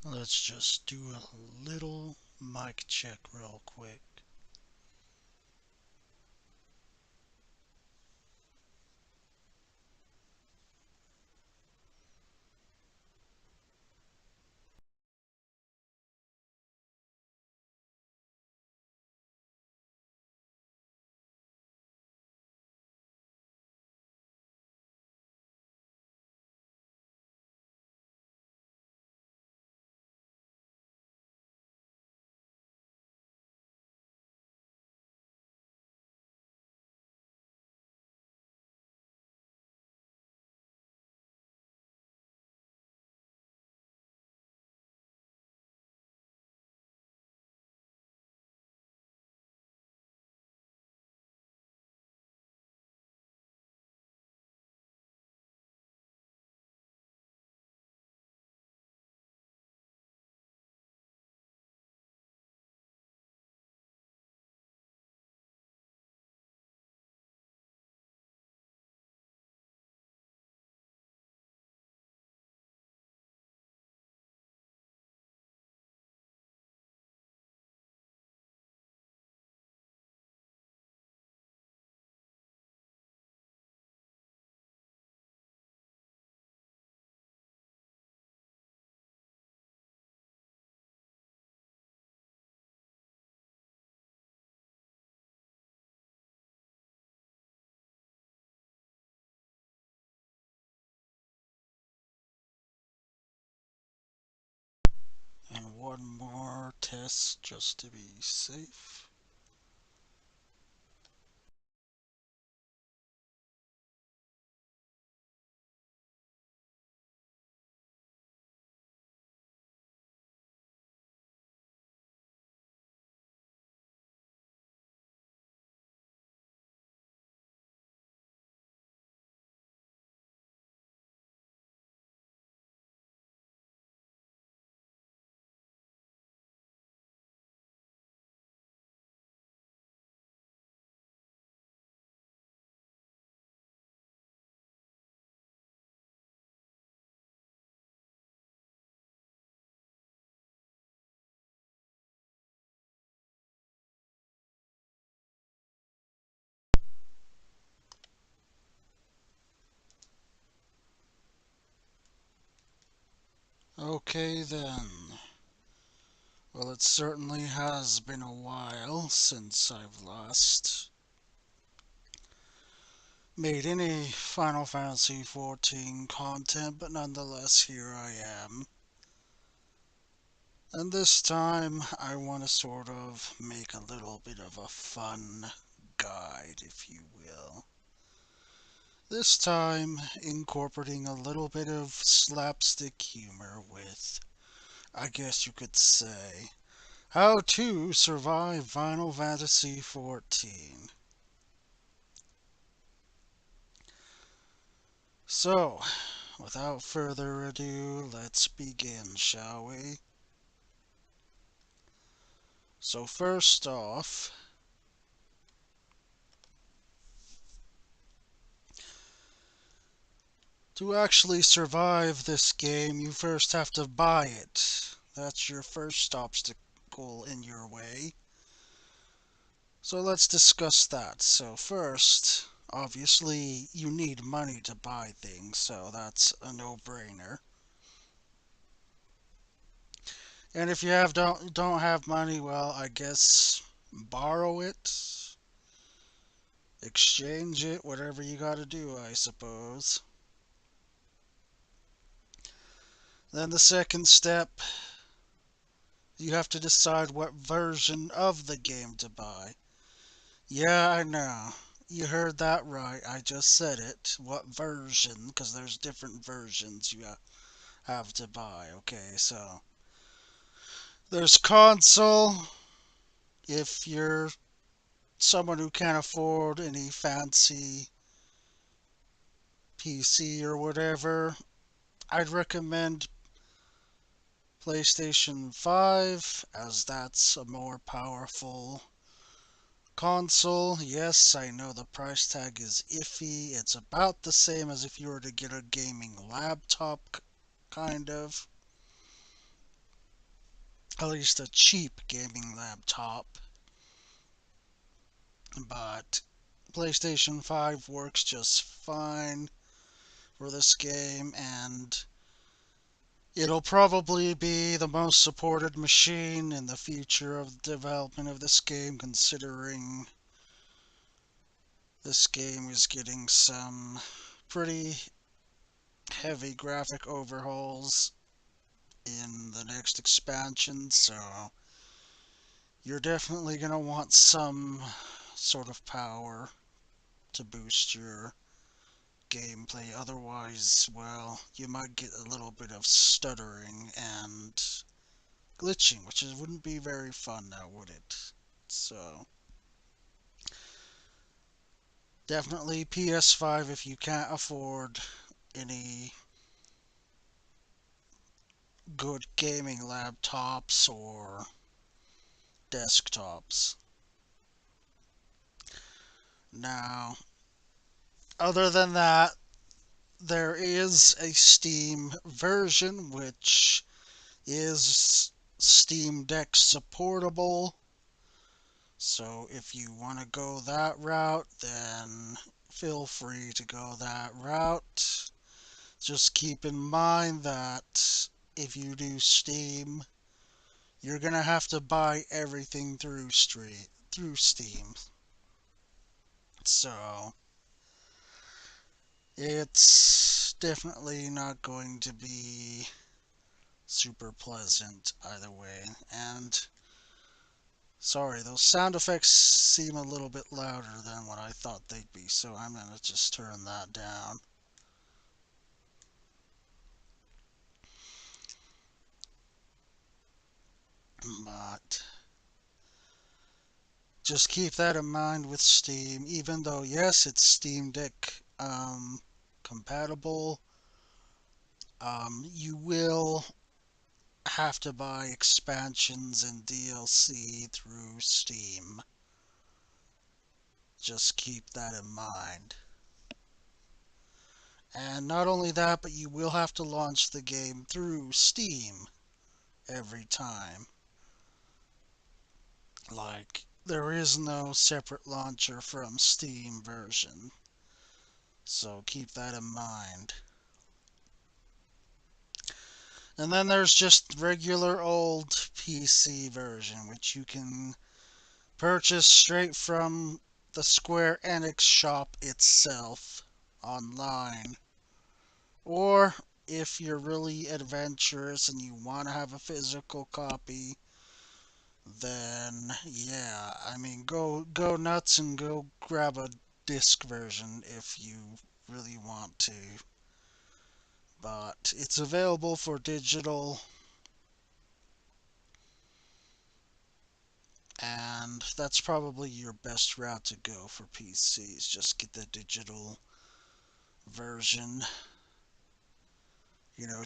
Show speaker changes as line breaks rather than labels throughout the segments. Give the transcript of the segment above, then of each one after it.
Let's just do a little mic check real quick. And one more test just to be safe. Okay then. Well, it certainly has been a while since I've last made any Final Fantasy XIV content, but nonetheless, here I am. And this time, I want to sort of make a little bit of a fun guide, if you will. This time, incorporating a little bit of slapstick humor with, I guess you could say, how to survive Final Fantasy XIV. So, without further ado, let's begin, shall we? So, first off, to actually survive this game, you first have to buy it. That's your first obstacle in your way. So, let's discuss that. So, first, obviously, you need money to buy things, so that's a no brainer. And if you don't have money, well, I guess borrow it, exchange it, whatever you got to do, I suppose. Then the second step, you have to decide what version of the game to buy. Yeah, I know. You heard that right. I just said it. What version? Because there's different versions you have to buy. Okay, so there's console. If you're someone who can't afford any fancy PC or whatever, I'd recommend PlayStation 5 as that's a more powerful console. Yes, I know the price tag is iffy. It's about the same as if you were to get a gaming laptop, kind of. at least a cheap gaming laptop. But PlayStation 5 works just fine for this game, and it'll probably be the most supported machine in the future of the development of this game, considering this game is getting some pretty heavy graphic overhauls in the next expansion, so you're definitely going to want some sort of power to boost your gameplay. Otherwise, well, you might get a little bit of stuttering and glitching, which wouldn't be very fun now, would it? So, definitely PS5 if you can't afford any good gaming laptops or desktops. Now, other than that, there is a Steam version which is Steam Deck supportable. So if you want to go that route, then feel free to go that route. Just keep in mind that if you do Steam, you're gonna have to buy everything through Steam. So it's definitely not going to be super pleasant either way. And sorry, those sound effects seem a little bit louder than what I thought they'd be, so I'm gonna just turn that down. But just keep that in mind with Steam, even though, yes, it's Steam Deck compatible, you will have to buy expansions and DLC through Steam. Just keep that in mind. And not only that, but you will have to launch the game through Steam every time. Like, there is no separate launcher from Steam version. So keep that in mind. And then there's just regular old PC version, which you can purchase straight from the Square Enix shop itself online. Or if you're really adventurous and you want to have a physical copy, then yeah, I mean go nuts and go grab a disc version if you really want to. But it's available for digital, and that's probably your best route to go for PCs. Just get the digital version,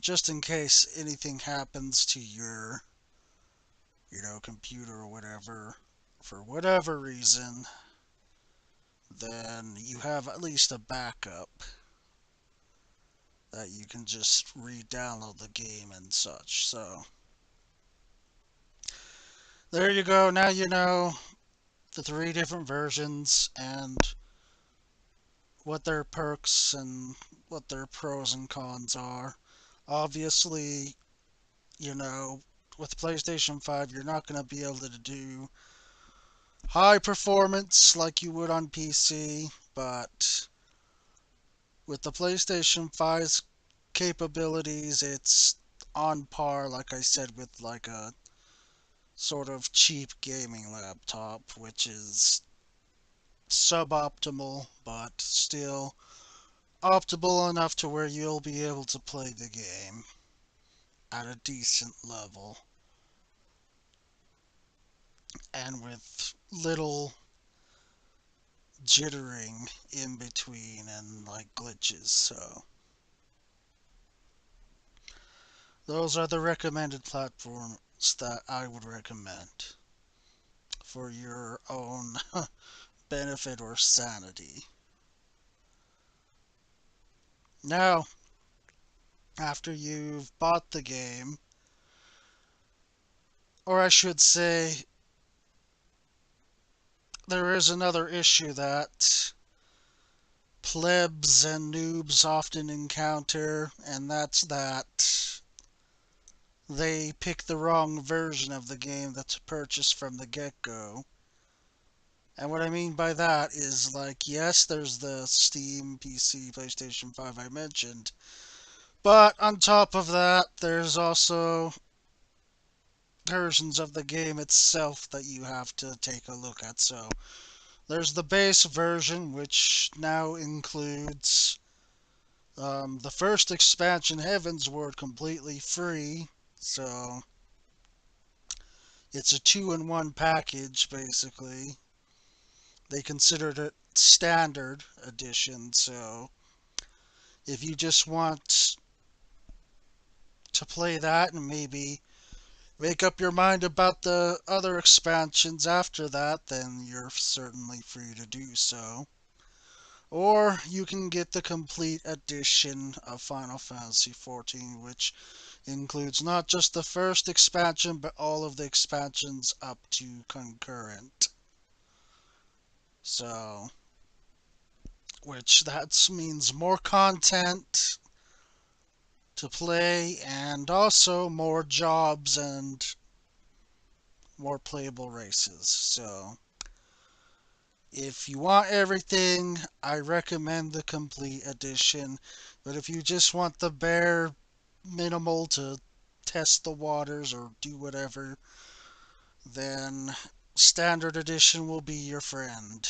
just in case anything happens to your, computer or whatever, for whatever reason, then you have at least a backup that you can just re-download the game and such. So, there you go. Now you know the three different versions and what their perks and what their pros and cons are. Obviously, you know, with PlayStation 5, you're not going to be able to do high performance like you would on PC, but with the PlayStation 5's capabilities, it's on par, like I said, with like a sort of cheap gaming laptop, which is suboptimal, but still optimal enough to where you'll be able to play the game at a decent level and with little jittering in between and like glitches. So those are the recommended platforms that I would recommend for your own benefit or sanity. Now, after you've bought the game, Or I should say, there is another issue that plebs and noobs often encounter, and that's that they pick the wrong version of the game that's purchased from the get-go. And what I mean by that is, like, yes, there's the Steam, PC, PlayStation 5 I mentioned, but on top of that, there's also versions of the game itself that you have to take a look at. So there's the base version, which now includes the first expansion, Heaven's Word, completely free. So it's a two-in-one package, basically. They considered it standard edition, so if you just want to play that and maybe make up your mind about the other expansions after that, then you're certainly free to do so. Or you can get the complete edition of Final Fantasy XIV, which includes not just the first expansion, but all of the expansions up to concurrent. So, which that means more content to play and also more jobs and more playable races. So, if you want everything, I recommend the complete edition. But if you just want the bare minimal to test the waters or do whatever, then standard edition will be your friend.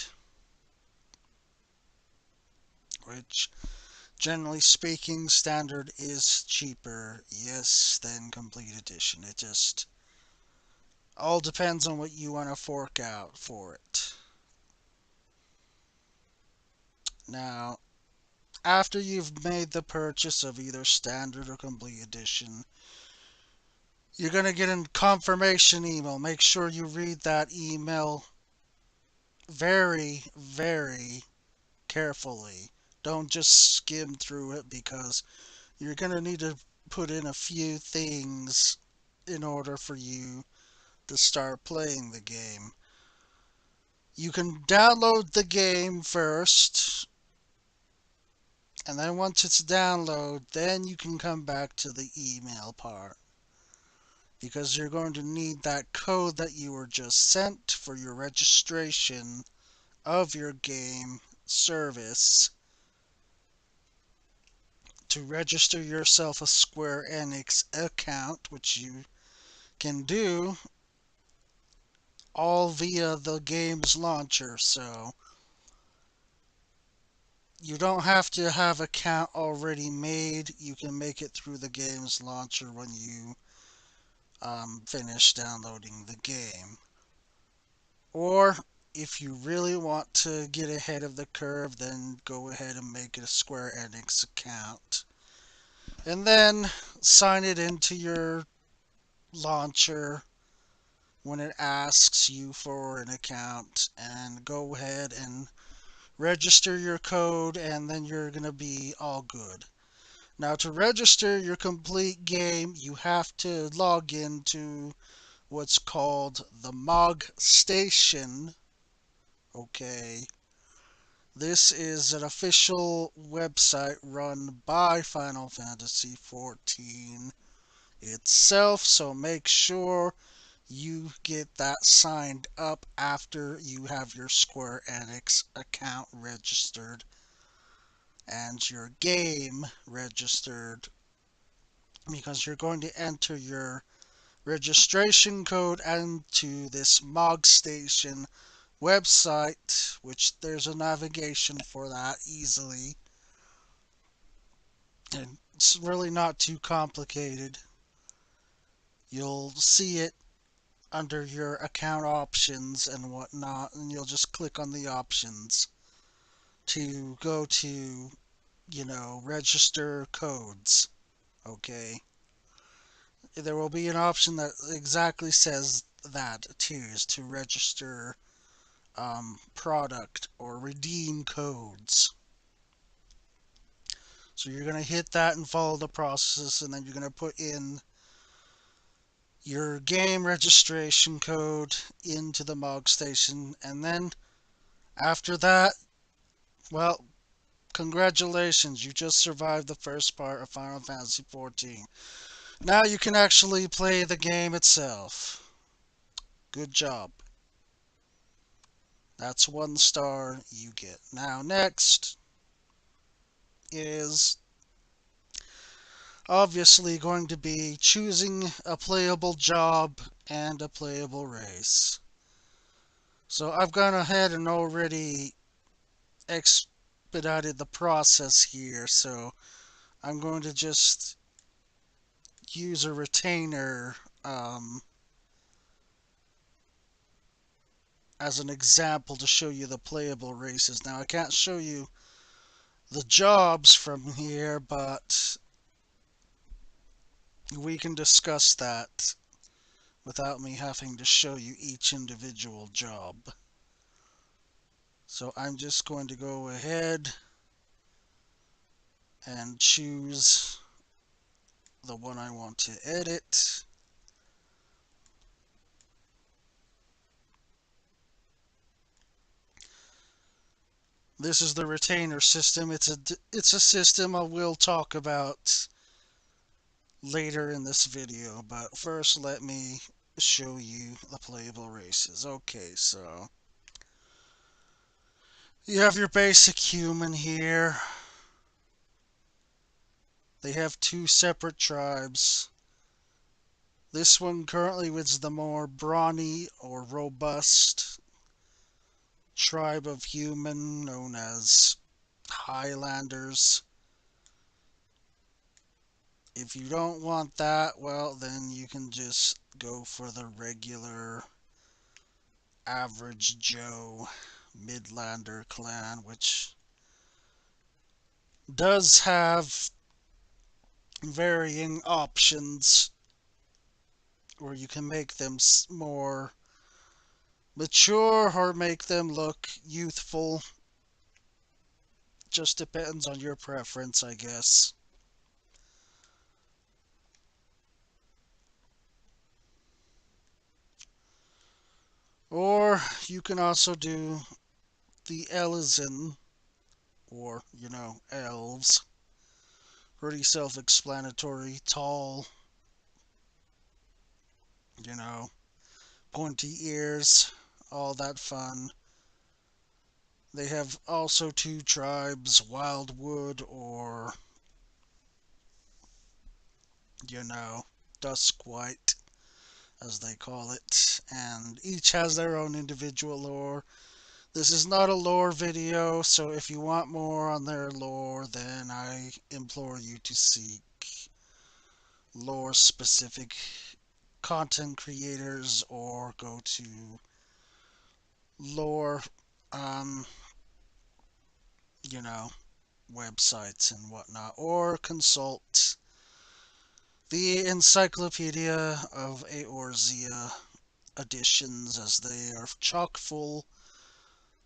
Which, generally speaking, standard is cheaper, yes, than complete edition. It just all depends on what you want to fork out for it. Now, after you've made the purchase of either standard or complete edition, you're going to get a confirmation email. Make sure you read that email very, very carefully. Don't just skim through it because you're going to need to put in a few things in order for you to start playing the game. You can download the game first, and then once it's downloaded, then you can come back to the email part. Because you're going to need that code that you were just sent for your registration of your game service to register yourself a Square Enix account, which you can do all via the game's launcher. So you don't have to have an account already made. You can make it through the game's launcher when you finish downloading the game. Or if you really want to get ahead of the curve, then go ahead and make a Square Enix account. And then sign it into your launcher when it asks you for an account, and go ahead and register your code, and then you're going to be all good. Now, to register your complete game, you have to log into what's called the MOG Station. Okay. This is an official website run by Final Fantasy XIV itself, so make sure you get that signed up after you have your Square Enix account registered and your game registered, because you're going to enter your registration code into this MOG Station website, which there's a navigation for that easily. And it's really not too complicated. You'll see it under your account options and whatnot, and you'll just click on the options to go to, register codes. Okay. There will be an option that exactly says that too, is to register product or redeem codes. So you're going to hit that and follow the process, and then you're going to put in your game registration code into the MOG station, and then after that, well, congratulations, you just survived the first part of Final Fantasy XIV. Now you can actually play the game itself. Good job. That's 1 star you get. Now, next is obviously going to be choosing a playable job and a playable race. So I've gone ahead and already expedited the process here, so I'm going to just use a retainer as an example to show you the playable races. Now I can't show you the jobs from here, but we can discuss that without me having to show you each individual job. So I'm just going to go ahead and choose the one I want to edit. This is the retainer system. It's a system I will talk about later in this video, but first let me show you the playable races. Okay, so you have your basic human here. They have 2 separate tribes. This one currently is the more brawny or robust tribe of human known as Highlanders. If you don't want that, well, then you can just go for the regular average Joe Midlander clan, which does have varying options where you can make them more mature or make them look youthful. Just depends on your preference, I guess. Or you can also do the Elizen, or, elves. Pretty self-explanatory, tall, you know, pointy ears, all that fun. They have also 2 tribes, Wildwood or, you know, Duskwhite, as they call it, and each has their own individual lore. This is not a lore video, so if you want more on their lore, then I implore you to seek lore specific content creators or go to lore, um, you know, websites and whatnot, or consult the Encyclopedia of Eorzea editions, as they are chock full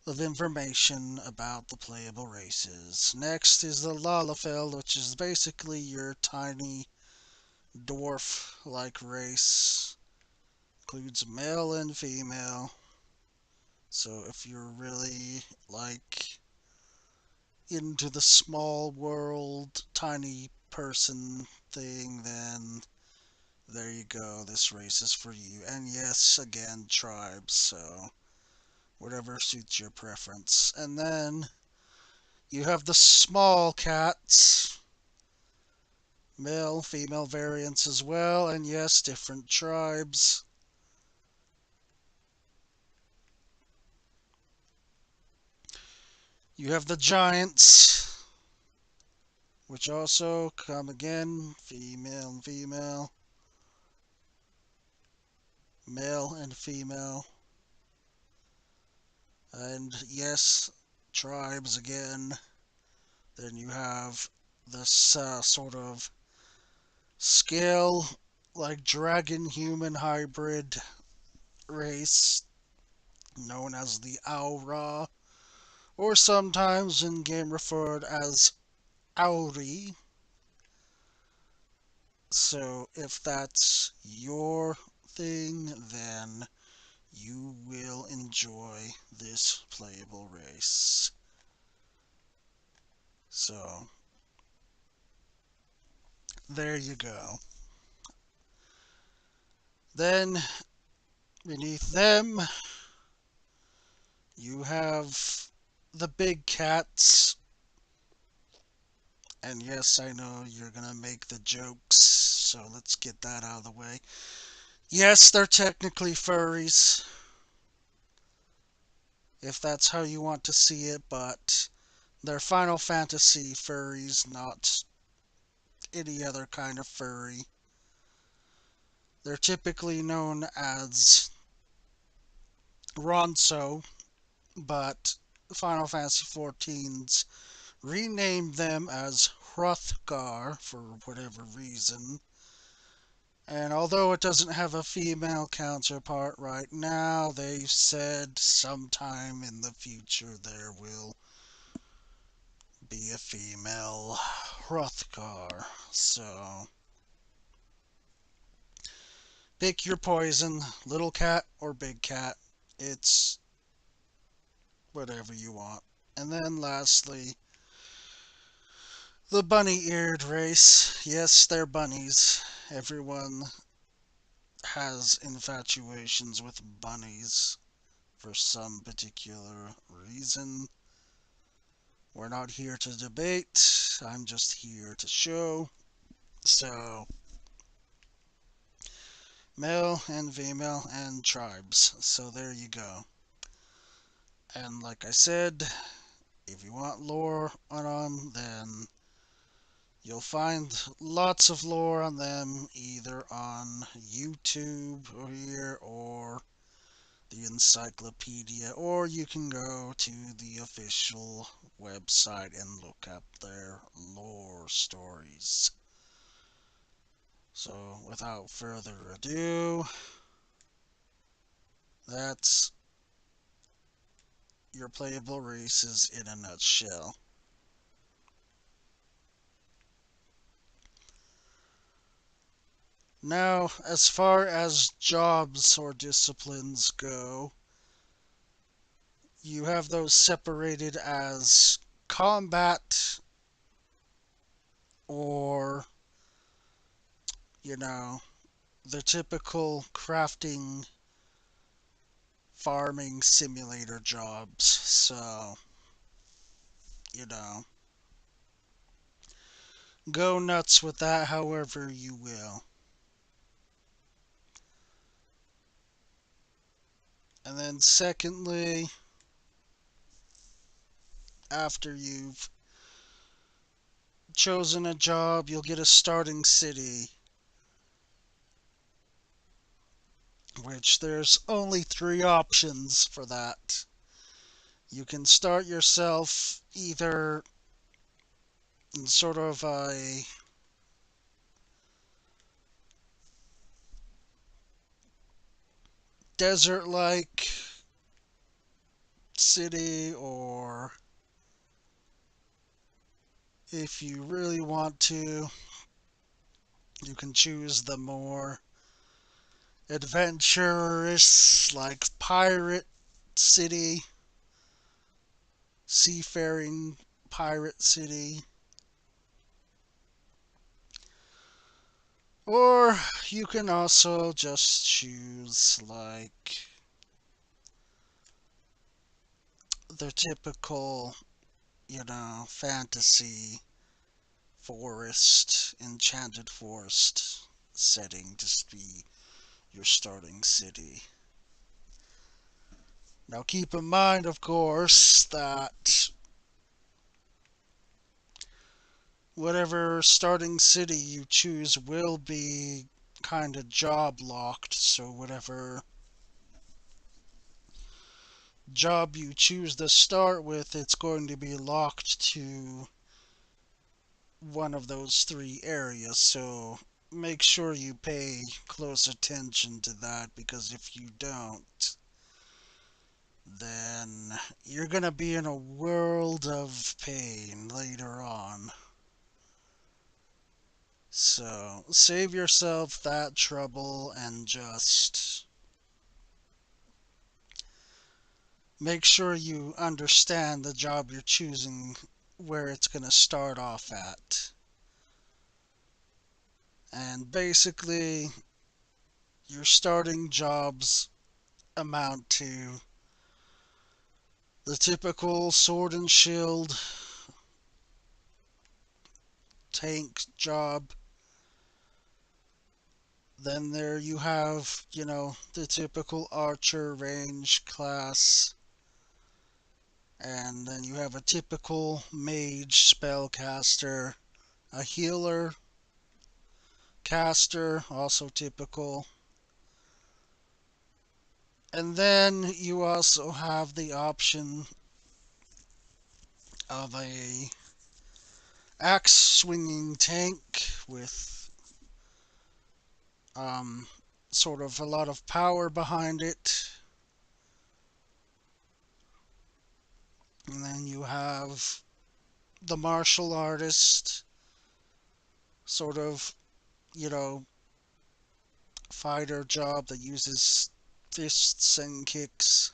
of information about the playable races. Next is the Lalafell, which is basically your tiny dwarf-like race. Includes male and female. So if you're really like into the small world, tiny person thing, then there you go. This race is for you. And yes, again, tribes. So whatever suits your preference. And then you have the small cats, male, female variants as well, and yes, different tribes. You have the giants, which also come again, female and female, male and female, and yes, tribes again. Then you have this sort of scale like dragon human hybrid race known as the Aura, or sometimes in game referred as Auri. So if that's your thing, then you will enjoy this playable race. So there you go. Then beneath them, you have the big cats. And yes, I know you're gonna make the jokes, so let's get that out of the way. Yes, they're technically furries, if that's how you want to see it, but they're Final Fantasy furries, not any other kind of furry. They're typically known as Ronso, but Final Fantasy XIV's renamed them as Hrothgar for whatever reason. And although it doesn't have a female counterpart right now, they've said sometime in the future there will be a female Hrothgar. So pick your poison, little cat or big cat. It's whatever you want. And then lastly, the bunny-eared race. Yes, they're bunnies. Everyone has infatuations with bunnies for some particular reason. We're not here to debate. I'm just here to show. So, male and female and tribes. So there you go. And like I said, if you want lore on them, then you'll find lots of lore on them either on YouTube or here or the encyclopedia, or you can go to the official website and look up their lore stories. So, without further ado, that's your playable races in a nutshell. Now, as far as jobs or disciplines go, you have those separated as combat or, you know, the typical crafting, farming simulator jobs. So, you know, go nuts with that however you will. And then, secondly, after you've chosen a job, you'll get a starting city, which there's only three options for that. You can start yourself either in sort of a desert like city, or if you really want to, you can choose the more adventurous, like pirate city, seafaring pirate city. Or you can also just choose like the typical, fantasy forest, enchanted forest setting to be your starting city. Now keep in mind, of course, that whatever starting city you choose will be kind of job locked, so whatever job you choose to start with, it's going to be locked to one of those three areas. So make sure you pay close attention to that, because if you don't, then you're going to be in a world of pain later on. So save yourself that trouble and just make sure you understand the job you're choosing, where it's going to start off at. And basically, your starting jobs amount to the typical sword and shield tank job. Then there you have, the typical archer range class. And then you have a typical mage spellcaster, a healer caster, also typical. And then you also have the option of a axe swinging tank with um, sort of a lot of power behind it. And then you have the martial artist, sort of, you know, fighter job that uses fists and kicks.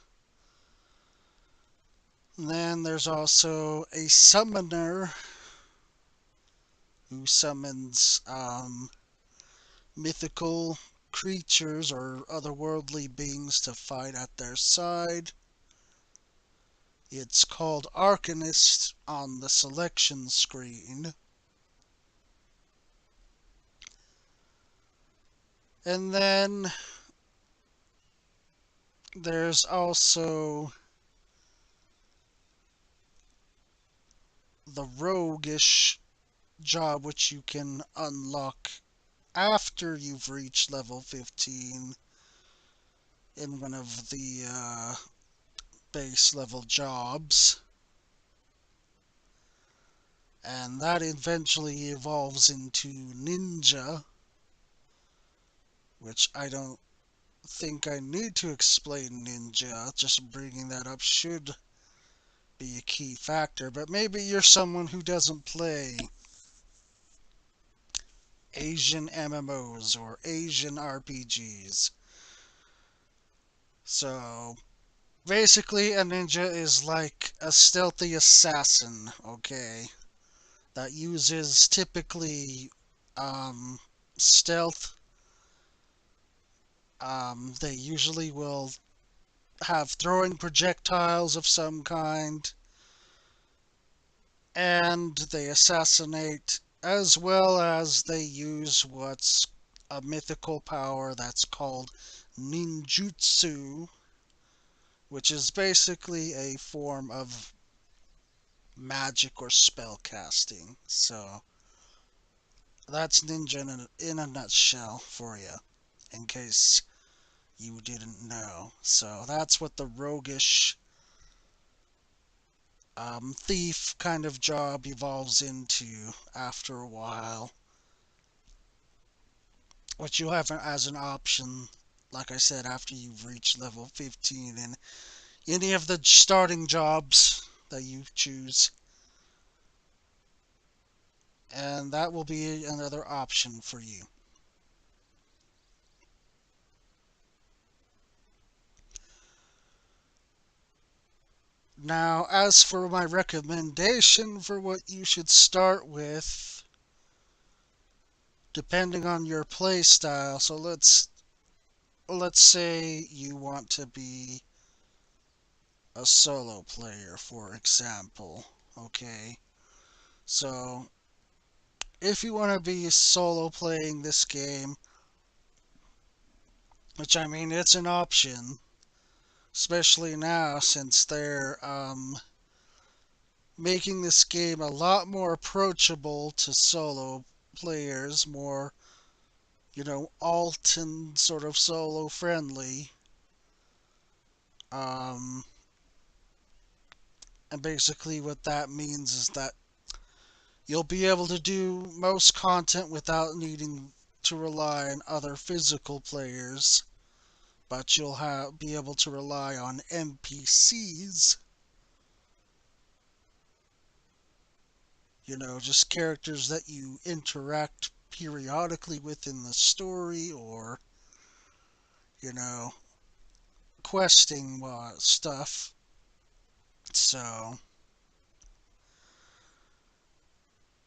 And then there's also a summoner who summons mythical creatures or otherworldly beings to fight at their side. It's called Arcanist on the selection screen. And then there's also the roguish job, which you can unlock after you've reached level 15 in one of the base level jobs. And that eventually evolves into ninja, which I don't think I need to explain ninja. Just bringing that up should be a key factor. But maybe you're someone who doesn't play Asian MMOs or Asian RPGs. So basically, a ninja is like a stealthy assassin, okay? That uses typically stealth. They usually will have throwing projectiles of some kind, and they assassinate, as well as they use what's a mythical power that's called ninjutsu, which is basically a form of magic or spell casting. So that's ninja in a nutshell for you, in case you didn't know. So that's what the roguish thief kind of job evolves into after a while, which you'll have as an option, like I said, after you've reached level 15 in any of the starting jobs that you choose. And that will be another option for you. Now, as for my recommendation for what you should start with, depending on your play style, so let's say you want to be a solo player, for example, okay? So, if you want to be solo playing this game, which I mean, it's an option, especially now since they're making this game a lot more approachable to solo players, more, alt and sort of solo friendly. Um, and basically, what that means is that you'll be able to do most content without needing to rely on other physical players, but you'll be able to rely on NPCs, just characters that you interact periodically within the story, or, you know, questing stuff. So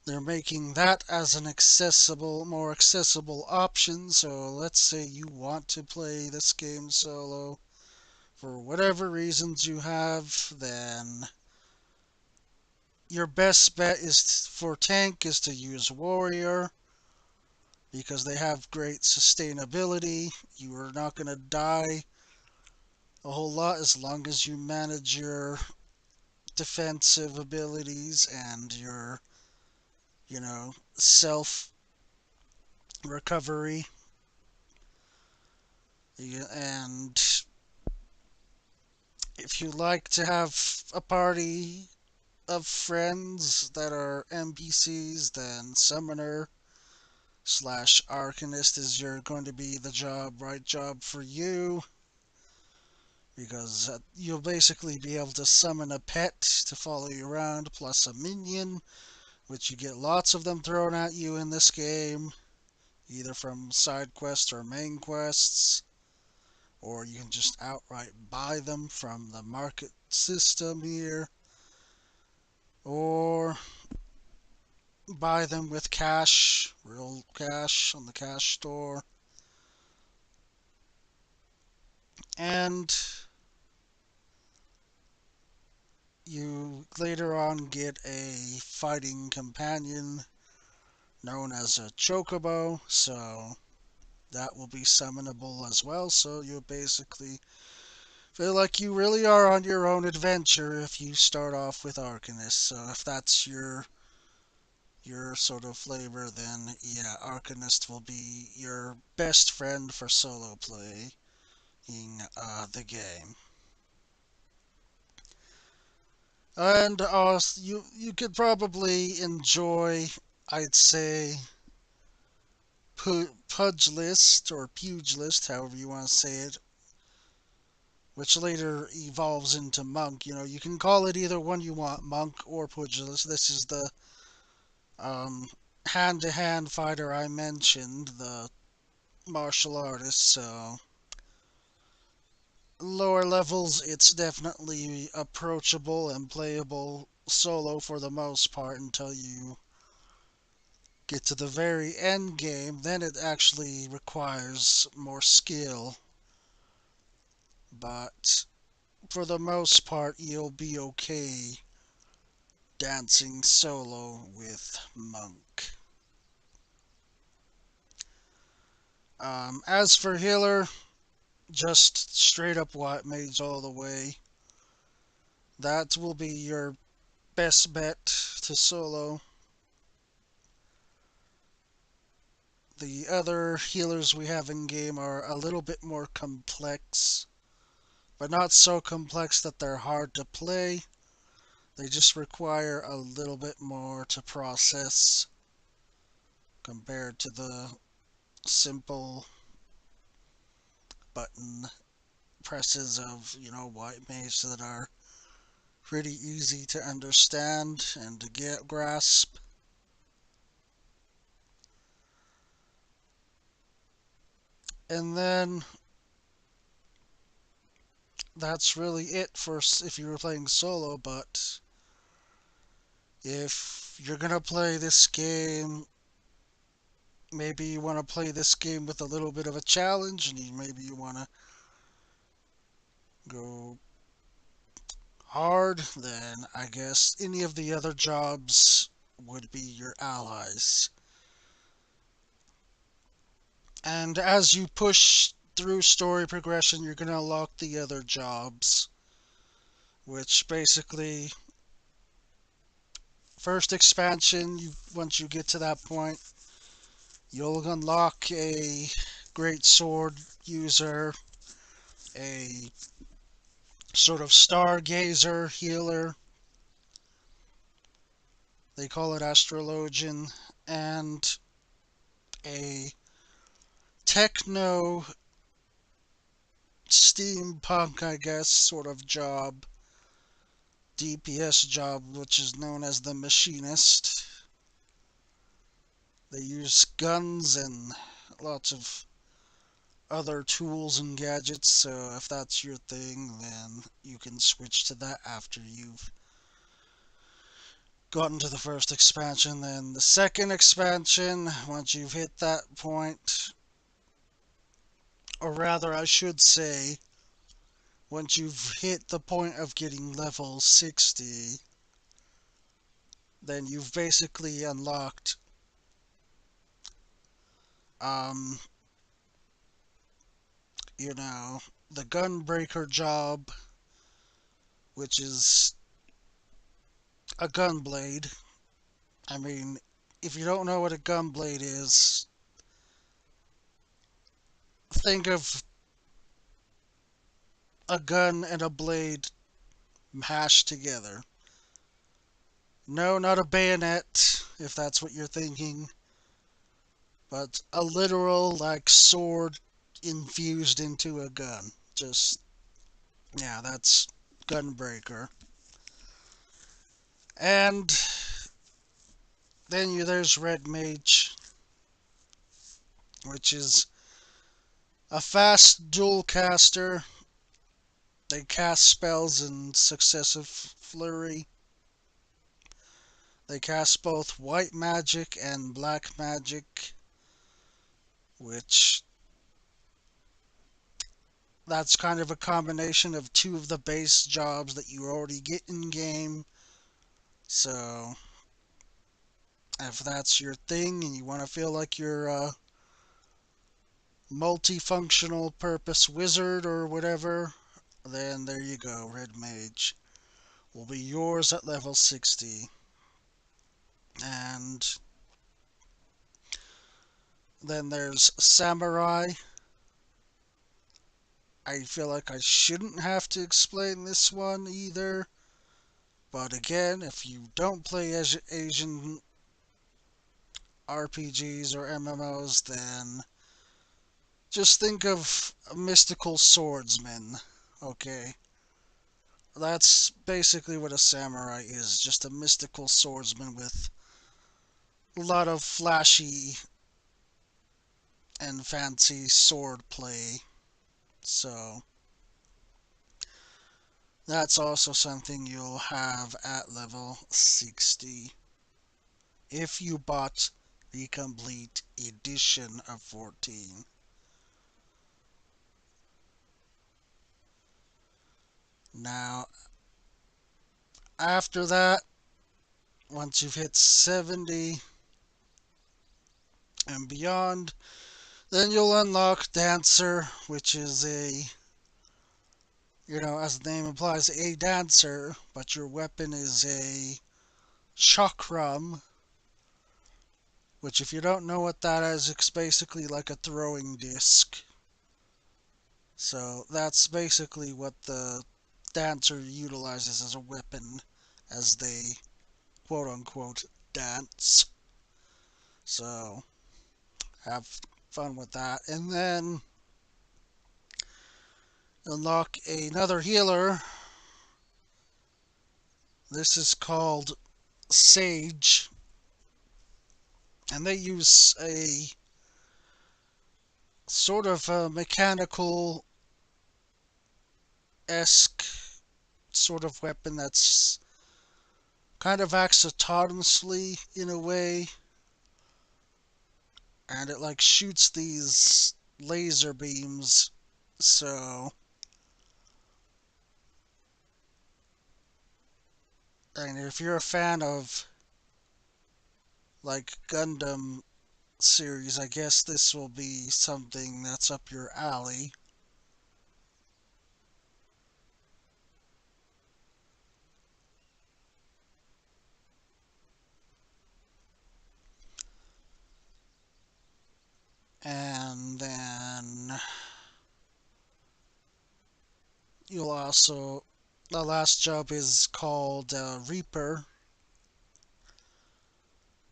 they're making that as an more accessible option. So let's say you want to play this game solo for whatever reasons you have, then your best bet is for tank is to use warrior because they have great sustainability. You are not going to die a whole lot as long as you manage your defensive abilities and your, self recovery. And if you like to have a party of friends that are NPCs, then Summoner slash Arcanist is going to be the right job for you, because you'll basically be able to summon a pet to follow you around, plus a minion, which you get lots of them thrown at you in this game, either from side quests or main quests, or you can just outright buy them from the market system here, or buy them with cash, real cash on the cash store. And you later on get a fighting companion known as a chocobo, so that will be summonable as well. So you basically feel like you really are on your own adventure if you start off with Arcanist. So if that's your sort of flavor, then yeah, Arcanist will be your best friend for solo playing the game. And you could probably enjoy, I'd say, Pugilist or Pugilist, however you want to say it, which later evolves into Monk. You can call it either one you want, Monk or Pugilist. This is the um, hand-to-hand fighter I mentioned, the martial artist. So lower levels, it's definitely approachable and playable solo for the most part until you get to the very end game. Then it actually requires more skill, but for the most part, you'll be okay dancing solo with Monk. As for healer, just straight up white mage all the way. That will be your best bet to solo. The other healers we have in game are a little bit more complex, but not so complex that they're hard to play. They just require a little bit more to process compared to the simple button presses of, white mage that are pretty easy to understand and to grasp. And then that's really it for if you were playing solo, but if you're gonna play this game, maybe you want to play this game with a little bit of a challenge, and maybe you want to go hard, then I guess any of the other jobs would be your allies. And as you push through story progression, you're going to unlock the other jobs, which basically, first expansion, once you get to that point, you'll unlock a great sword user, a sort of stargazer healer, they call it astrologian, and a techno steampunk, I guess, sort of job, DPS job, which is known as the machinist. They use guns and lots of other tools and gadgets, so if that's your thing, then you can switch to that after you've gotten to the first expansion. Then the second expansion, once you've hit that point, or rather, I should say, once you've hit the point of getting level 60, then you've basically unlocked um, you know, the gunbreaker job, which is a gunblade. I mean, if you don't know what a gunblade is, think of a gun and a blade mashed together. No, not a bayonet, if that's what you're thinking, but a literal, like, sword infused into a gun. Just, yeah, that's gunbreaker. And then there's Red Mage, which is a fast dual caster. They cast spells in successive flurry. They cast both white magic and black magic, which that's kind of a combination of two of the base jobs that you already get in game. So, if that's your thing and you want to feel like you're a multifunctional purpose wizard or whatever, then there you go. Red Mage will be yours at level 60. And then there's Samurai. I feel like I shouldn't have to explain this one either. But again, if you don't play Asian RPGs or MMOs, then just think of a mystical swordsman. Okay? That's basically what a samurai is, just a mystical swordsman with a lot of flashy and fancy sword play. So, that's also something you'll have at level 60 if you bought the complete edition of 14. Now, after that, once you've hit 70 and beyond, then you'll unlock Dancer, which is as the name implies, a dancer, but your weapon is a chakram, which, if you don't know what that is, it's basically like a throwing disc. So that's basically what the dancer utilizes as a weapon as they quote unquote dance. So have fun with that. And then unlock another healer. This is called Sage. And they use a sort of a mechanical esque sort of weapon that's kind of acts autonomously in a way, and it like shoots these laser beams. So, and if you're a fan of like Gundam series, I guess this will be something that's up your alley. And then you'll also, the last job is called Reaper,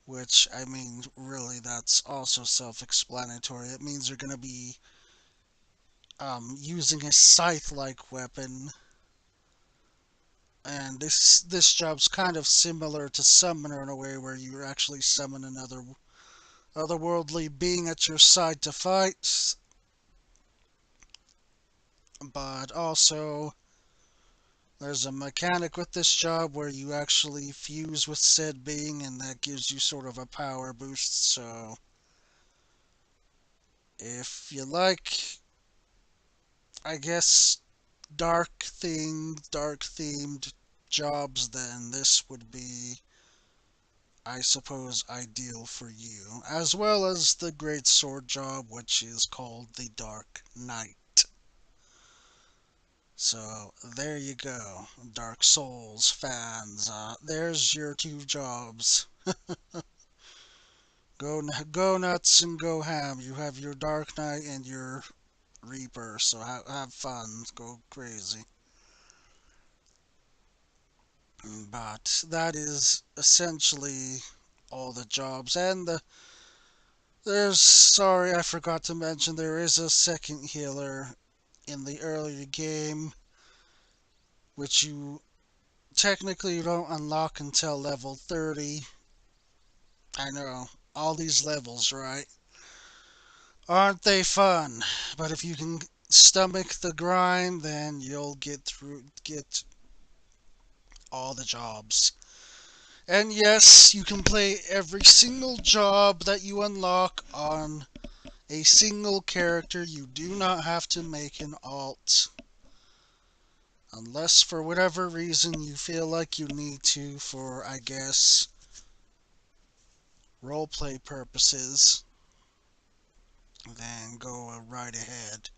which, I mean, really, that's also self-explanatory. It means you're going to be using a scythe-like weapon, and this job's kind of similar to Summoner in a way where you actually summon another otherworldly being at your side to fight, but also there's a mechanic with this job where you actually fuse with said being, and that gives you sort of a power boost. So if you like, I guess, dark themed jobs, then this would be, I suppose, ideal for you, as well as the great sword job, which is called the Dark Knight. So there you go, Dark Souls fans. There's your two jobs. Go nuts and go ham. You have your Dark Knight and your Reaper, so have fun, go crazy. But that is essentially all the jobs. And sorry, I forgot to mention, there is a second healer in the earlier game, which you technically don't unlock until level 30. I know, all these levels, right? Aren't they fun? But if you can stomach the grind, then you'll get all the jobs. And yes, you can play every single job that you unlock on a single character. You do not have to make an alt. Unless for whatever reason you feel like you need to for, I guess, roleplay purposes, then go right ahead.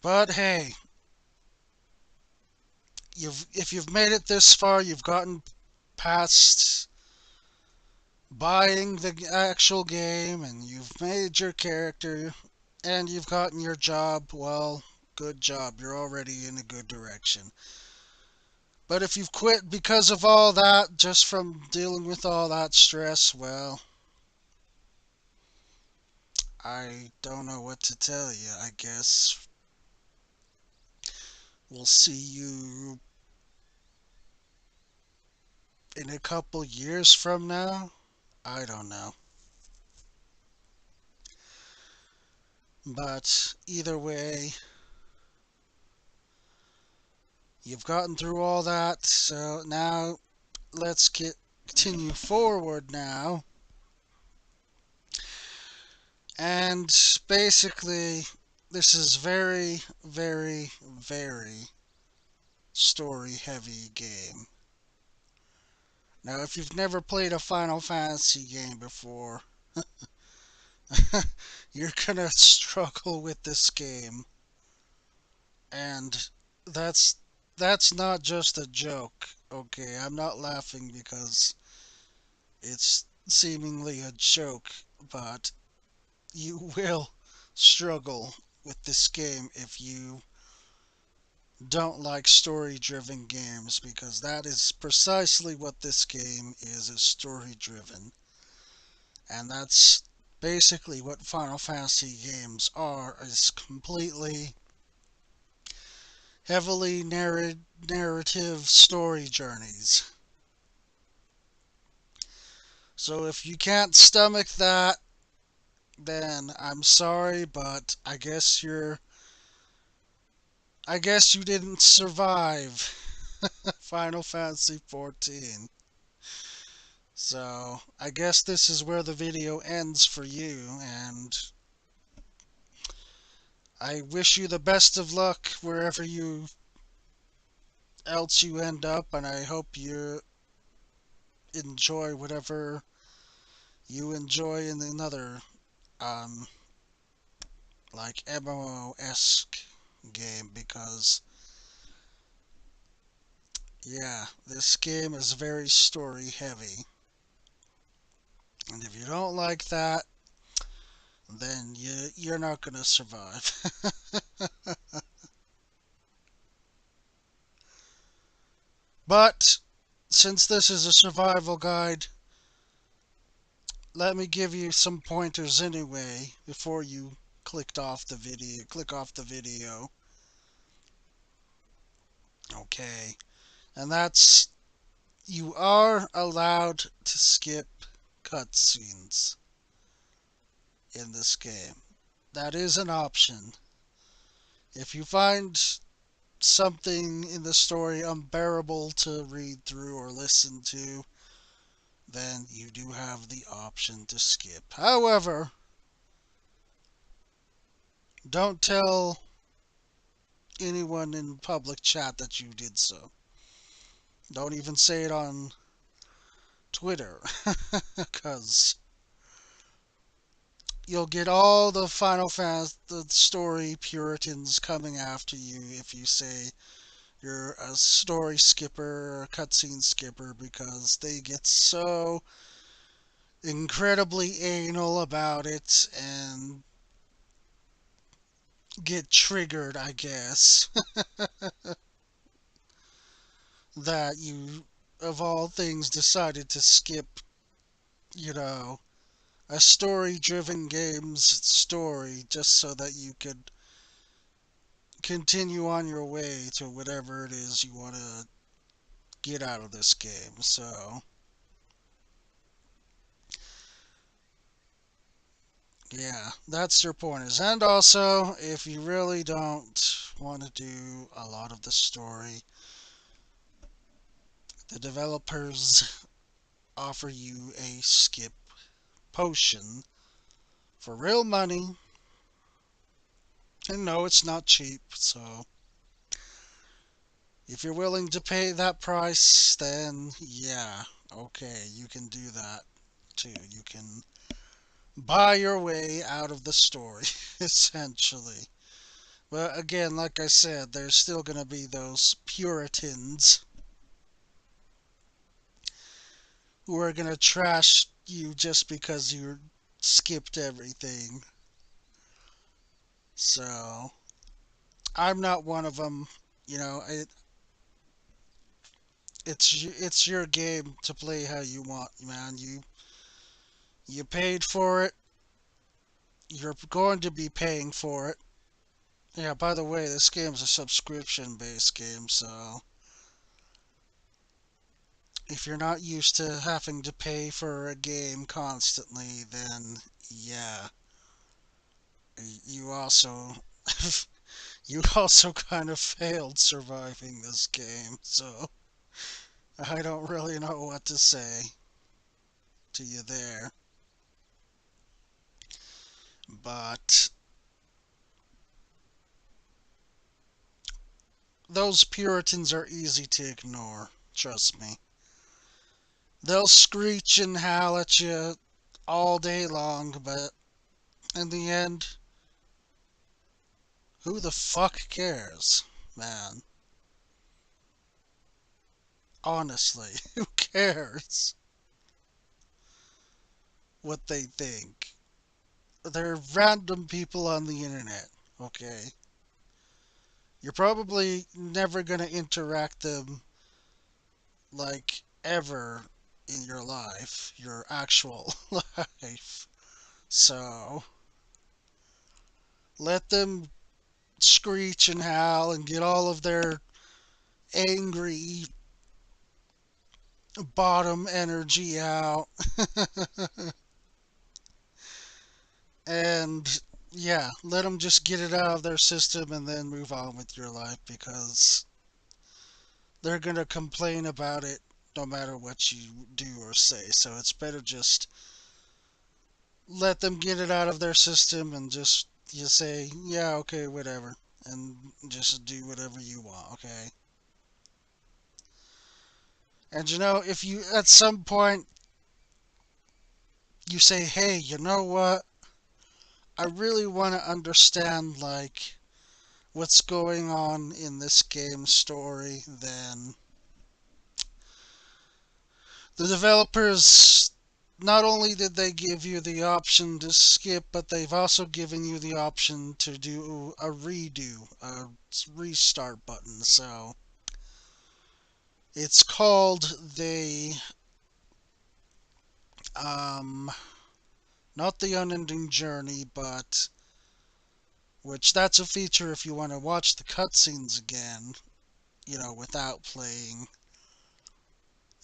But hey, if you've made it this far, you've gotten past buying the actual game, and you've made your character, and you've gotten your job, well, good job. You're already in a good direction. But if you've quit because of all that, just from dealing with all that stress, well, I don't know what to tell you. I guess we'll see you in a couple years from now. I don't know. But either way, you've gotten through all that, so now let's continue forward now. And basically, this is very story heavy game. Now, if you've never played a Final Fantasy game before, you're gonna struggle with this game. And that's that's not just a joke. Okay, I'm not laughing because it's seemingly a joke, but you will struggle with this game if you don't like story driven games, because that is precisely what this game is story driven. And that's basically what Final Fantasy games are, is completely heavily narrative story journeys. So if you can't stomach that, then I'm sorry, but I guess you didn't survive Final Fantasy XIV. So I guess this is where the video ends for you, and I wish you the best of luck wherever you else you end up, and I hope you enjoy whatever you enjoy in another um like MMO-esque game, because yeah, this game is very story heavy. And if you don't like that, then you're not gonna survive. But since this is a survival guide, let me give you some pointers anyway before you click off the video. Okay. And that's You are allowed to skip cutscenes in this game. That is an option. If you find something in the story unbearable to read through or listen to, then you do have the option to skip. However, don't tell anyone in public chat that you did so. Don't even say it on Twitter, because you'll get all the Final Fantasy the story Puritans coming after you if you say you're a story skipper or a cutscene skipper, because they get so incredibly anal about it and get triggered, I guess, that you, of all things, decided to skip, you know, a story driven game's story just so that you could continue on your way to whatever it is you want to get out of this game. So, yeah, that's your pointers. And also, if you really don't want to do a lot of the story, the developers offer you a skip potion for real money. And no, it's not cheap, so if you're willing to pay that price, then yeah, okay, you can do that too. You can buy your way out of the story, essentially. But again, like I said, there's still going to be those Puritans who are going to trash you just because you skipped everything. So, I'm not one of them. You know, it's your game to play how you want, man. You paid for it. You're going to be paying for it. Yeah, by the way, this game's a subscription-based game, so if you're not used to having to pay for a game constantly, then yeah, you also you also kind of failed surviving this game. So I don't really know what to say to you there. But those Puritans are easy to ignore, trust me. They'll screech and howl at you all day long, but in the end, who the fuck cares, man? Honestly, who cares what they think? They're random people on the internet, okay? You're probably never gonna interact them like ever in your life, your actual life. So let them screech and howl and get all of their angry bottom energy out. And yeah, let them just get it out of their system and then move on with your life, because they're going to complain about it no matter what you do or say. So it's better just let them get it out of their system and just you say, yeah, okay, whatever, and just do whatever you want, okay? And you know, if you at some point you say, hey, you know what? I really want to understand like what's going on in this game story, then the developers not only did they give you the option to skip, but they've also given you the option to do a redo, a restart button. So it's called um, not the unending journey, but which that's a feature if you want to watch the cutscenes again, you know, without playing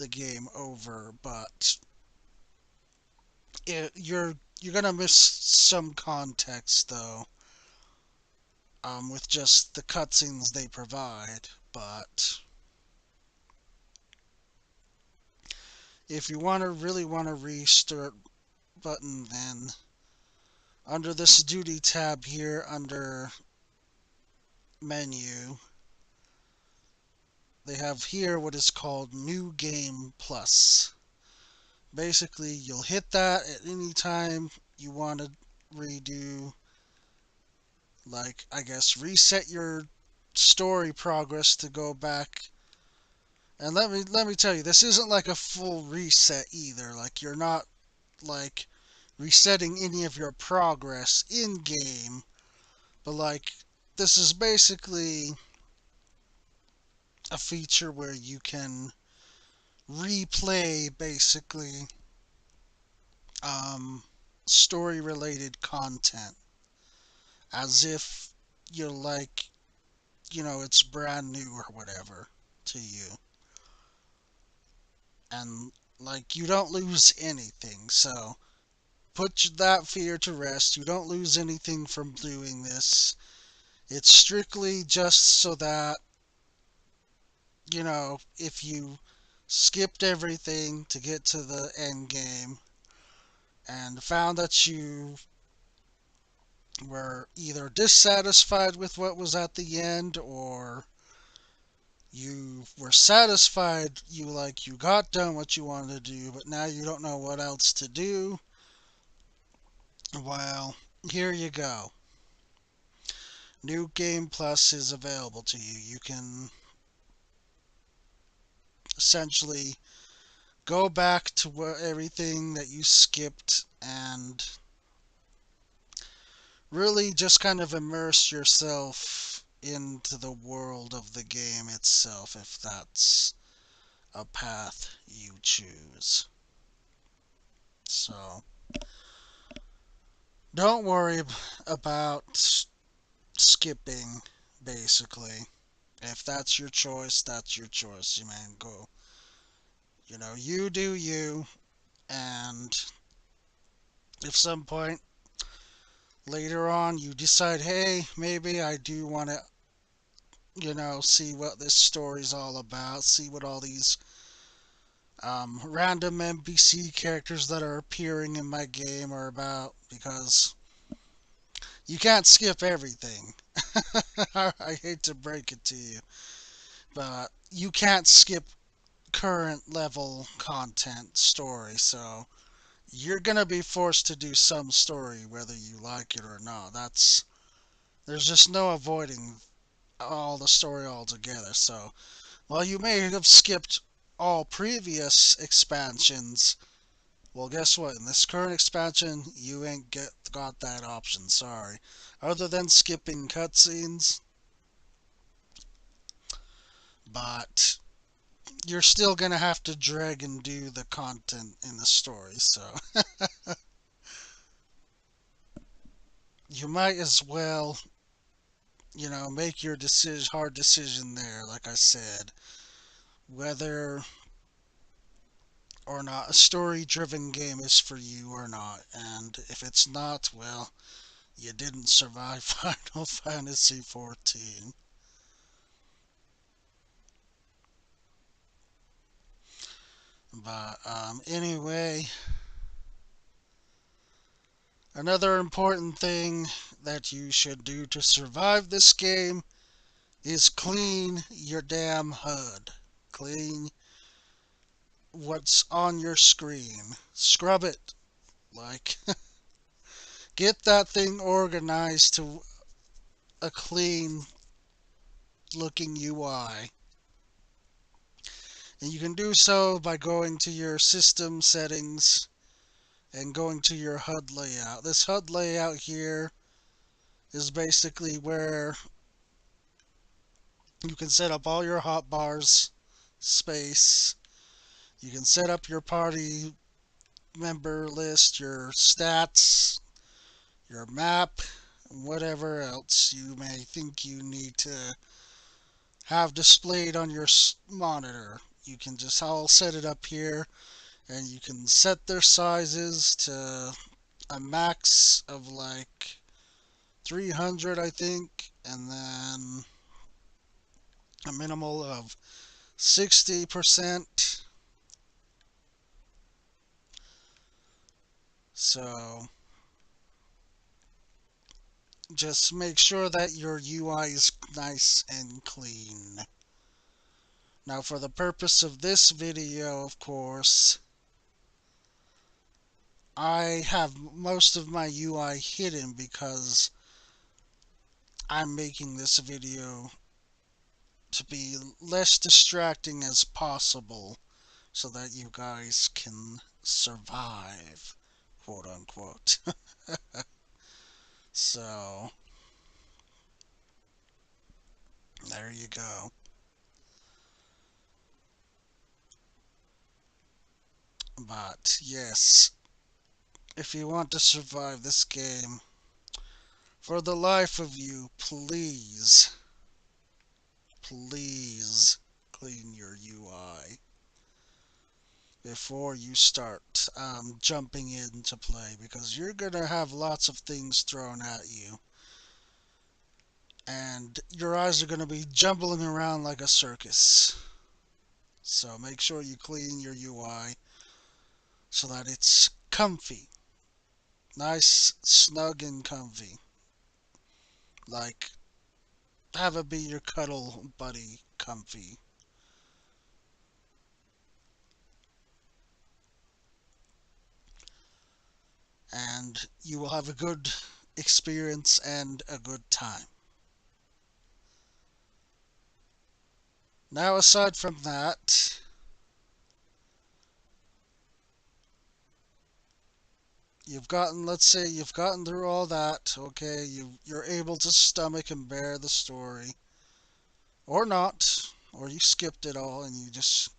the game over, but you're gonna miss some context though, with just the cutscenes they provide. But if you really want to restart button, then under this duty tab here under menu, they have here what is called New Game Plus. Basically, you'll hit that at any time you want to redo, like, I guess, reset your story progress to go back. And let me tell you, this isn't like a full reset either. Like, you're not like resetting any of your progress in game, but like this is basically a feature where you can replay basically um, story related content as if you're like, it's brand new or whatever to you. And like you don't lose anything. So put that fear to rest. You don't lose anything from doing this. It's strictly just so that, if you skipped everything to get to the end game and found that you were either dissatisfied with what was at the end, or you were satisfied, you got done what you wanted to do, but now you don't know what else to do, well, here you go. New Game Plus is available to you. You can essentially go back to everything that you skipped and really just kind of immerse yourself into the world of the game itself, if that's a path you choose. So, don't worry about skipping, basically. If that's your choice, that's your choice. You man, go. You do you, and if some point later on you decide, hey, maybe I do want to, see what this story's all about, see what all these random NPC characters that are appearing in my game are about, because you can't skip everything. I hate to break it to you, but you can't skip current level content story, so you're gonna be forced to do some story whether you like it or not. There's just no avoiding all the story altogether. So while you may have skipped all previous expansions, well, guess what? In this current expansion, you ain't got that option. Sorry. Other than skipping cutscenes, but you're still gonna have to drag and do the content in the story. So you might as well, make your hard decision there. Like I said, whether or not a story driven game is for you or not. And if it's not, well, you didn't survive Final Fantasy XIV. But anyway, another important thing that you should do to survive this game is clean your damn HUD. Clean what's on your screen. Scrub it. Like, get that thing organized to a clean looking UI. And you can do so by going to your system settings and going to your HUD layout. This HUD layout here is basically where you can set up all your hotbars, space. You can set up your party member list, your stats, your map, and whatever else you may think you need to have displayed on your monitor. You can just all set it up here, and you can set their sizes to a max of like 300, I think, and then a minimal of 60%. So just make sure that your UI is nice and clean. Now, for the purpose of this video, of course, I have most of my UI hidden because I'm making this video to be less distracting as possible so that you guys can survive, quote unquote. So, there you go. But, yes, if you want to survive this game, for the life of you, please clean your UI before you start jumping into play, because you're going to have lots of things thrown at you and your eyes are going to be jumbling around like a circus. So make sure you clean your UI so that it's comfy, nice, snug, and comfy. Like, have it be your cuddle buddy comfy. And you will have a good experience and a good time. Now, aside from that, let's say you've gotten through all that, okay, you're able to stomach and bear the story. Or not, or you skipped it all and you just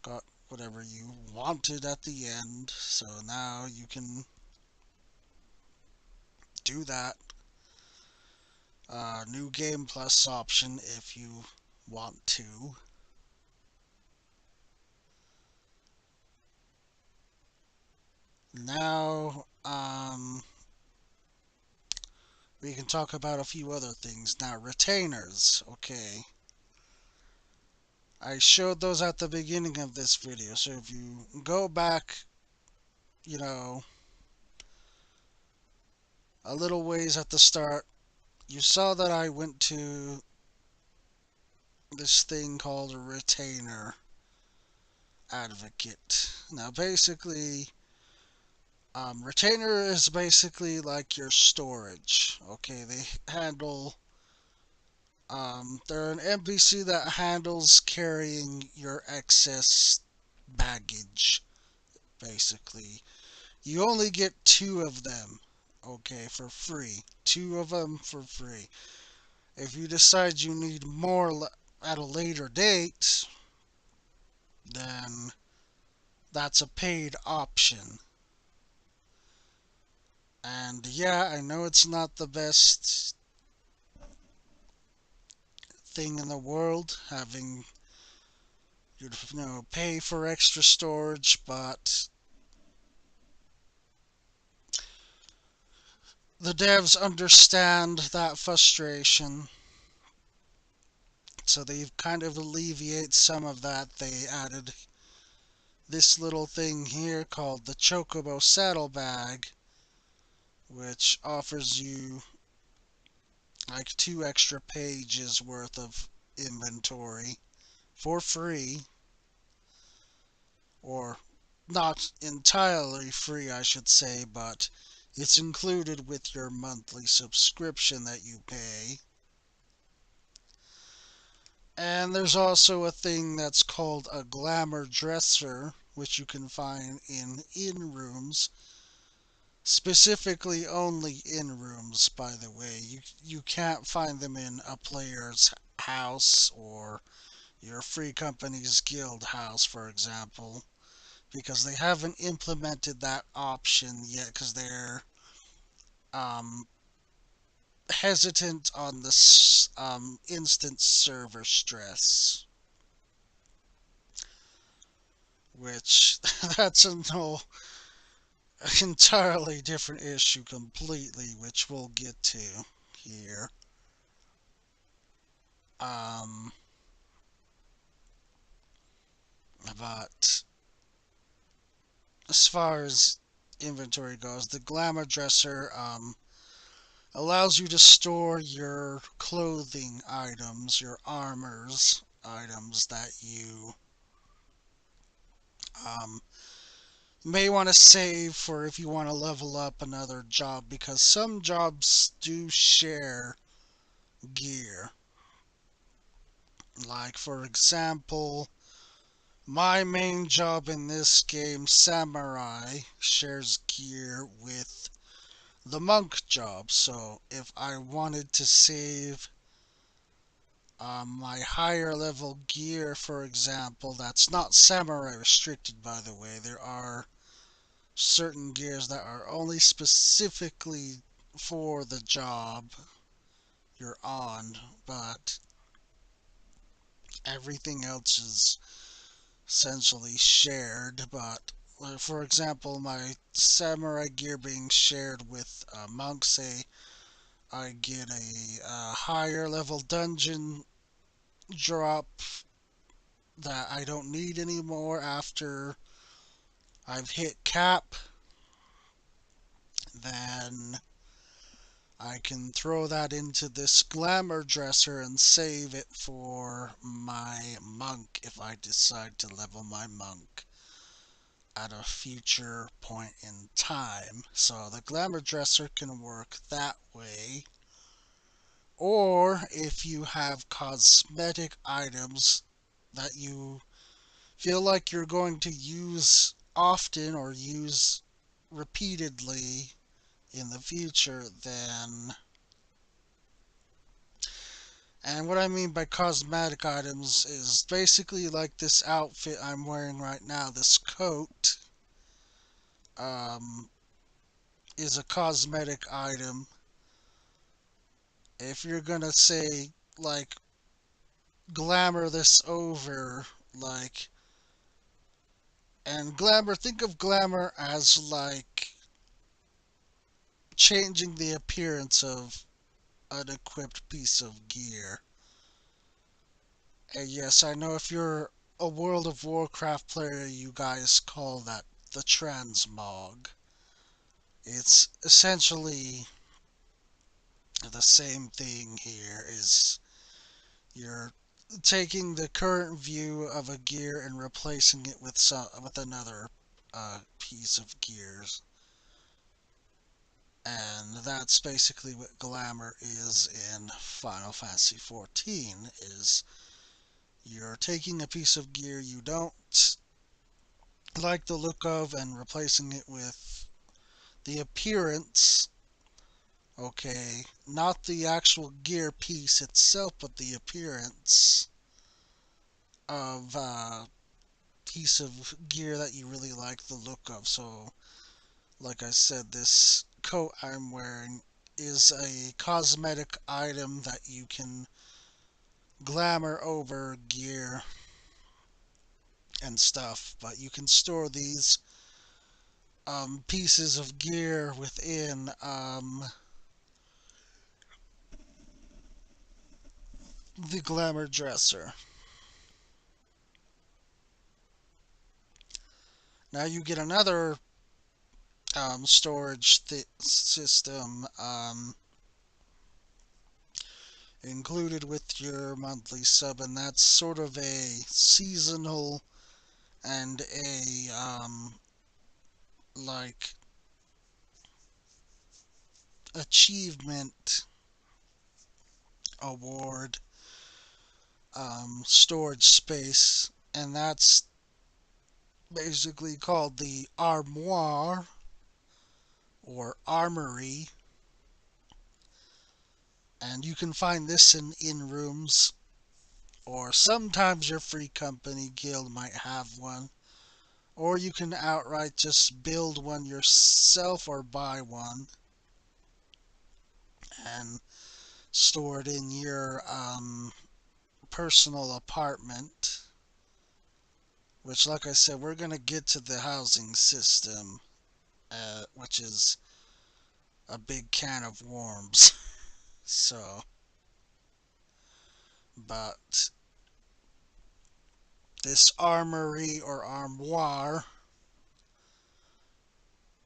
got whatever you wanted at the end. So now you can do that. New Game Plus option if you want to. Now, we can talk about a few other things. Now, retainers, okay. I showed those at the beginning of this video, so if you go back, you know, a little ways at the start, you saw that I went to this thing called a retainer advocate. Now, basically, retainer is basically like your storage. Okay, they handle. They're an NPC that handles carrying your excess baggage. Basically, you only get two of them. Okay, for free. Two of them for free. If you decide you need more at a later date, then that's a paid option. And yeah, I know it's not the best thing in the world having pay for extra storage, but the devs understand that frustration, so they've kind of alleviated some of that. They added this little thing here called the Chocobo Saddlebag, which offers you like 2 extra pages worth of inventory for free, or not entirely free, I should say, but it's included with your monthly subscription that you pay. And there's also a thing that's called a glamour dresser, which you can find in rooms, specifically only in rooms, by the way. You can't find them in a player's house or your free company's guild house, for example, because they haven't implemented that option yet because they're um, hesitant on the instant server stress. which that's a no entirely different issue completely, which we'll get to here. Um, but as far as inventory goes, the Glamour Dresser allows you to store your clothing items, your armors items that you um, may want to save for if you want to level up another job, because some jobs do share gear. Like, for example, my main job in this game, Samurai, shares gear with the monk job. So if I wanted to save my higher level gear, for example, that's not Samurai restricted, by the way. There are certain gears that are only specifically for the job you're on, but everything else is essentially shared. But for example, my samurai gear being shared with monks, say I get a higher level dungeon drop that I don't need anymore after I've hit cap, then I can throw that into this glamour dresser and save it for my monk if I decide to level my monk at a future point in time. So the glamour dresser can work that way. Or if you have cosmetic items that you feel like you're going to use often or use repeatedly in the future, then. And what I mean by cosmetic items is basically like this outfit I'm wearing right now. This coat um, is a cosmetic item. If you're gonna say, like, glamour this over, like, and glamour, think of glamour as like changing the appearance of an equipped piece of gear. And yes, I know if you're a World of Warcraft player, you guys call that the transmog. It's essentially the same thing here. Is you're taking the current view of a gear and replacing it with another piece of gears, and that's basically what glamour is in Final Fantasy XIV. Is you're taking a piece of gear you don't like the look of and replacing it with the appearance. Okay, not the actual gear piece itself, but the appearance of a piece of gear that you really like the look of. So, like I said, this coat I'm wearing is a cosmetic item that you can glamour over gear and stuff, but you can store these pieces of gear within the glamour dresser. Now you get another storage system included with your monthly sub, and that's sort of a seasonal and a like achievement award storage space, and that's basically called the armoire or armory, and you can find this in rooms, or sometimes your free company guild might have one, or you can outright just build one yourself or buy one and store it in your personal apartment, which, like I said, we're gonna get to the housing system, which is a big can of worms. So, but this armory or armoire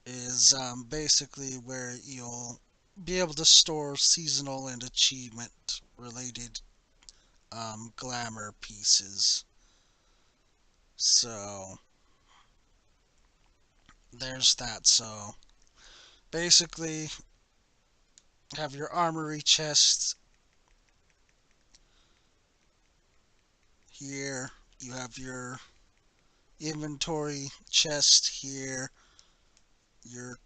is basically where you'll be able to store seasonal and achievement related glamour pieces. So there's that. So basically, have your armory chest here. You have your inventory chest here. Your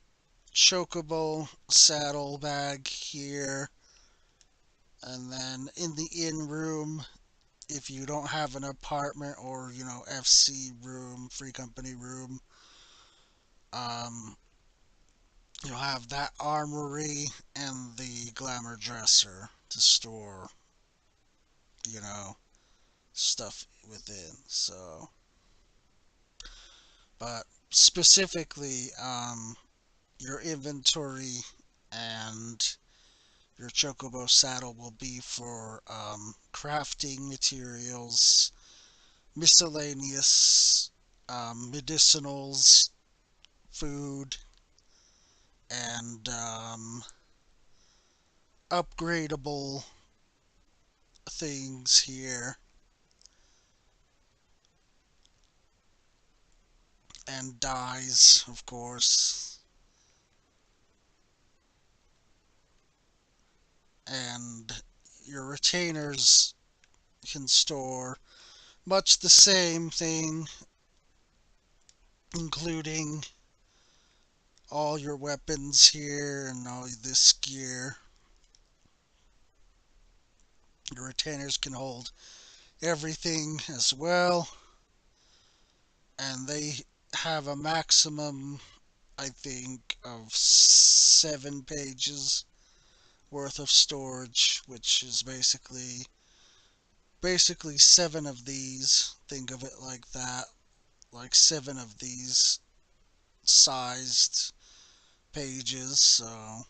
chocobo saddlebag here. And then in the inn room, if you don't have an apartment or, FC room, free company room, um, you'll have that armory and the glamour dresser to store, you know, stuff within. So, but specifically, your inventory and your chocobo saddle will be for crafting materials, miscellaneous medicinals, food, and upgradable things here, and dyes, of course, and your retainers can store much the same thing, including all your weapons here and all this gear. Your retainers can hold everything as well, and they have a maximum, I think, of 7 pages worth of storage, which is basically seven of these. Think of it like that, like seven of these sized pages. So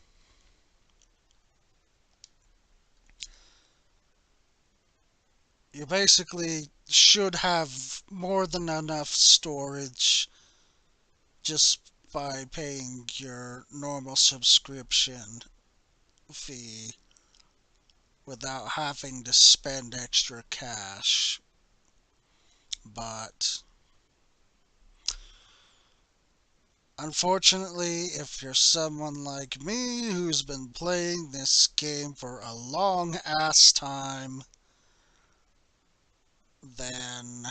you basically should have more than enough storage just by paying your normal subscription fee without having to spend extra cash. But unfortunately, if you're someone like me who's been playing this game for a long ass time, then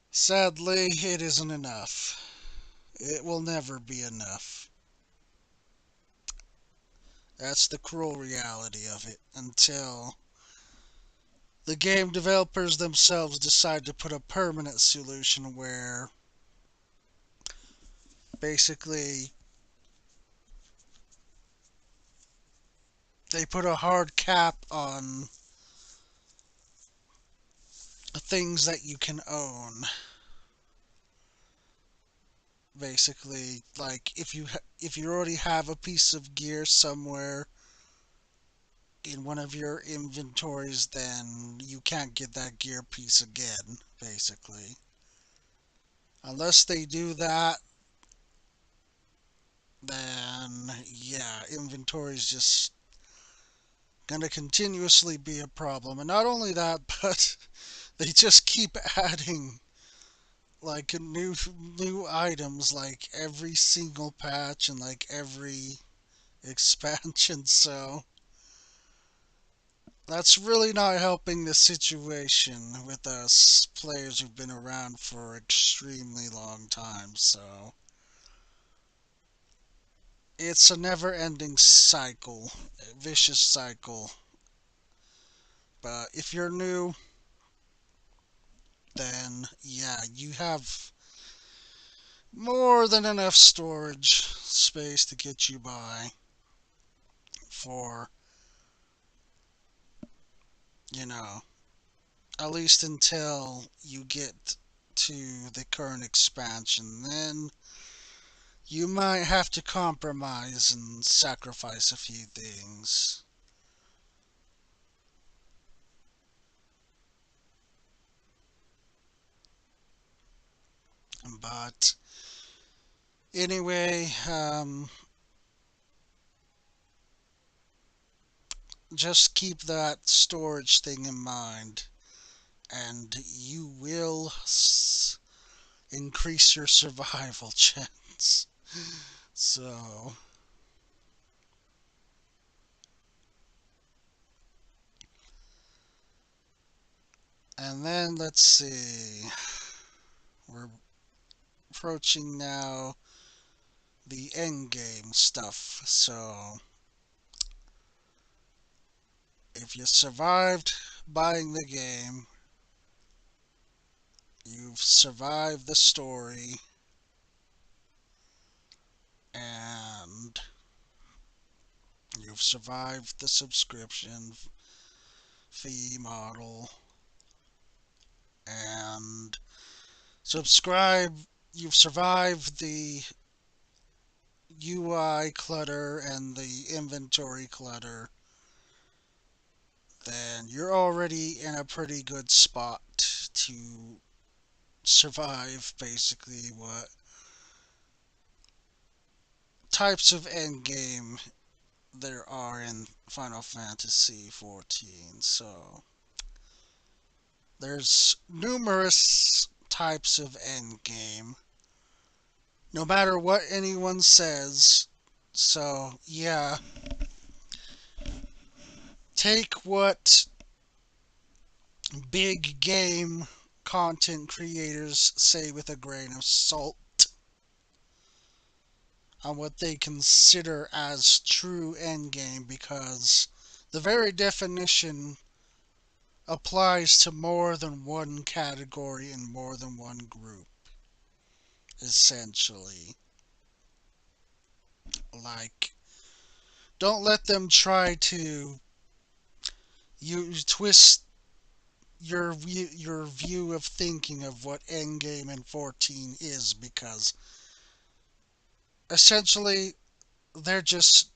sadly it isn't enough. It will never be enough. That's the cruel reality of it until the game developers themselves decide to put a permanent solution where basically they put a hard cap on things that you can own. Basically, like if you already have a piece of gear somewhere in one of your inventories, then you can't get that gear piece again, basically. Unless they do that, then yeah, inventory is just gonna continuously be a problem. And not only that, but they just keep adding like new items like every single patch and like every expansion. So that's really not helping the situation with us players who've been around for extremely long time. So it's a never-ending cycle, a vicious cycle. But if you're new, then yeah, you have more than enough storage space to get you by for, you know, At least until you get to the current expansion. Then you might have to compromise and sacrifice a few things. But anyway, just keep that storage thing in mind, and you will increase your survival chance. So, and then let's see. We're approaching now the end game stuff. So, if you survived buying the game, you've survived the story, and you've survived the subscription fee model, and subscribe. You've survived the UI clutter and the inventory clutter, then you're already in a pretty good spot to survive basically what types of endgame there are in Final Fantasy XIV. So there's numerous types of endgame, no matter what anyone says. So yeah, take what big game content creators say with a grain of salt on what they consider as true endgame, because the very definition applies to more than one category and more than one group, essentially. Like, don't let them try to twist your view of thinking of what endgame in 14 is, because essentially they're just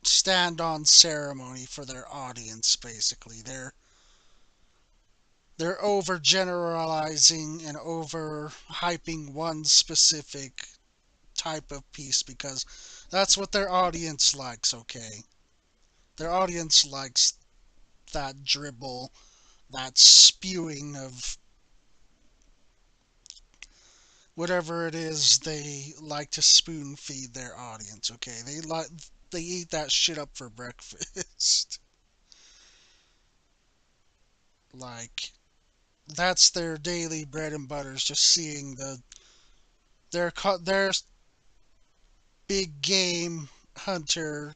stand on ceremony for their audience. Basically, they're over generalizing and over hyping one specific type of piece because that's what their audience likes. Okay, their audience likes that dribble, that spewing of whatever it is they like to spoon feed their audience. Okay, they eat that shit up for breakfast. Like, that's their daily bread and butter, is just seeing their big game hunter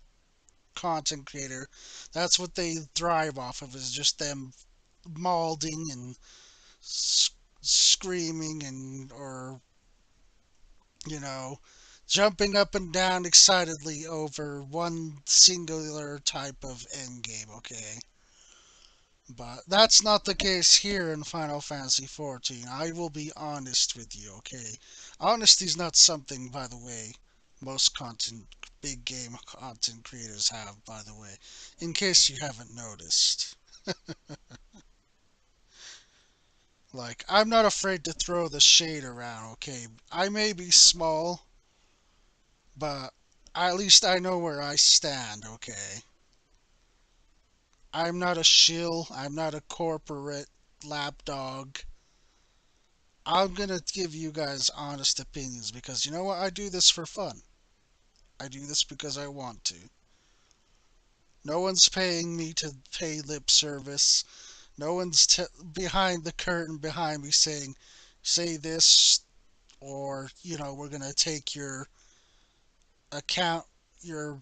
content creator. That's what they thrive off of, is just them mauling and screaming and, or you know, jumping up and down excitedly over one singular type of end game. Okay, but that's not the case here in Final Fantasy XIV. I will be honest with you, okay? Honesty is not something, by the way, most big game content creators have, by the way, in case you haven't noticed. Like, I'm not afraid to throw the shade around, okay? I may be small, but at least I know where I stand, okay? I'm not a shill, I'm not a corporate lapdog. I'm gonna give you guys honest opinions, because you know what? I do this for fun. I do this because I want to. No one's paying me to pay lip service. No one's behind the curtain behind me saying, say this, or, we're gonna take account, your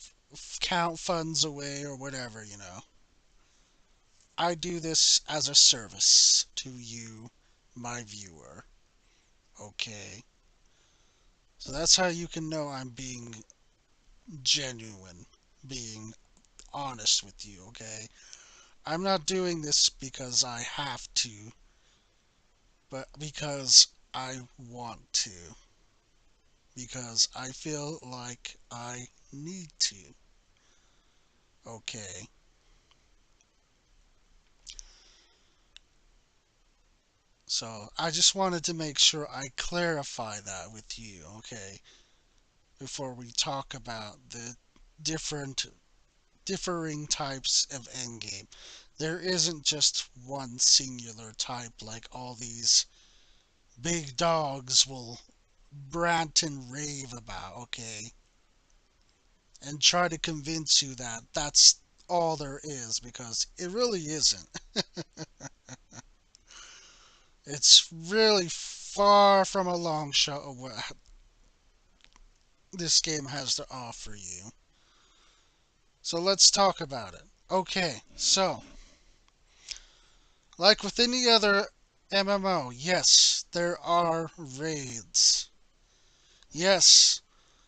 account funds away, or whatever. I do this as a service to you, my viewer. Okay? So that's how you can know I'm being genuine, being honest with you, okay? I'm not doing this because I have to, but because I want to. Because I feel like I need to. Okay. So I just wanted to make sure I clarify that with you, okay, before we talk about the different differing types of endgame. There isn't just one singular type like all these big dogs will rant and rave about, okay? And try to convince you that that's all there is because it really isn't. It's really far from a long shot of what this game has to offer you. So let's talk about it. Okay, so like with any other MMO, yes, there are raids. Yes,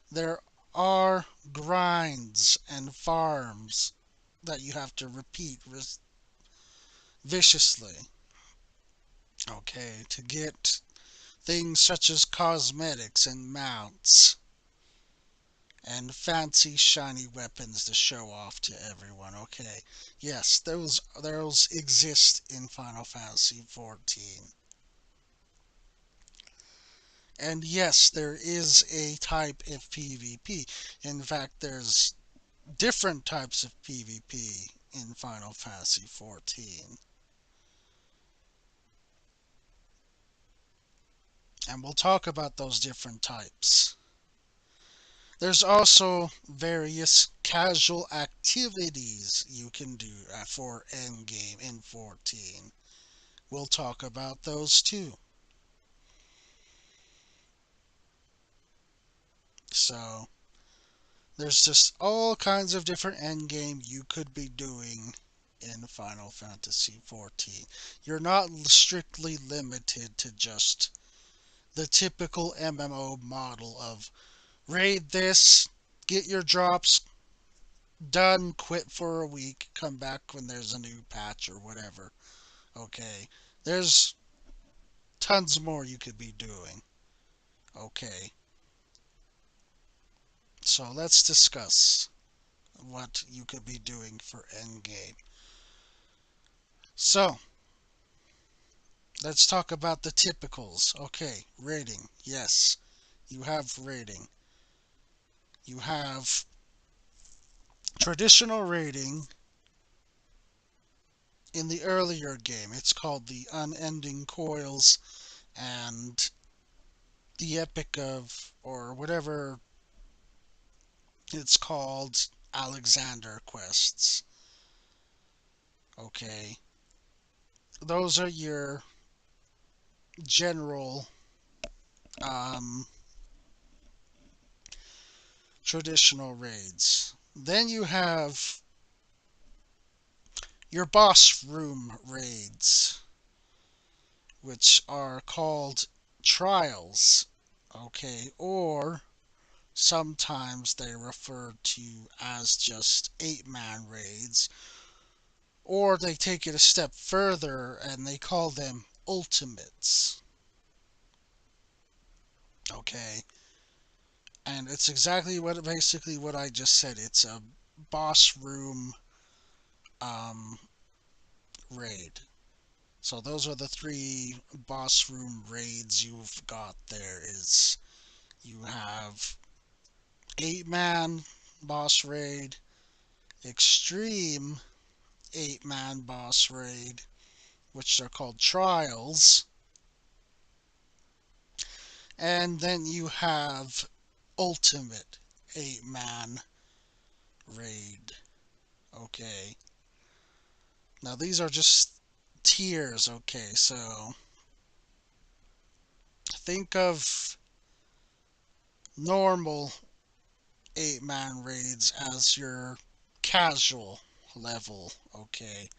there are grinds and farms that you have to repeat viciously. Okay, to get things such as cosmetics and mounts and fancy shiny weapons to show off to everyone. Okay, yes, those exist in Final Fantasy XIV. And yes, there is a type of PvP. In fact, there's different types of PvP in Final Fantasy XIV. And we'll talk about those different types. There's also various casual activities you can do for endgame in 14. We'll talk about those too. So, there's just all kinds of different endgame you could be doing in Final Fantasy XIV. You're not strictly limited to just the typical MMO model of raid this, get your drops, done, quit for a week, come back when there's a new patch or whatever. Okay. There's tons more you could be doing. Okay. So let's discuss what you could be doing for endgame. So, let's talk about the typicals. Okay, rating. Yes, you have rating. You have traditional rating in the earlier game. It's called the Unending Coils and the Epic of, or whatever it's called, Alexander quests. Okay, those are your general um, traditional raids. Then you have your boss room raids, which are called trials. Okay, or sometimes they refer to as just 8-man raids, or they take it a step further and they call them ultimates. Okay, and it's exactly what basically what I just said. It's a boss room um, raid. So those are the three boss room raids you've got there. Is you have 8-man boss raid, extreme 8-man boss raid, which are called trials, and then you have ultimate 8-man raid. Okay. Now these are just tiers, okay, so think of normal 8-man raids as your casual level, okay?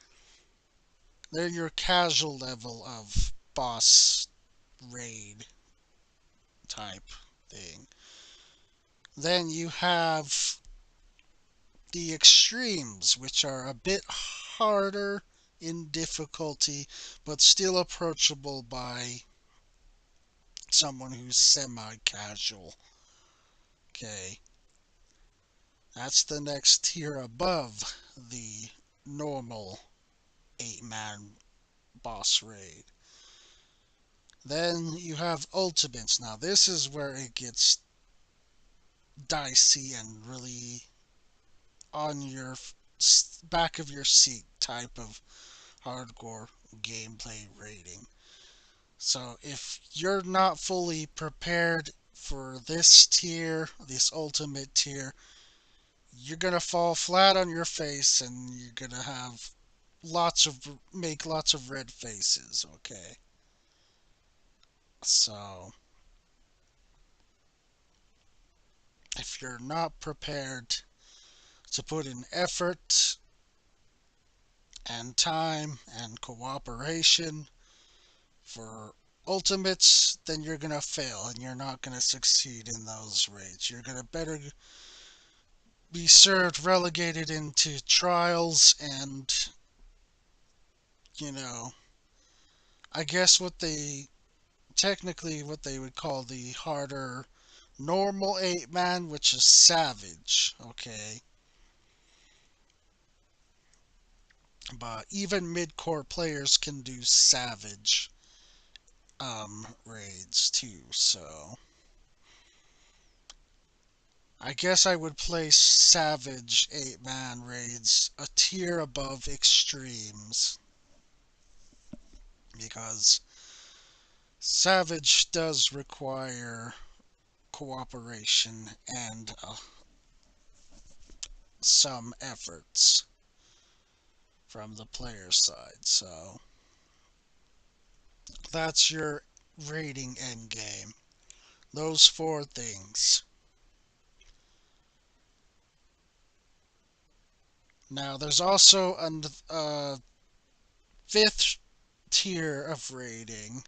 They're your casual level of boss raid type thing. Then you have the extremes, which are a bit harder in difficulty, but still approachable by someone who's semi-casual. Okay, that's the next tier above the normal 8-man boss raid. Then you have ultimates. Now this is where it gets dicey and really on your back of your seat type of hardcore gameplay rating. So if you're not fully prepared for this tier, this ultimate tier, you're gonna fall flat on your face and you're gonna have make lots of red faces, okay? So if you're not prepared to put in effort and time and cooperation for ultimates, then you're gonna fail and you're not gonna succeed in those raids. You're gonna better be served relegated into trials and, you know, I guess what they would call the harder normal 8-man, which is savage, okay? But even mid-core players can do savage raids too, so I guess I would place savage 8-man raids a tier above extremes because savage does require cooperation and some efforts from the player side. So that's your rating endgame. Those four things. Now there's also a fifth tier of rating,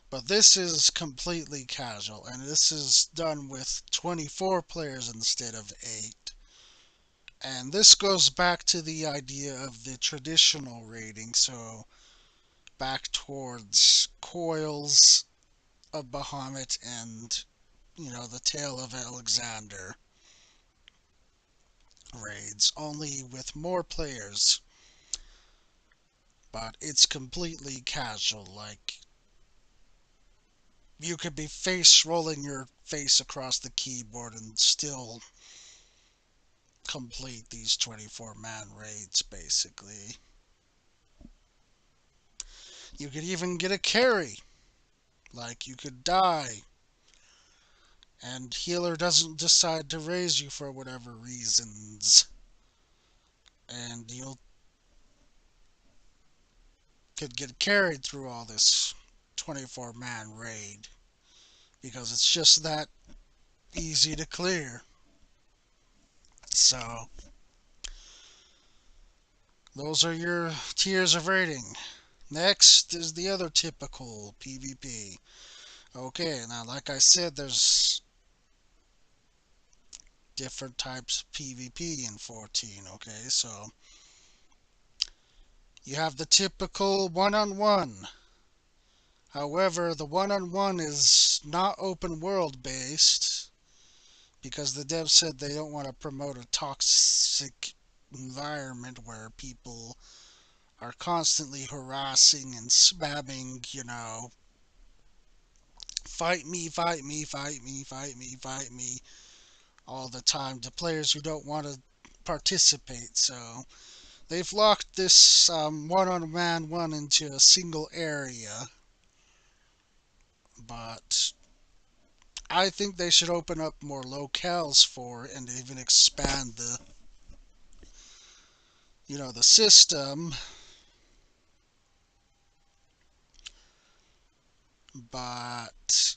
but this is completely casual, and this is done with 24 players instead of 8. And this goes back to the idea of the traditional rating, so back towards Coils of Bahamut and, the Tale of Alexander raids, only with more players. But it's completely casual. Like, you could be face rolling your face across the keyboard and still complete these 24-man raids, basically. You could even get a carry. Like, you could die, and healer doesn't decide to raise you for whatever reasons. And you could get carried through all this 24-man raid because it's just that easy to clear. So, those are your tiers of rating. Next is the other typical PvP. Okay, now like I said, there's different types of PvP in 14, okay? So, you have the typical one-on-one. However, the one-on-one is not open world based because the devs said they don't want to promote a toxic environment where people are constantly harassing and spamming, fight me, fight me, fight me, fight me, fight me all the time to players who don't want to participate. So they've locked this one-on-man one into a single area, but I think they should open up more locales for it and even expand the system. But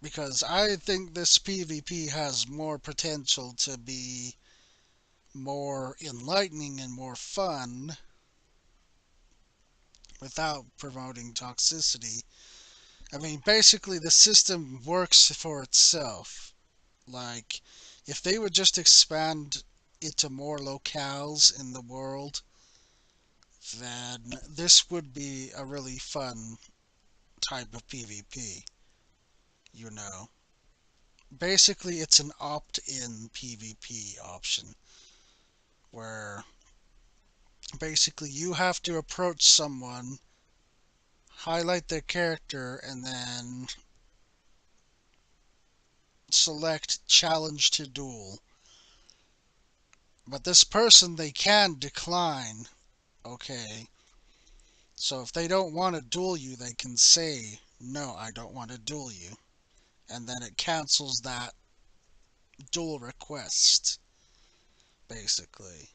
because I think this PvP has more potential to be more enlightening and more fun without promoting toxicity. I mean, basically, the system works for itself. Like, if they would just expand it to more locales in the world, then this would be a really fun type of PvP, you know. Basically, it's an opt-in PvP option where basically you have to approach someone, highlight their character, and then select challenge to duel. But this person, they can decline, okay? So if they don't want to duel you, they can say, no, I don't want to duel you. And then it cancels that duel request, basically.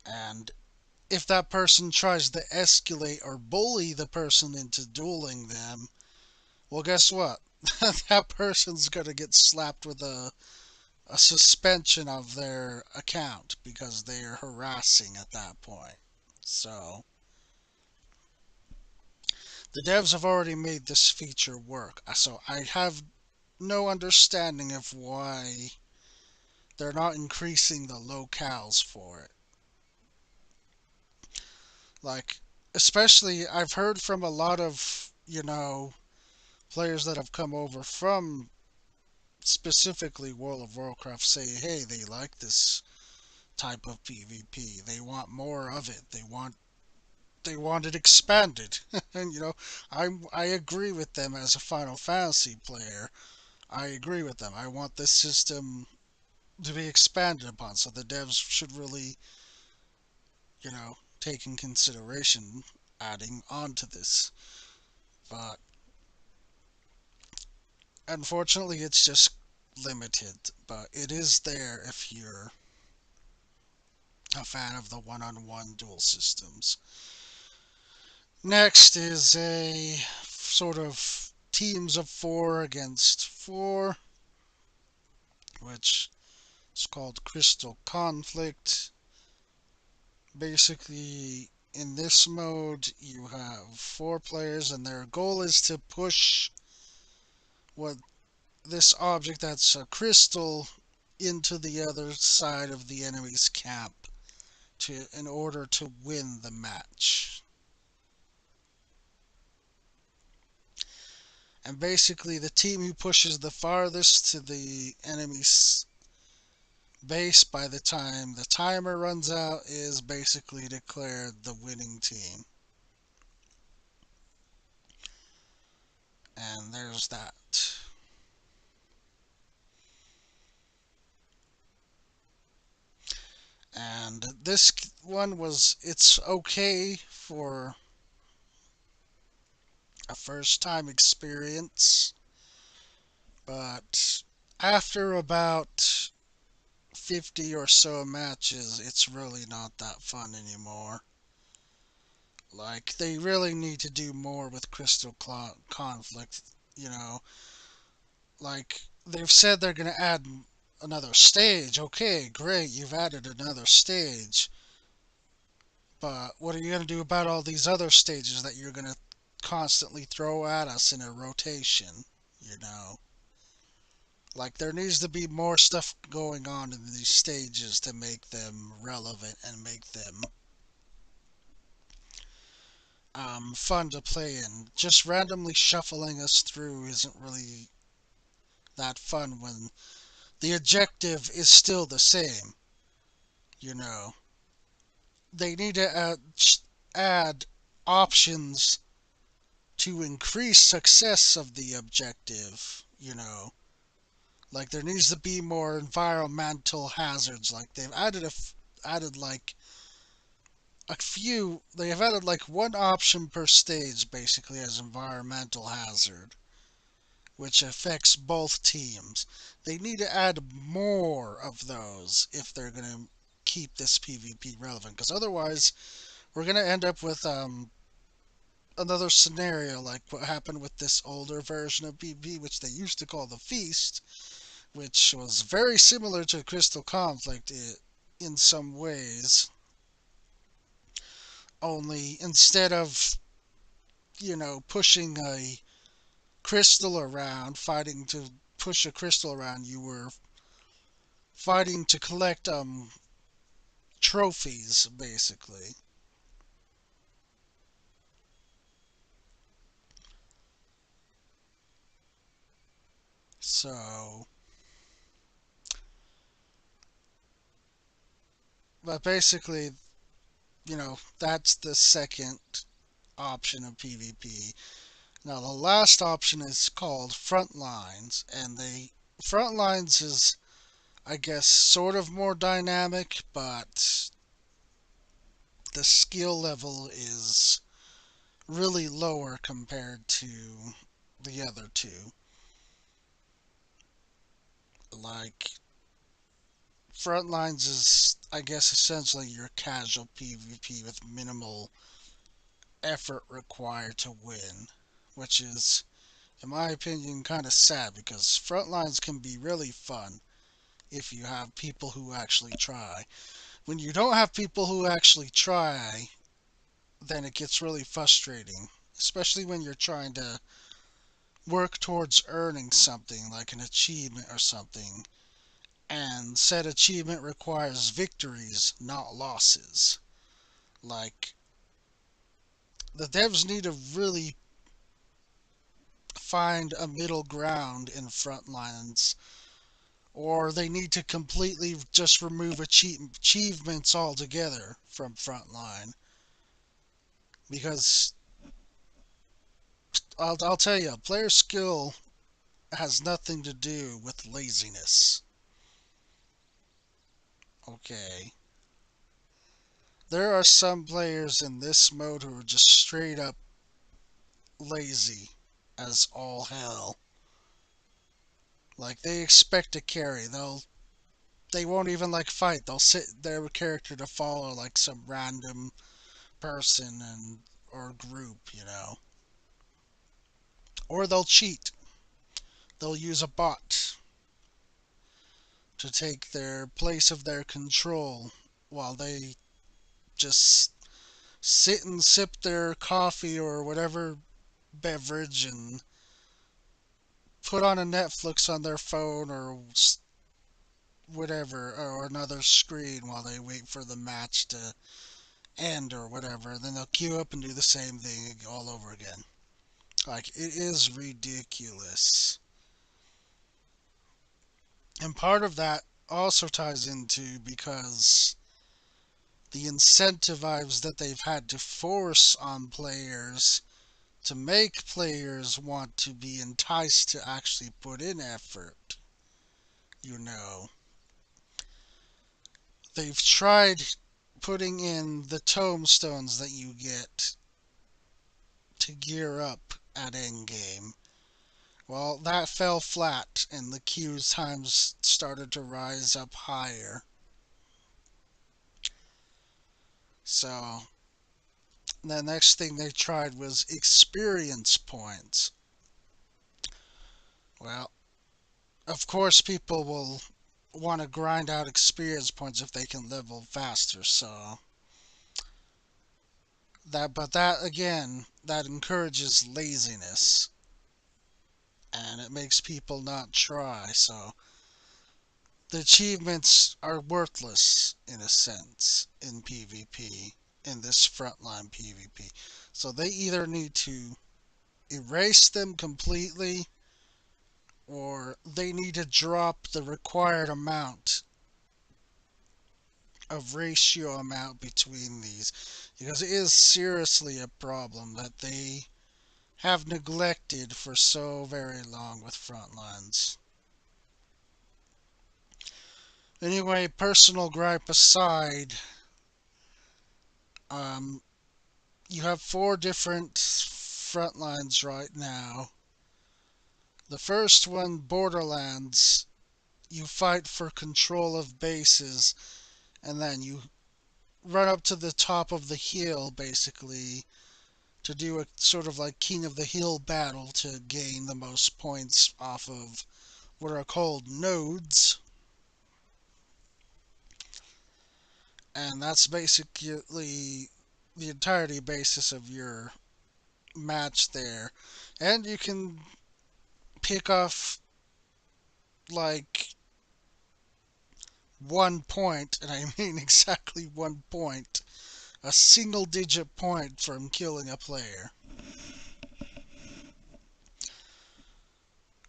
And if that person tries to escalate or bully the person into dueling them, well, guess what? That person's going to get slapped with a suspension of their account because they're harassing at that point. So, the devs have already made this feature work. So, I have no understanding of why they're not increasing the locales for it. Like, especially, I've heard from a lot of, players that have come over from specifically World of Warcraft say, hey, they like this type of PvP. They want more of it. They want it expanded. And I agree with them as a Final Fantasy player. I agree with them. I want this system to be expanded upon. So the devs should really, take in consideration adding on to this. But unfortunately, it's just limited. But it is there if you're a fan of the one-on-one duel systems. Next is a sort of teams of 4 against 4, which is called Crystal Conflict. Basically, in this mode, you have 4 players, and their goal is to push what this object that's a crystal into the other side of the enemy's camp in order to win the match. And basically, the team who pushes the farthest to the enemy's base by the time the timer runs out is basically declared the winning team. And there's that. And this one it's okay for a first time experience, but after about 50 or so matches, it's really not that fun anymore. Like, they really need to do more with Crystal Conflict, you know. Like, they've said they're going to add another stage. Okay, great, you've added another stage. But what are you going to do about all these other stages that you're going to constantly throw at us in a rotation, you know? Like, there needs to be more stuff going on in these stages to make them relevant and make them fun to play in. Just randomly shuffling us through isn't really that fun when the objective is still the same, you know. They need to add options to increase success of the objective, you know. Like, there needs to be more environmental hazards. Like, they've added like a few. They have added like one option per stage, basically, as environmental hazard, which affects both teams. They need to add more of those if they're gonna keep this PvP relevant, because otherwise, we're gonna end up with another scenario like what happened with this older version of PvP, which they used to call the Feast, which was very similar to Crystal Conflict in some ways. Only instead of, pushing a crystal around, fighting to push a crystal around, you were fighting to collect trophies, basically. So, but basically, that's the second option of PvP. Now, the last option is called Frontlines, and the Frontlines is, I guess, sort of more dynamic, but the skill level is really lower compared to the other two. Like, Frontlines is, I guess, essentially your casual PvP with minimal effort required to win, which is, in my opinion, kind of sad because Frontlines can be really fun if you have people who actually try. When you don't have people who actually try, then it gets really frustrating, especially when you're trying to work towards earning something like an achievement or something, and said achievement requires victories, not losses. Like, the devs need to really find a middle ground in Frontlines, or they need to completely just remove achievements altogether from Frontline. Because I'll tell you, player skill has nothing to do with laziness. Okay. There are some players in this mode who are just straight up lazy as all hell. Like, they expect to carry. They won't even like fight. They'll sit their character to follow like some random person and or group. Or they'll cheat. They'll use a bot to take their place of their control while they just sit and sip their coffee or whatever beverage and put on a Netflix on their phone or whatever or another screen while they wait for the match to end or whatever. Then they'll queue up and do the same thing all over again. Like, it is ridiculous. And part of that also ties into because the incentives that they've had to force on players to make players want to be enticed to actually put in effort. You know, they've tried putting in the tombstones that you get to gear up at endgame. Well, that fell flat, and the queue times started to rise up higher. So, the next thing they tried was experience points. Well, of course, people will want to grind out experience points if they can level faster. So but that again, that encourages laziness, and it makes people not try. So the achievements are worthless in a sense in PvP, in this frontline PvP. So they either need to erase them completely, or they need to drop the required amount of ratio amount between these, because it is seriously a problem that they have neglected for so very long with Frontlines. Anyway, personal gripe aside, um, you have four different Frontlines right now. The first one, Borderlands, you fight for control of bases, and then you run up to the top of the hill, basically, to do a sort of like King of the Hill battle to gain the most points off of what are called nodes. And that's basically the entirety basis of your match there. And you can pick off like 1 point, and I mean exactly 1 point, a single digit point from killing a player.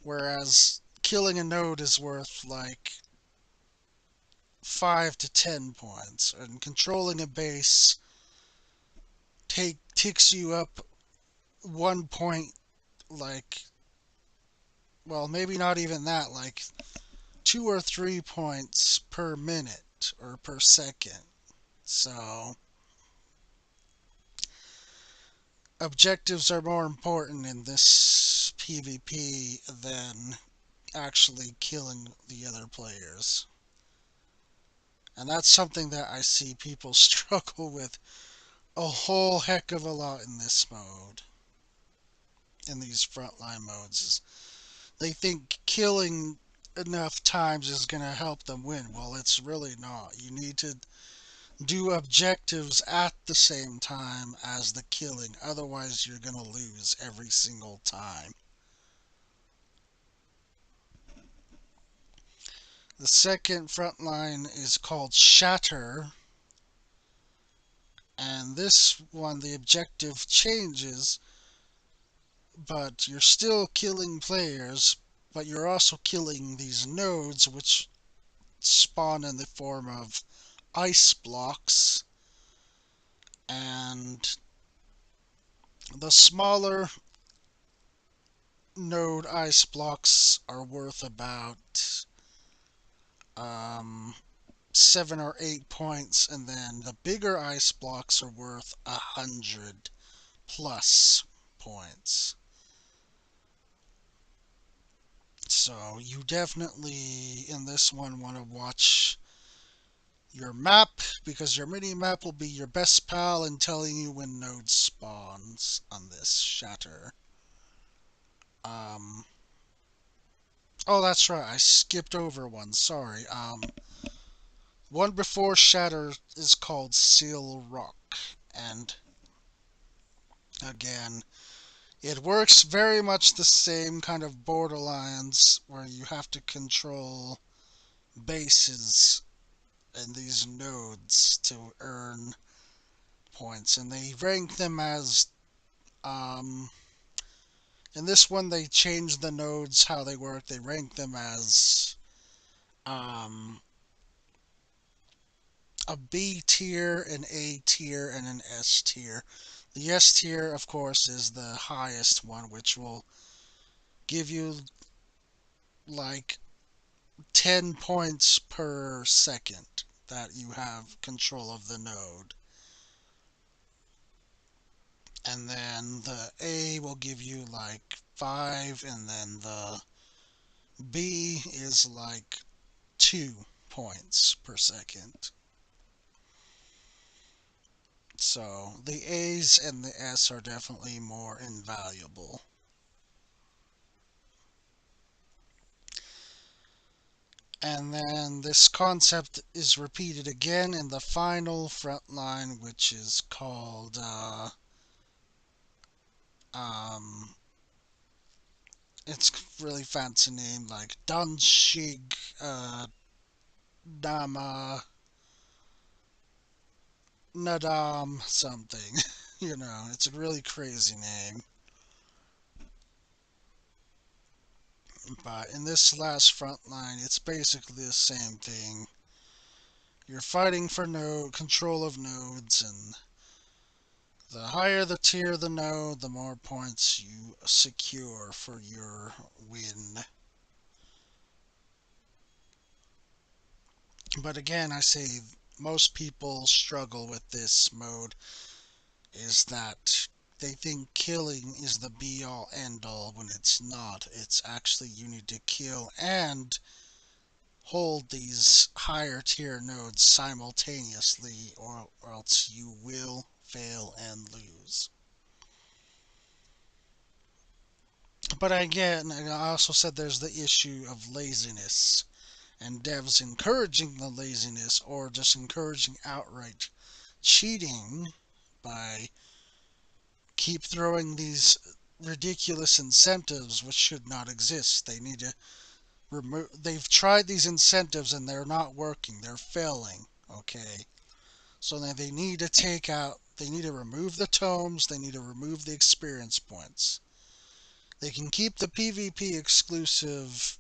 Whereas killing a node is worth like 5 to 10 points, and controlling a base ticks you up 1 point, like, well, maybe not even that, like 2 or 3 points per minute or per second. So objectives are more important in this PvP than actually killing the other players. And that's something that I see people struggle with a whole heck of a lot in this mode, in these frontline modes. They think killing enough times is going to help them win. Well, it's really not. You need to do objectives at the same time as the killing, otherwise, you're going to lose every single time. The second frontline is called Shatter, and this one, the objective changes, but you're still killing players, but you're also killing these nodes, which spawn in the form of ice blocks. And the smaller node ice blocks are worth about 7 or 8 points, and then the bigger ice blocks are worth 100+ points. So you definitely in this one want to watch your map, because your mini map will be your best pal in telling you when node spawns on this Shatter. Um, oh, that's right, I skipped over one. Sorry. One before Shatter is called Seal Rock, and again, it works very much the same kind of Borderlands, where you have to control bases and these nodes to earn points, and they rank them as in this one they changed the nodes how they work. They rank them as um, a B tier, an A tier, and an S tier. The S tier, of course, is the highest one, which will give you like 10 points per second that you have control of the node. And then the A will give you like 5, and then the B is like 2 points per second. So the A's and the S are definitely more invaluable. And then this concept is repeated again in the final frontline, which is called um, it's really fancy name, like Danshig Nama Nadam something. You know, it's a really crazy name. But in this last front line, it's basically the same thing. You're fighting for node control of nodes, and the higher the tier the node, the more points you secure for your win. But again, I say most people struggle with this mode, is that they think killing is the be all end all when it's not. It's actually you need to kill and hold these higher tier nodes simultaneously, or else you will fail and lose. But again, I also said there's the issue of laziness, and devs encouraging the laziness, or just encouraging outright cheating by keep throwing these ridiculous incentives which should not exist. They need to they've tried these incentives and they're not working. They're failing. Okay. So then they need to remove the tomes, they need to remove the experience points. They can keep the PvP exclusive,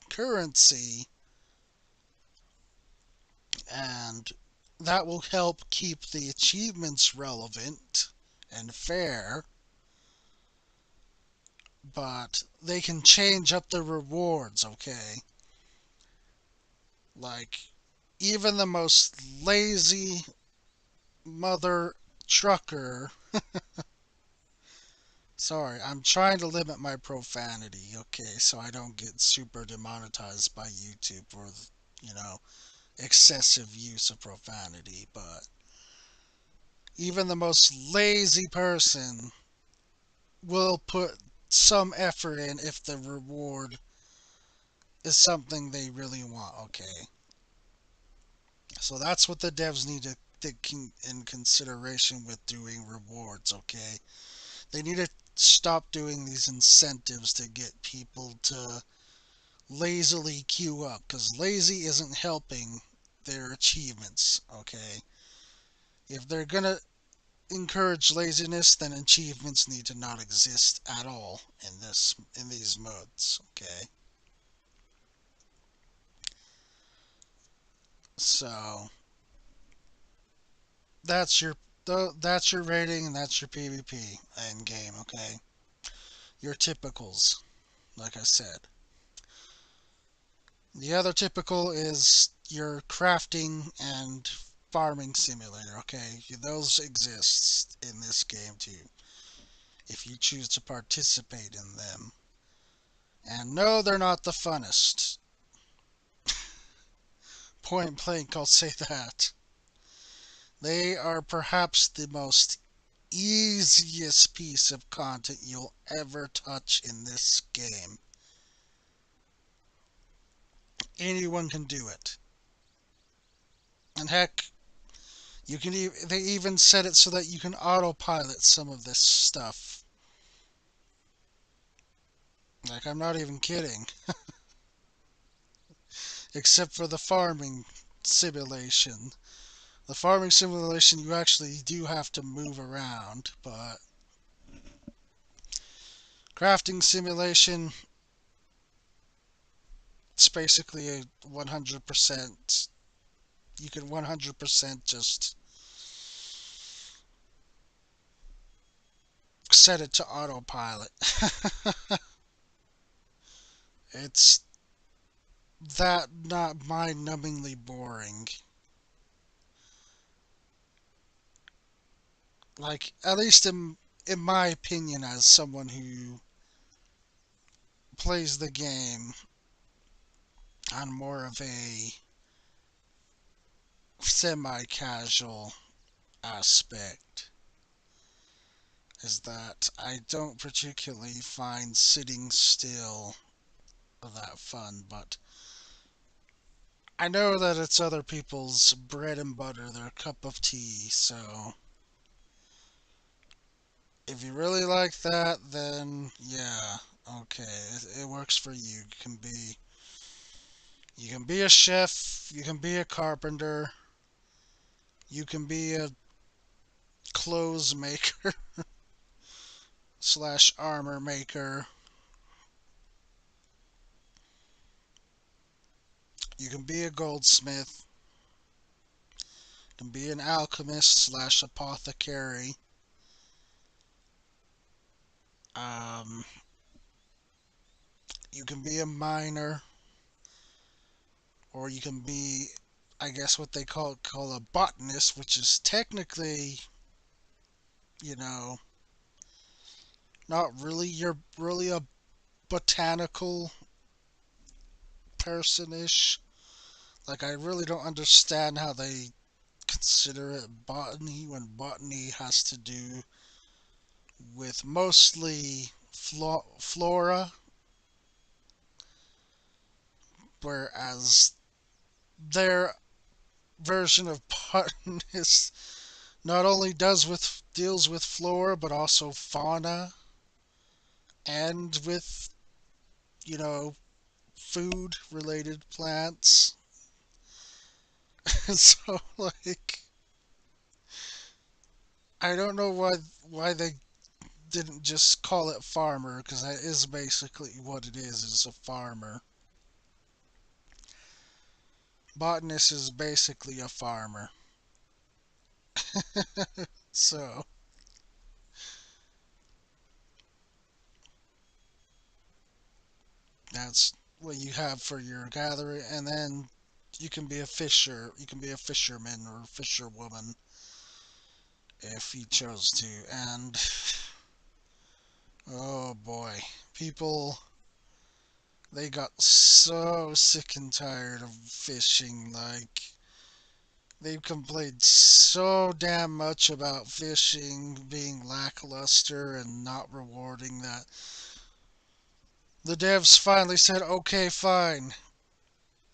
currency, and that will help keep the achievements relevant and fair, but they can change up the rewards, okay? Like, even the most lazy mother trucker. Sorry, I'm trying to limit my profanity, okay, so I don't get super demonetized by YouTube for, you know, excessive use of profanity. But even the most lazy person will put some effort in if the reward is something they really want, okay? So that's what the devs need to take in consideration with doing rewards, okay? They need to stop doing these incentives to get people to lazily queue up, because lazy isn't helping their achievements, okay? If they're gonna encourage laziness, then achievements need to not exist at all in these modes, okay? So that's your that's your rating and that's your PvP end game, okay? Your typicals, like I said. The other typical is your crafting and farming simulator, okay? Those exist in this game too, if you choose to participate in them. And no, they're not the funnest. Point blank, I'll say that. They are perhaps the most easiest piece of content you'll ever touch in this game. Anyone can do it. And heck, they even set it so that you can autopilot some of this stuff. Like, I'm not even kidding. Except for the farming simulation. The farming simulation, you actually do have to move around, but crafting simulation, it's basically a 100%. You can 100% just set it to autopilot. It's that not mind-numbingly boring. Like, at least in my opinion, as someone who plays the game on more of a semi-casual aspect, is that I don't particularly find sitting still that fun, but I know that it's other people's bread and butter, their cup of tea, so if you really like that, then yeah, okay, it works for you. You can be a chef, you can be a carpenter, you can be a clothes maker slash armor maker, you can be a goldsmith, you can be an alchemist slash apothecary. Um, you can be a miner, or you can be, I guess, what they call a botanist, which is technically, you know, not really. You're really a botanical person-ish. Like, I really don't understand how they consider it botany when botany has to do with mostly flora, whereas their version of botanist not only deals with flora but also fauna and with you know, food related plants. So like I don't know why they didn't just call it farmer because that is basically what it is. It's a farmer. Botanist is basically a farmer. So that's what you have for your gathering, and then you can be a fisher. You can be a fisherman or fisherwoman if you chose to. And oh boy, people they got so sick and tired of fishing. Like they've complained so damn much about fishing being lackluster and not rewarding that the devs finally said, "Okay, fine.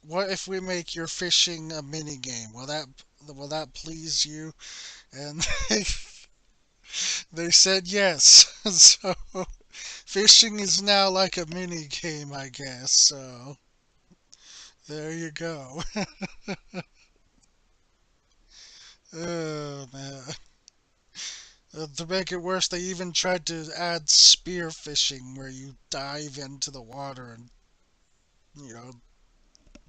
What if we make your fishing a mini game? Will that please you?" And they said yes. So fishing is now like a mini game, I guess. So there you go. Oh man. To make it worse, they even tried to add spear fishing, where you dive into the water and you know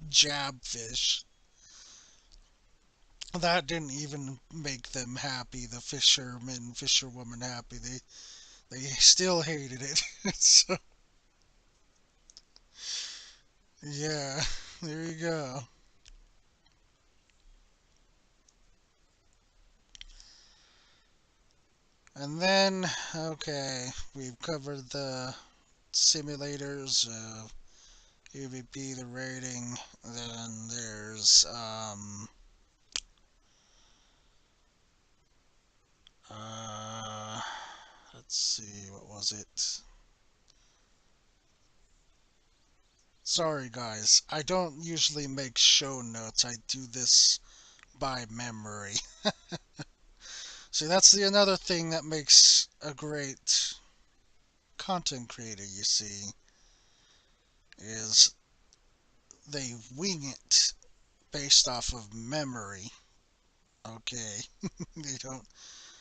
jab fish. That didn't even make them happy. The fishermen, fisherwoman happy. They still hated it. So yeah, there you go. And then okay, we've covered the simulators, PvP, the rating. Then there's uh let's see, what was it? Sorry guys, I don't usually make show notes. I do this by memory. See, that's the another thing that makes a great content creator, you see, is they wing it based off of memory. Okay, they don't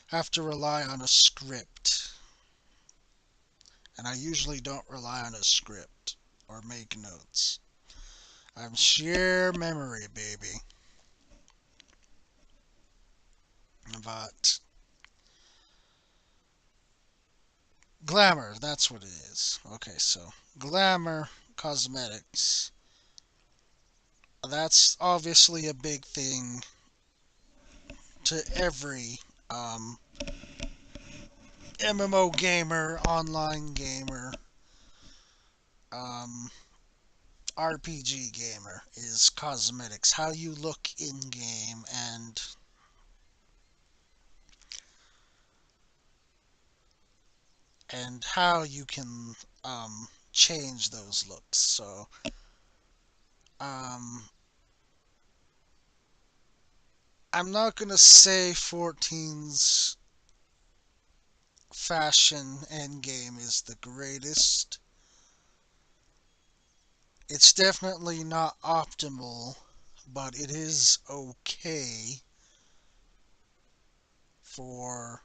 have to rely on a script. And I usually don't rely on a script or make notes. I'm sheer memory, baby. But glamour, that's what it is. Okay, so glamour cosmetics. That's obviously a big thing to every um, MMO gamer, online gamer, um, RPG gamer is cosmetics. How you look in game and how you can change those looks. So um, I'm not gonna say 14's fashion endgame is the greatest. It's definitely not optimal, but it is okay for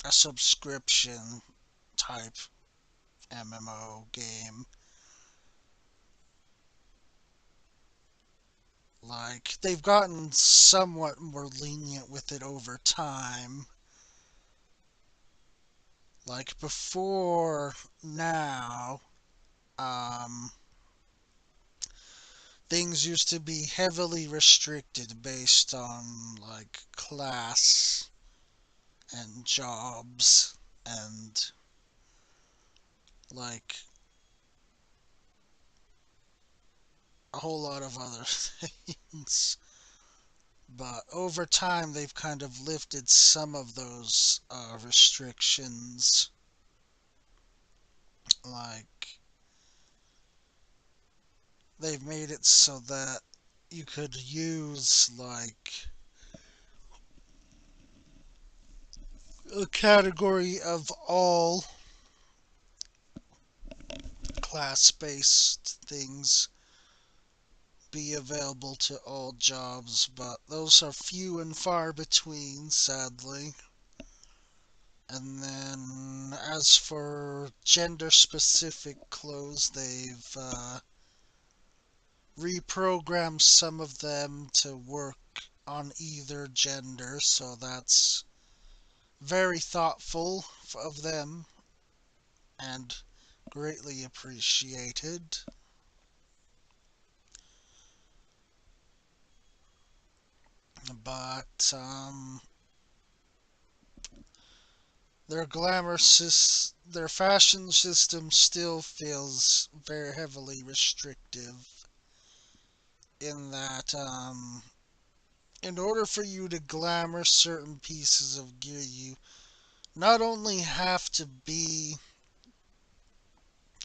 a subscription type MMO game. Like, they've gotten somewhat more lenient with it over time. Like, before now, um, things used to be heavily restricted based on, like, class and jobs and, like, a whole lot of other things. But over time, they've kind of lifted some of those restrictions. Like, they've made it so that you could use, like, a category of all class-based things be available to all jobs, but those are few and far between, sadly. And then, as for gender-specific clothes, they've reprogrammed some of them to work on either gender, so that's very thoughtful of them and greatly appreciated. But their fashion system still feels very heavily restrictive in that in order for you to glamour certain pieces of gear, you not only have to be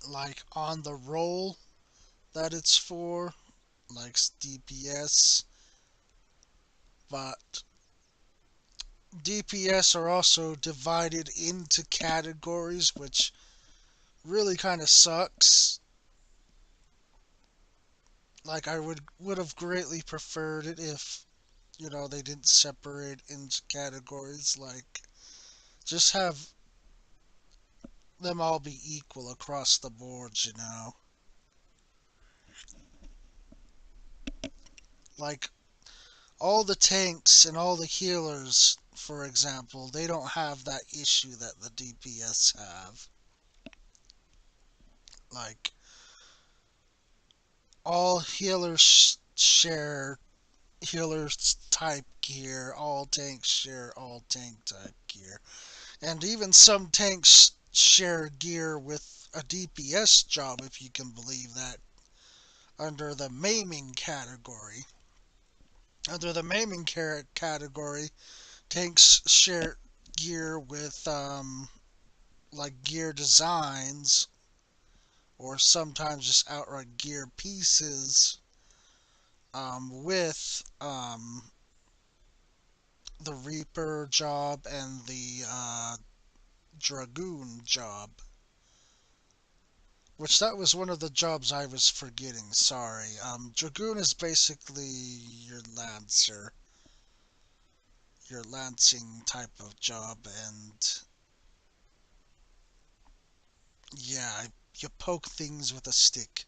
like on the role that it's for, like DPS, but DPS are also divided into categories, which really kind of sucks. Like I would have greatly preferred it if they didn't separate into categories. Like just have them all be equal across the board. Like all the tanks and all the healers, for example, they don't have that issue that the DPS have. Like all healers share healers type gear, all tanks share all tank type gear. And even some tanks share gear with a DPS job, if you can believe that, under the maiming category. Under the maiming category, tanks share gear with like gear designs or sometimes just outright gear pieces with the Reaper job and the Dragoon job. Which that was one of the jobs I was forgetting, sorry. Dragoon is basically your Lancer, your lancing type of job, and yeah, you poke things with a stick.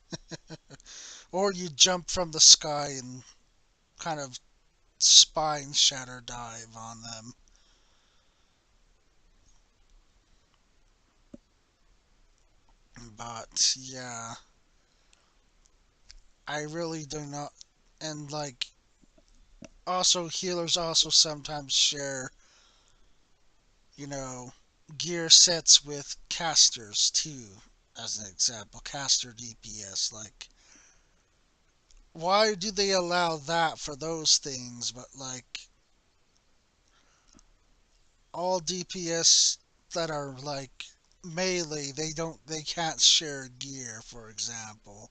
Or you jump from the sky and kind of spine shatter dive on them. But yeah, I really do not. And like, also, healers also sometimes share, you know, gear sets with casters too, as an example. Caster DPS. Like, why do they allow that for those things, but like, all DPS that are like melee, they can't share gear, for example.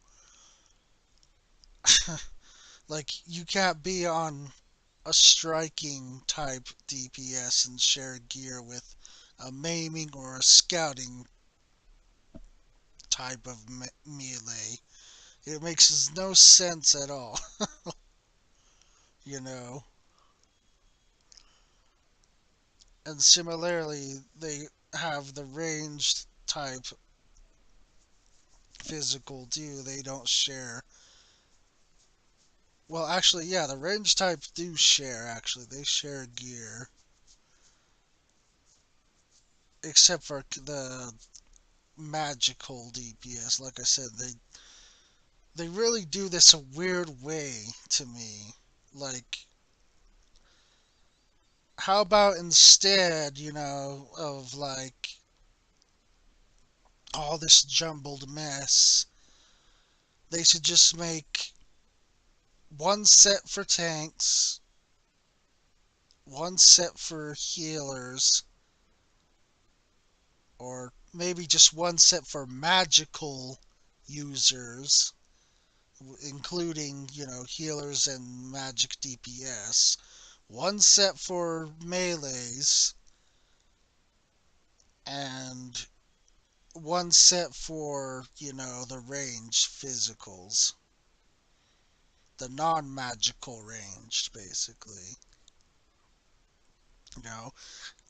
Like you can't be on a striking type DPS and share gear with a maiming or a scouting type of melee. It makes no sense at all, you know. And similarly, they have the ranged type physical too. They don't share. Well, actually, yeah, the range types do share, actually. They share gear. Except for the magical DPS. Like I said, they really do this a weird way to me. Like, how about instead, of like all this jumbled mess, they should just make one set for tanks, one set for healers, or maybe just one set for magical users, including, healers and magic DPS, one set for melees, and one set for, the range physicals, the non-magical range, basically. You know,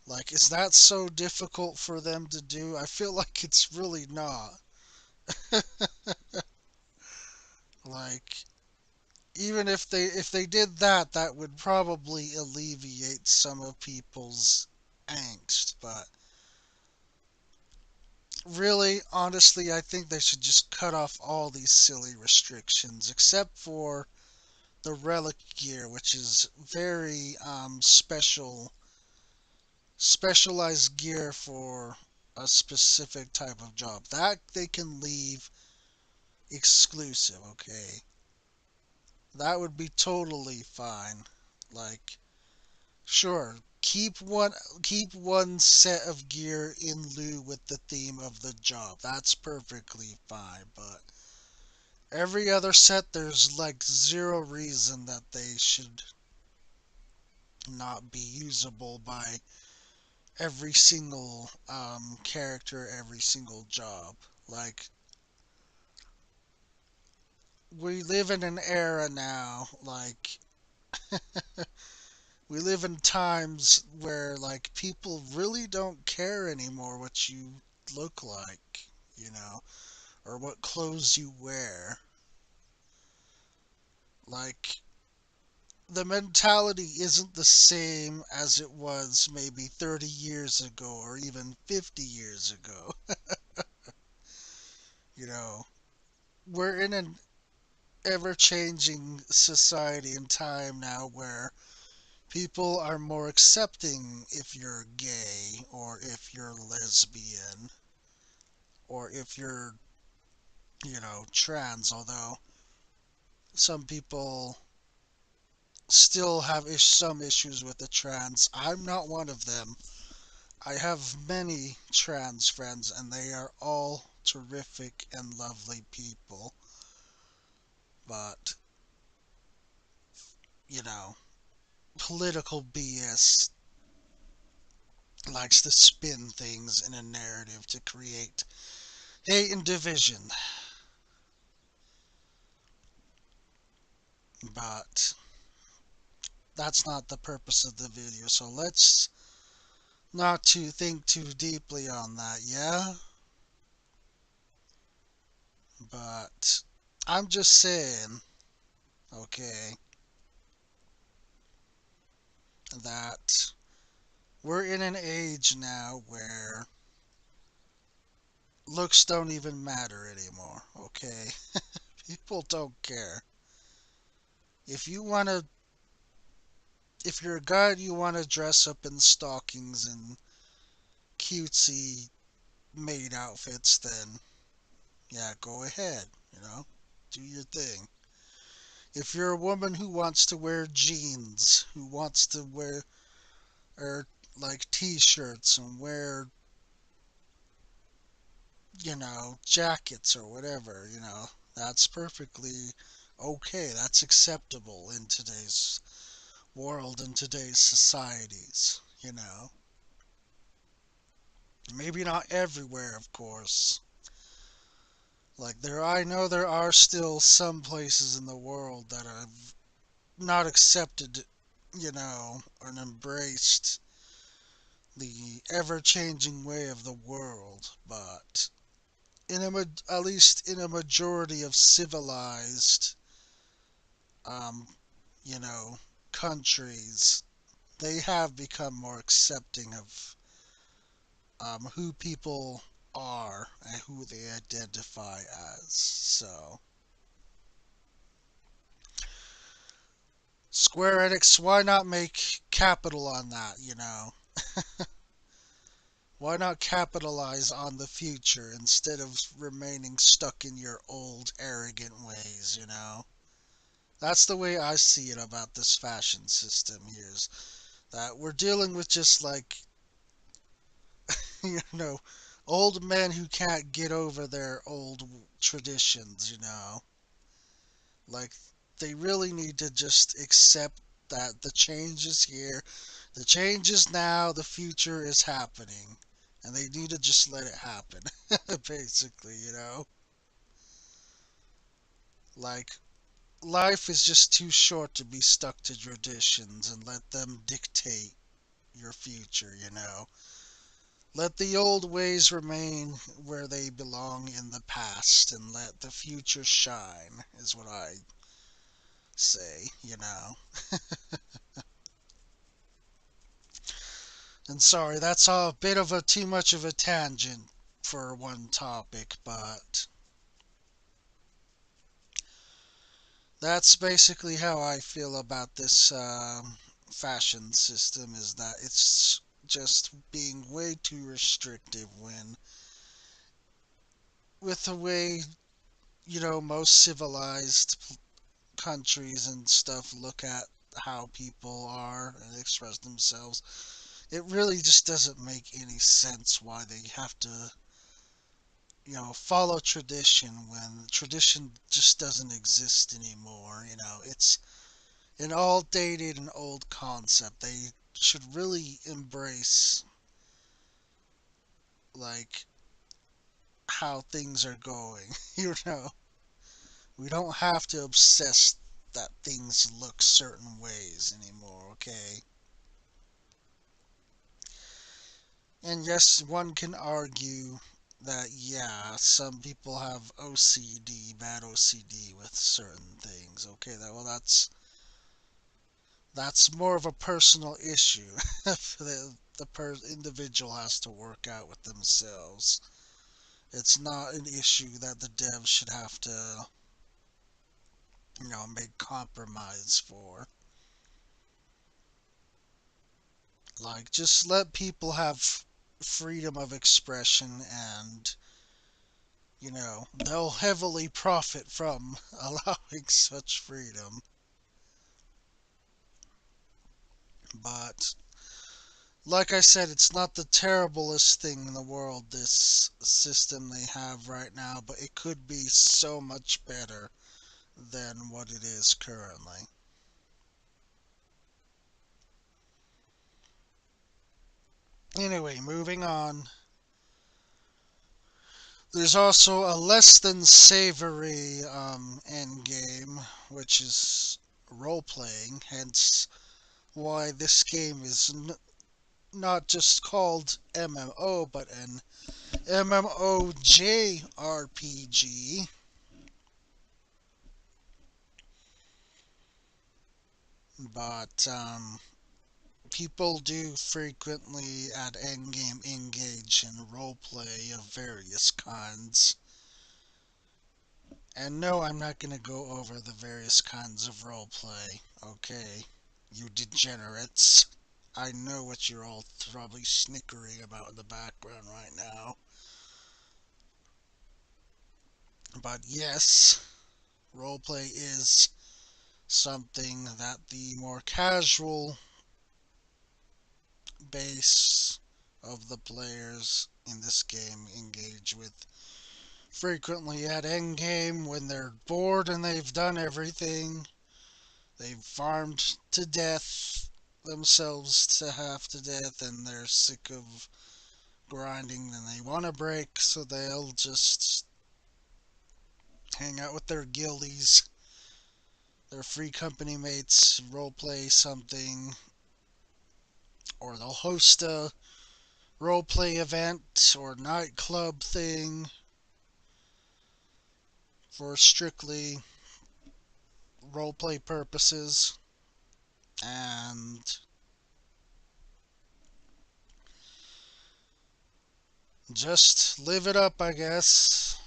like, is that so difficult for them to do? I feel like it's really not. Like, even if they did that, that would probably alleviate some of people's angst. But really, honestly, I think they should just cut off all these silly restrictions, except for the relic gear, which is very specialized gear for a specific type of job. That they can leave exclusive, okay? That would be totally fine. Like, sure, keep one set of gear in lieu with the theme of the job. That's perfectly fine, but every other set there's like zero reason that they should not be usable by every single character, every single job. Like, we live in an era now, like, we live in times where, like, people really don't care anymore what you look like, or what clothes you wear. Like, the mentality isn't the same as it was maybe 30 years ago or even 50 years ago. You know, we're in an ever changing society and time now where people are more accepting if you're gay or if you're lesbian or if you're, trans, although some people still have some issues with the trans. I'm not one of them. I have many trans friends and they are all terrific and lovely people. But, you know, political BS likes to spin things in a narrative to create hate and division. But that's not the purpose of the video, so let's not to think too deeply on that, yeah? But I'm just saying, okay, that we're in an age now where looks don't even matter anymore, okay? People don't care. If you want to, if you're a guy and you want to dress up in stockings and cutesy maid outfits, then yeah, go ahead, do your thing. If you're a woman who wants to wear jeans, who wants to wear, or like t-shirts and wear, jackets or whatever, that's perfectly okay. That's acceptable in today's world, in today's societies. Maybe not everywhere, of course. Like, I know there are still some places in the world that have not accepted, and embraced the ever-changing way of the world, but at least in a majority of civilized, um, you know, countries, they have become more accepting of who people are and who they identify as. So, Square Enix, why not make capital on that? Why not capitalize on the future instead of remaining stuck in your old arrogant ways? That's the way I see it about this fashion system here, is that we're dealing with just like, you know, old men who can't get over their old traditions. Like, they really need to just accept that the change is here, the change is now, the future is happening. and they need to just let it happen. Basically, like life is just too short to be stuck to traditions and let them dictate your future. Let the old ways remain where they belong in the past and let the future shine, is what I say. And sorry, that's a bit of a too much of a tangent for one topic, but that's basically how I feel about this fashion system, is that it's just being way too restrictive when with the way, most civilized countries and stuff look at how people are and express themselves. It really just doesn't make any sense why they have to, follow tradition when tradition just doesn't exist anymore. It's an all dated and old concept. They should really embrace, like, how things are going. We don't have to obsess that things look certain ways anymore, okay? And yes, one can argue that, yeah, some people have OCD, bad OCD with certain things. Okay, that's more of a personal issue. The individual has to work out with themselves. It's not an issue that the devs should have to, make compromise for. Like, just let people have freedom of expression, and they'll heavily profit from allowing such freedom. But like I said, it's not the terriblest thing in the world, this system they have right now, but it could be so much better than what it is currently. Anyway, moving on. There's also a less than savory end game, which is role playing, hence why this game is not just called MMO, but an MMOJRPG. But people do frequently at endgame engage in roleplay of various kinds. And no, I'm not going to go over the various kinds of roleplay, okay? You degenerates. I know what you're all probably snickering about in the background right now. But yes, roleplay is something that the more casual base of the players in this game engage with frequently at endgame when they're bored and they've done everything. They've farmed to death themselves to half to death and they're sick of grinding and they want a break, so they'll just hang out with their guildies, their free company mates, roleplay something, or they'll host a roleplay event or nightclub thing for strictly roleplay purposes and just live it up, I guess.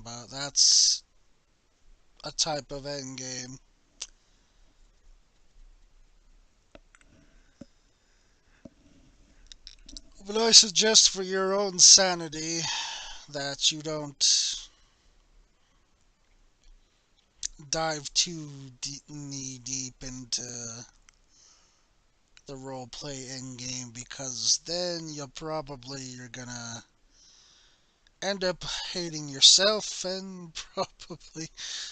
But that's a type of endgame. But I suggest for your own sanity that you don't dive too knee deep into the roleplay endgame, because then you're gonna end up hating yourself and probably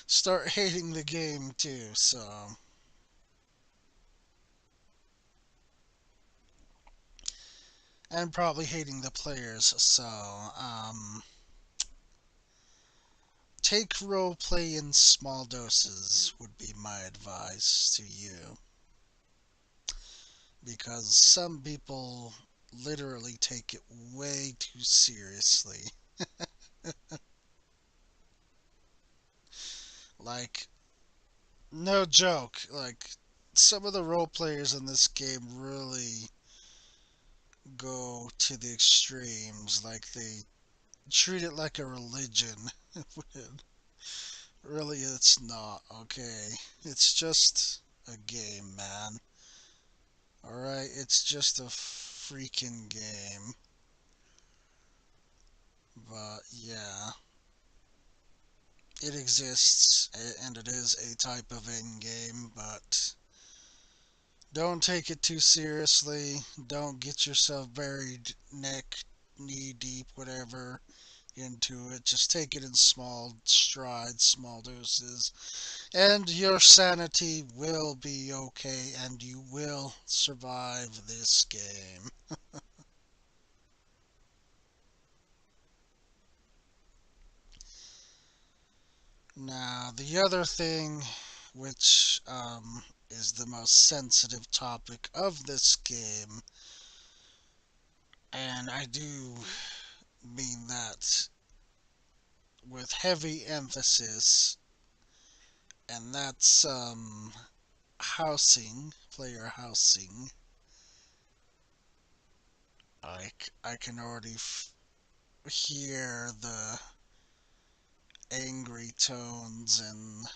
start hating the game too. So and probably hating the players. So, take role play in small doses would be my advice to you, because some people literally take it way too seriously. Like, no joke. Like, some of the role players in this game really go to the extremes. Like, they treat it like a religion. When really, it's not, okay? It's just a game, man. Alright? It's just a freaking game. But, yeah. It exists, and it is a type of endgame, but don't take it too seriously. Don't get yourself buried neck, knee deep, whatever, into it. Just take it in small strides, small doses, and your sanity will be okay, and you will survive this game. Now, the other thing, which is the most sensitive topic of this game, and I do mean that with heavy emphasis, and that's housing, player housing. I can already hear the angry tones and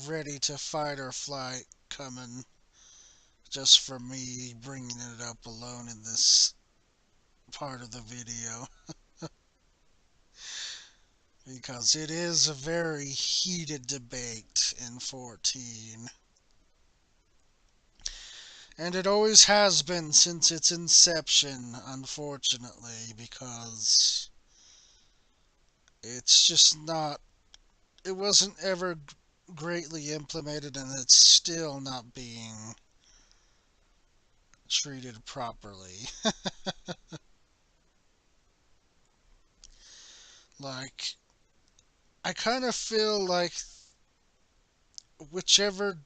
ready to fight or flight coming just for me bringing it up alone in this part of the video, because it is a very heated debate in 14, and it always has been since its inception, unfortunately, because it's just not, it wasn't ever greatly implemented, and it's still not being treated properly. Like, I kind of feel like whichever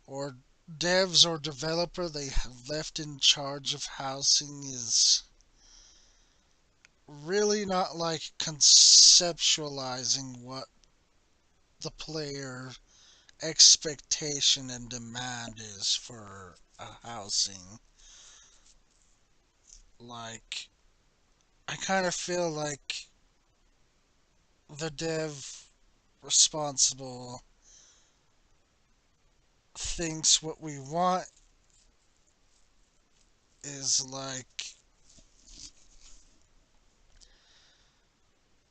or devs or developer they have left in charge of housing is really not like conceptualizing what the player expectation and demand is for a housing. Like, I kind of feel like the dev responsible thinks what we want is like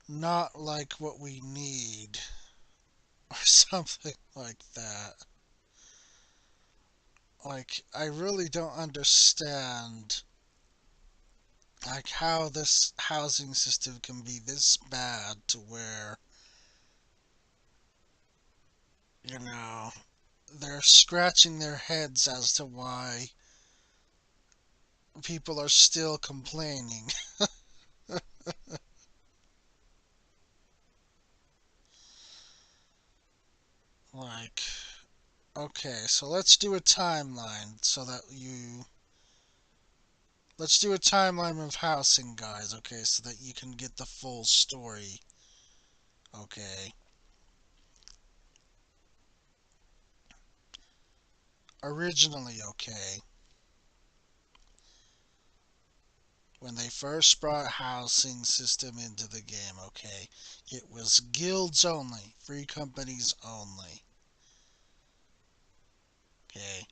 not like what we need or something like that. Like, I really don't understand like how this housing system can be this bad to where, you know, they're scratching their heads as to why people are still complaining. Like, okay, so let's do a timeline of housing, guys, okay, so that you can get the full story, okay? Originally, okay, when they first brought housing system into the game, okay, it was guilds only, free companies only, okay?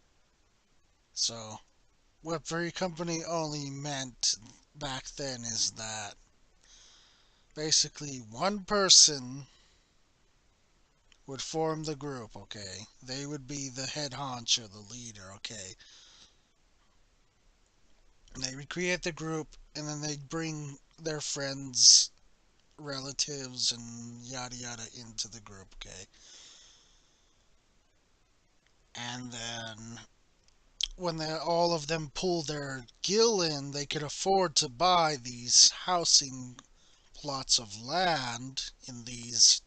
So, what free company only meant back then is that basically one person would form the group, okay? They would be the head honcho, the leader, okay? And they would create the group, and then they'd bring their friends, relatives, and yada yada into the group, okay? And then when all of them pull their gill in, they could afford to buy these housing plots of land in these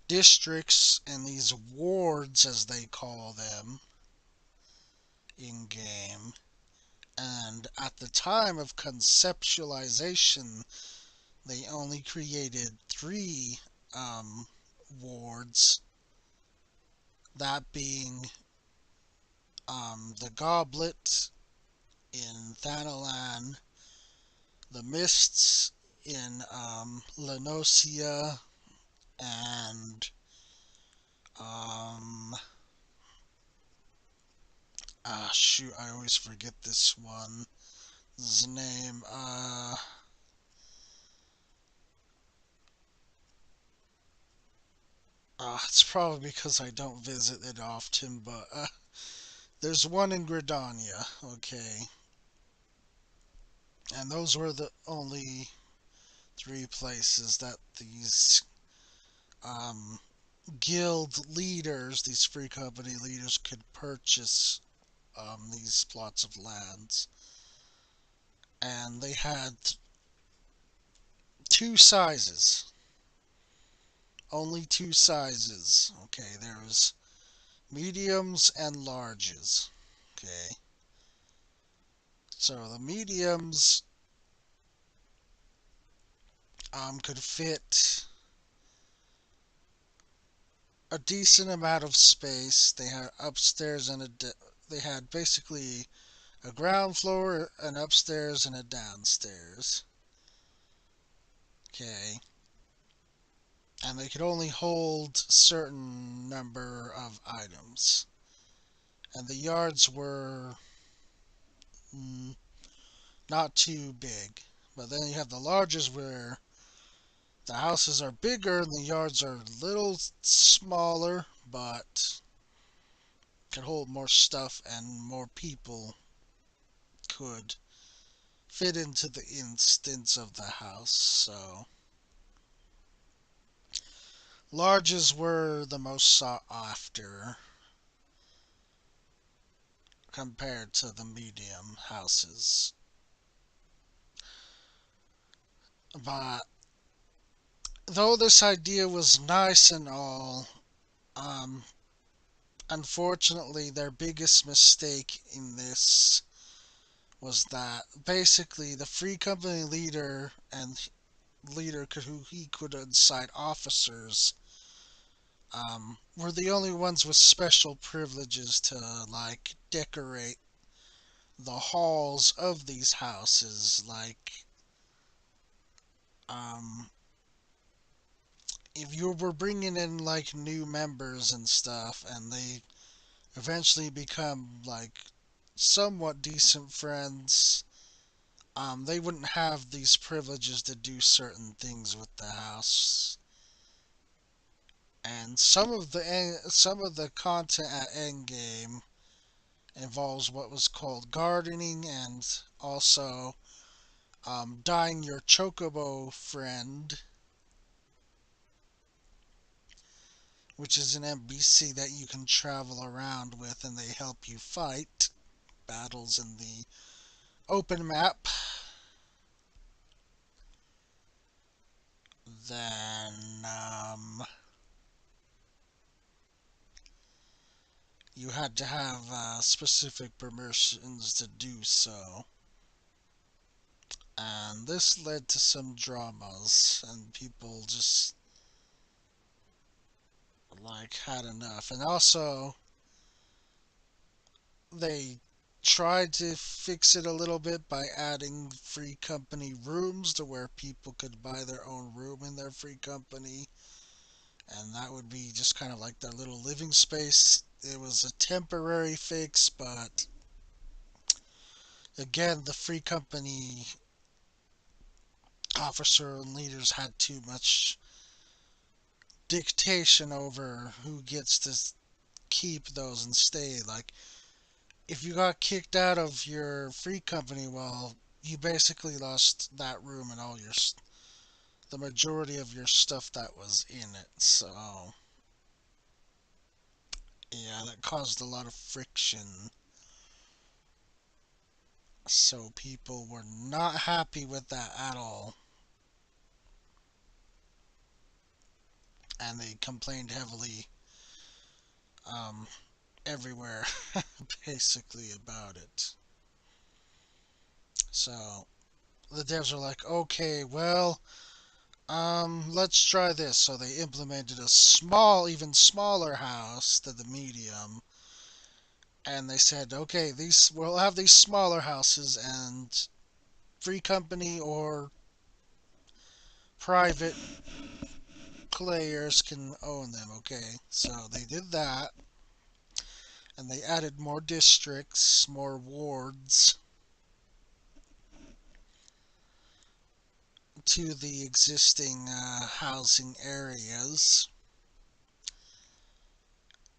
districts and these wards, as they call them, in game. And at the time of conceptualization, they only created three wards, that being the Goblet in Thanalan, the Mists in Lenosia, and um, shoot, I always forget this one. His name, it's probably because I don't visit it often, but there's one in Gridania, okay, and those were the only three places that these um, guild leaders, these free company leaders, could purchase these plots of lands. And they had two sizes, only two sizes. Okay, there was mediums and larges. Okay, so the mediums could fit a decent amount of space. They had upstairs and they had basically a ground floor, an upstairs, and a downstairs. Okay, and they could only hold certain number of items. And the yards were mm, not too big. But then you have the largest where the houses are bigger and the yards are a little smaller, but could hold more stuff and more people could fit into the instance of the house. So larges were the most sought after compared to the medium houses. But though this idea was nice and all, um, unfortunately, their biggest mistake in this was that basically the free company leader and who he could incite officers were the only ones with special privileges to like decorate the halls of these houses. Like, um, if you were bringing in like new members and stuff, and they eventually become like somewhat decent friends, they wouldn't have these privileges to do certain things with the house. And some of the content at Endgame involves what was called gardening and also dyeing your chocobo friend, which is an NPC that you can travel around with, and they help you fight battles in the open map. Then you had to have specific permissions to do so. And this led to some dramas, and people just like had enough. And also, they tried to fix it a little bit by adding free company rooms to where people could buy their own room in their free company, and that would be just kind of like their little living space. It was a temporary fix, but again, the free company officer and leaders had too much dictation over who gets to keep those and stay. Like, if you got kicked out of your free company, well, you basically lost that room and all your the majority of your stuff that was in it. So Yeah, that caused a lot of friction. So people were not happy with that at all. And they complained heavily um, everywhere, basically, about it. So the devs are like, okay, well, let's try this. So they implemented a even smaller house than the medium, and they said, okay, these we'll have these smaller houses, and free company or private players can own them. Okay, so they did that, and they added more districts, more wards to the existing housing areas.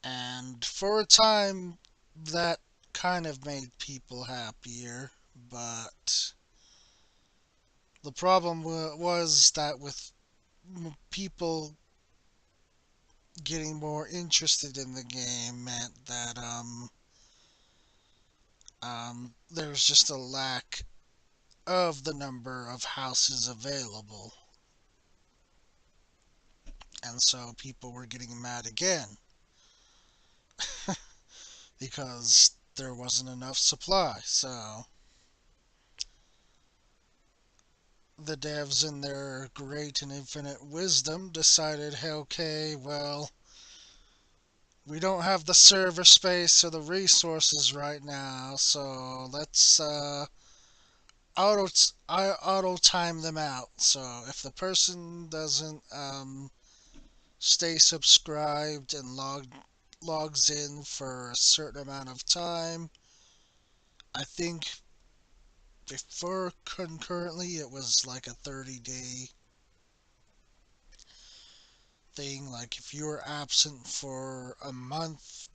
And for a time, that kind of made people happier, but the problem was that with people getting more interested in the game meant that there's just a lack of the number of houses available, and so people were getting mad again because there wasn't enough supply. So the devs, in their great and infinite wisdom, decided, hey, okay, well, we don't have the server space or the resources right now, so let's auto auto time them out. So if the person doesn't stay subscribed and logs in for a certain amount of time, I think before concurrently it was like a 30-day thing. Like if you were absent for a month,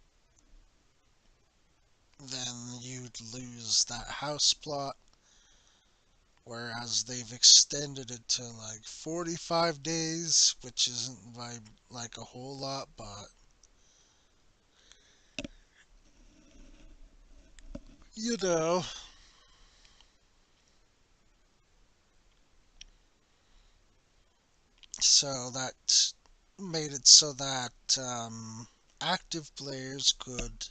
then you'd lose that house plot. Whereas they've extended it to like 45 days, which isn't by like a whole lot, but you know. So that made it so that active players could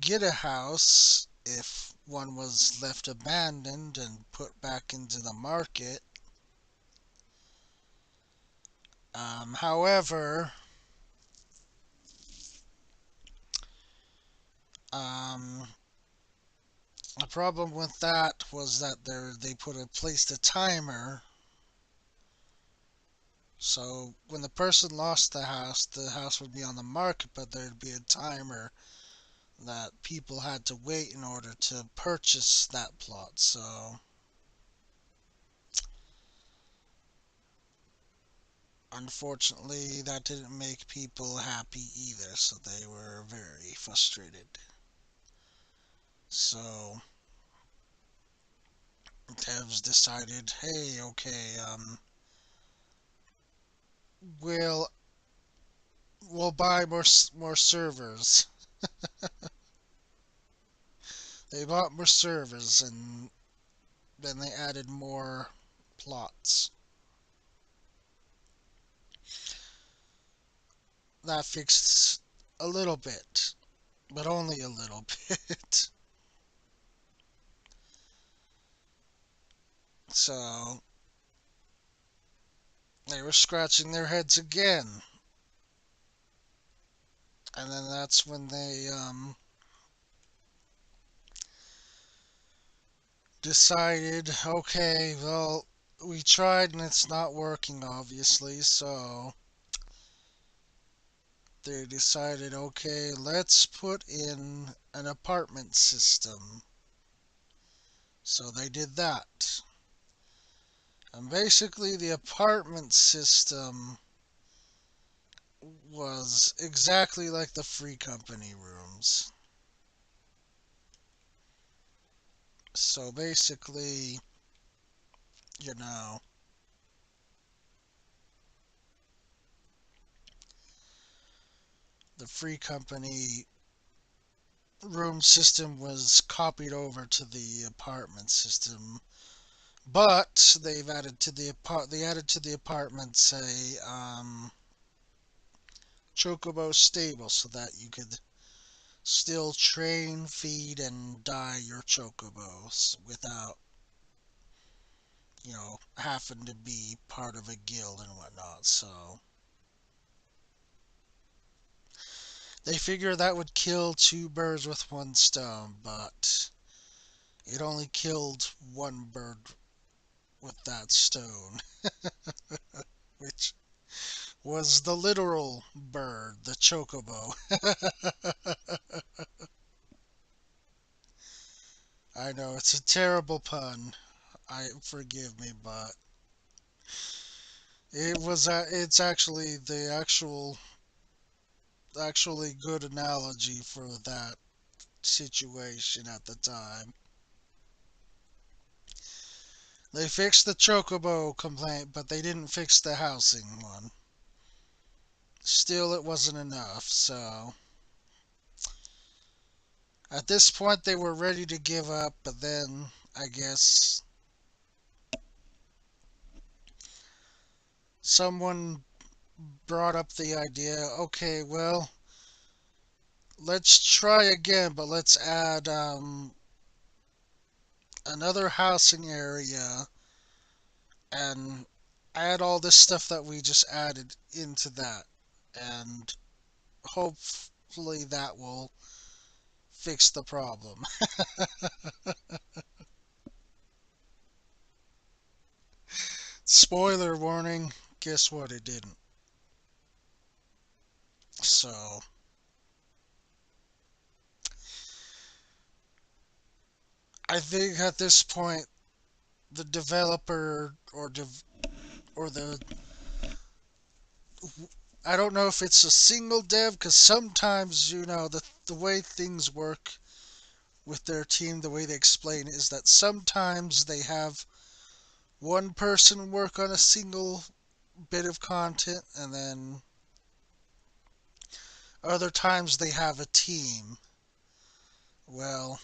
get a house if one was left abandoned and put back into the market. However, um, the problem with that was that they placed a timer. So when the person lost the house would be on the market, but there'd be a timer that people had to wait in order to purchase that plot. So unfortunately, that didn't make people happy either. So they were very frustrated. So devs decided, hey, okay, we'll we'll buy more servers. They bought more servers, and then they added more plots. That fixed a little bit, but only a little bit. So they were scratching their heads again, and then that's when they decided, okay, well, we tried and it's not working, obviously. So they decided, okay, let's put in an apartment system. So they did that. And basically, the apartment system was exactly like the free company rooms. So basically, you know, the free company room system was copied over to the apartment system, but they added to the apartments a chocobo stable so that you could still train, feed, and dye your chocobos without having to be part of a guild and whatnot. So they figure that would kill two birds with one stone, but it only killed one bird with that stone, which was the literal bird, the chocobo. I know it's a terrible pun. I forgive me, but it's actually the actually good analogy for that situation at the time. They fixed the chocobo complaint, but they didn't fix the housing one. Still, it wasn't enough, so at this point they were ready to give up, but then I guess someone brought up the idea, okay, well, let's try again, but let's add another housing area and add all this stuff that we just added into that. And hopefully that will fix the problem. Spoiler warning, guess what? It didn't. So, I think at this point, the developer or the I don't know if it's a single dev because sometimes the way things work with their team, the way they explain it is that sometimes they have one person work on a single bit of content, and then other times they have a team. Well,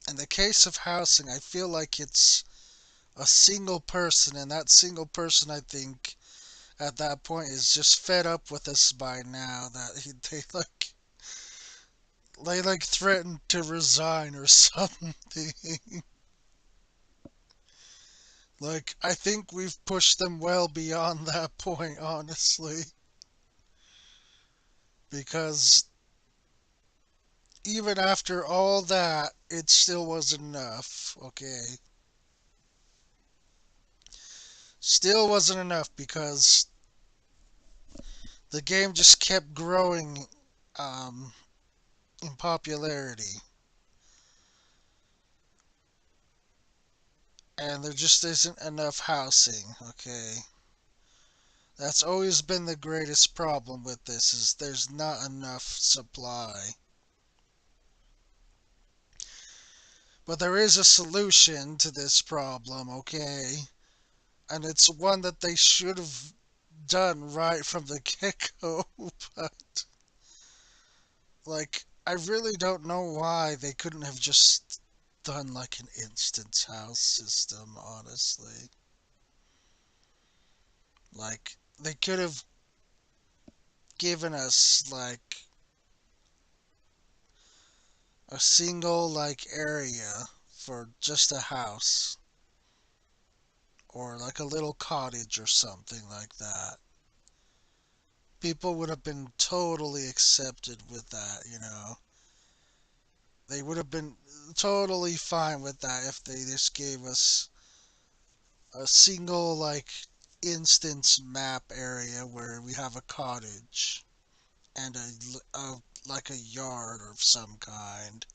in the case of housing, I feel like it's a single person, and that single person, I think, at that point is just fed up with us by now that they like threatened to resign or something. Like I think we've pushed them well beyond that point, honestly, because even after all that, it still wasn't enough. Okay, still wasn't enough because the game just kept growing um, in popularity, and there just isn't enough housing. Okay, that's always been the greatest problem with this is there's not enough supply. But there is a solution to this problem, okay? And it's one that they should have done right from the get-go. But like I really don't know why they couldn't have just done like an instance house system, honestly. Like they could have given us like a single like area for just a house or like a little cottage or something like that. People would have been totally accepted with that. They would have been totally fine with that if they just gave us a single like instance map area where we have a cottage and a like a yard of some kind.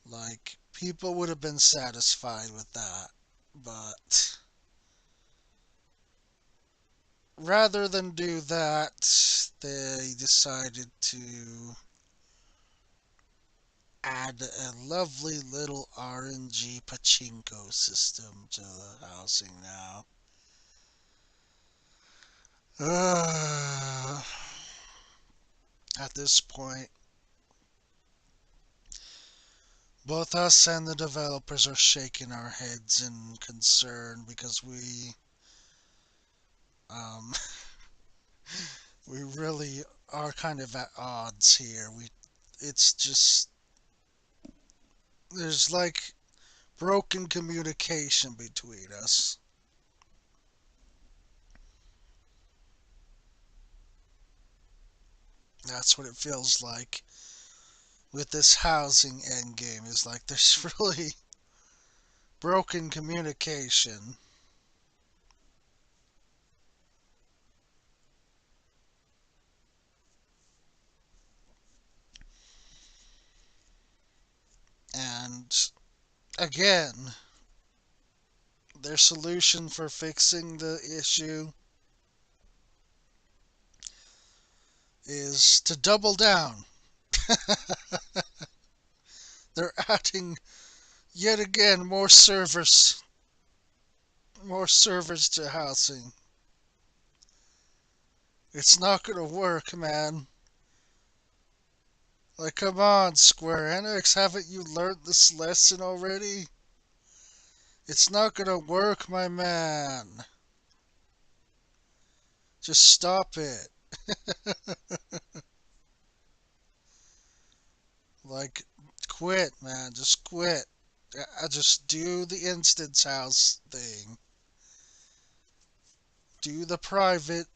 Like people would have been satisfied with that. But rather than do that, they decided to add a lovely little RNG pachinko system to the housing now. At this point, both us and the developers are shaking our heads in concern because um, we really are kind of at odds here. It's just there's like broken communication between us. That's what it feels like with this housing endgame. Is like there's really broken communication, and again, their solution for fixing the issue is to double down. They're adding yet again more servers to housing. It's not gonna work, man. Like, come on, Square Enix, haven't you learned this lesson already? It's not gonna work, my man. Just stop it. Like, quit, man. Just quit. I just do the instance house thing. Do the private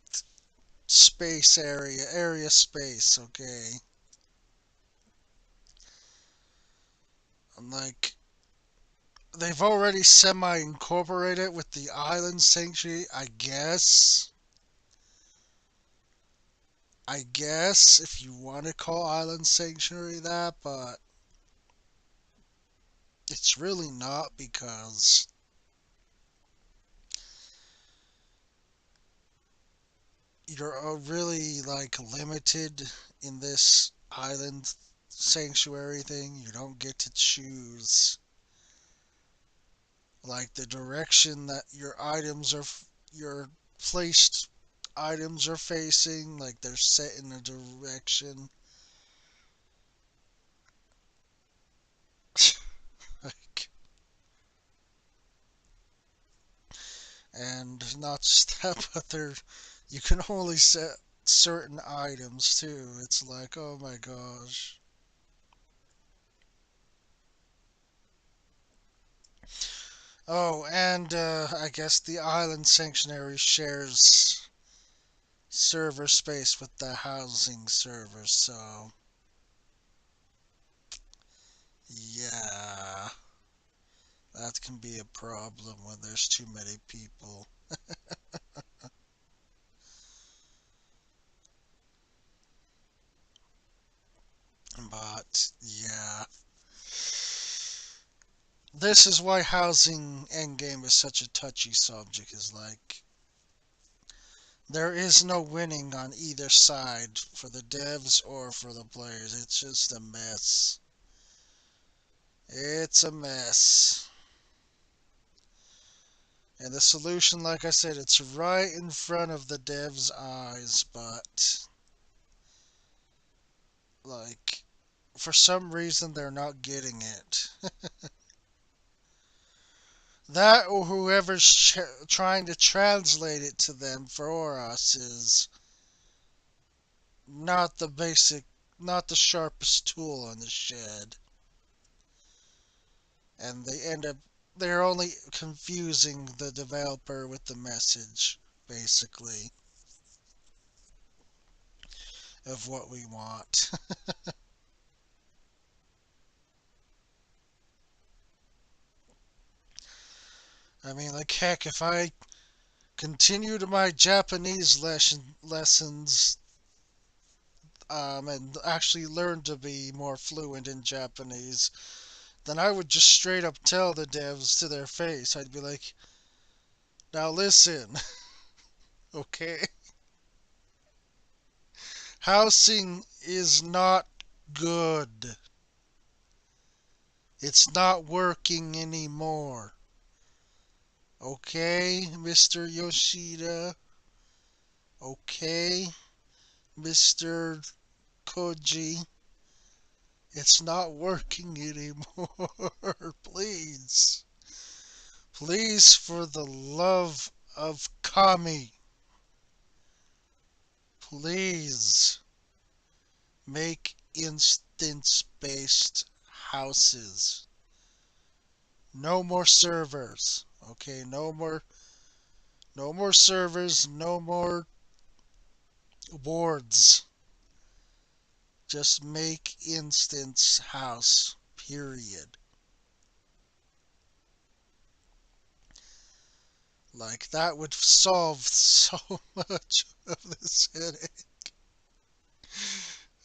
area space, okay? And like, they've already semi incorporated with the island sanctuary, I guess. I guess if you want to call island sanctuary that, but it's really not because you're really like limited in this island sanctuary thing. You don't get to choose like the direction that your placed items are facing, like they're set in a direction. Like, and not just that, but you can only set certain items too. It's like, oh my gosh. Oh, and I guess the island sanctuary shares server space with the housing server, so yeah, that can be a problem when there's too many people. But yeah, this is why housing endgame is such a touchy subject. Is like there is no winning on either side for the devs or for the players. It's just a mess. It's a mess. And the solution, like I said, it's right in front of the devs' eyes, but like for some reason they're not getting it. That or whoever's trying to translate it to them for us is not the basic, not the sharpest tool in the shed. And they're only confusing the developer with the message, basically, of what we want. I mean, like, heck, if I continued my Japanese lessons and actually learned to be more fluent in Japanese, then I would just straight up tell the devs to their face. I'd be like, now listen, okay? Housing is not good. It's not working anymore. Okay, Mr. Yoshida. Okay, Mr. Koji. It's not working anymore. Please. Please, for the love of Kami, please make instance-based houses. No more servers. Okay, no more servers, no more wards. Just make instance house. Period. Like that would solve so much of this headache.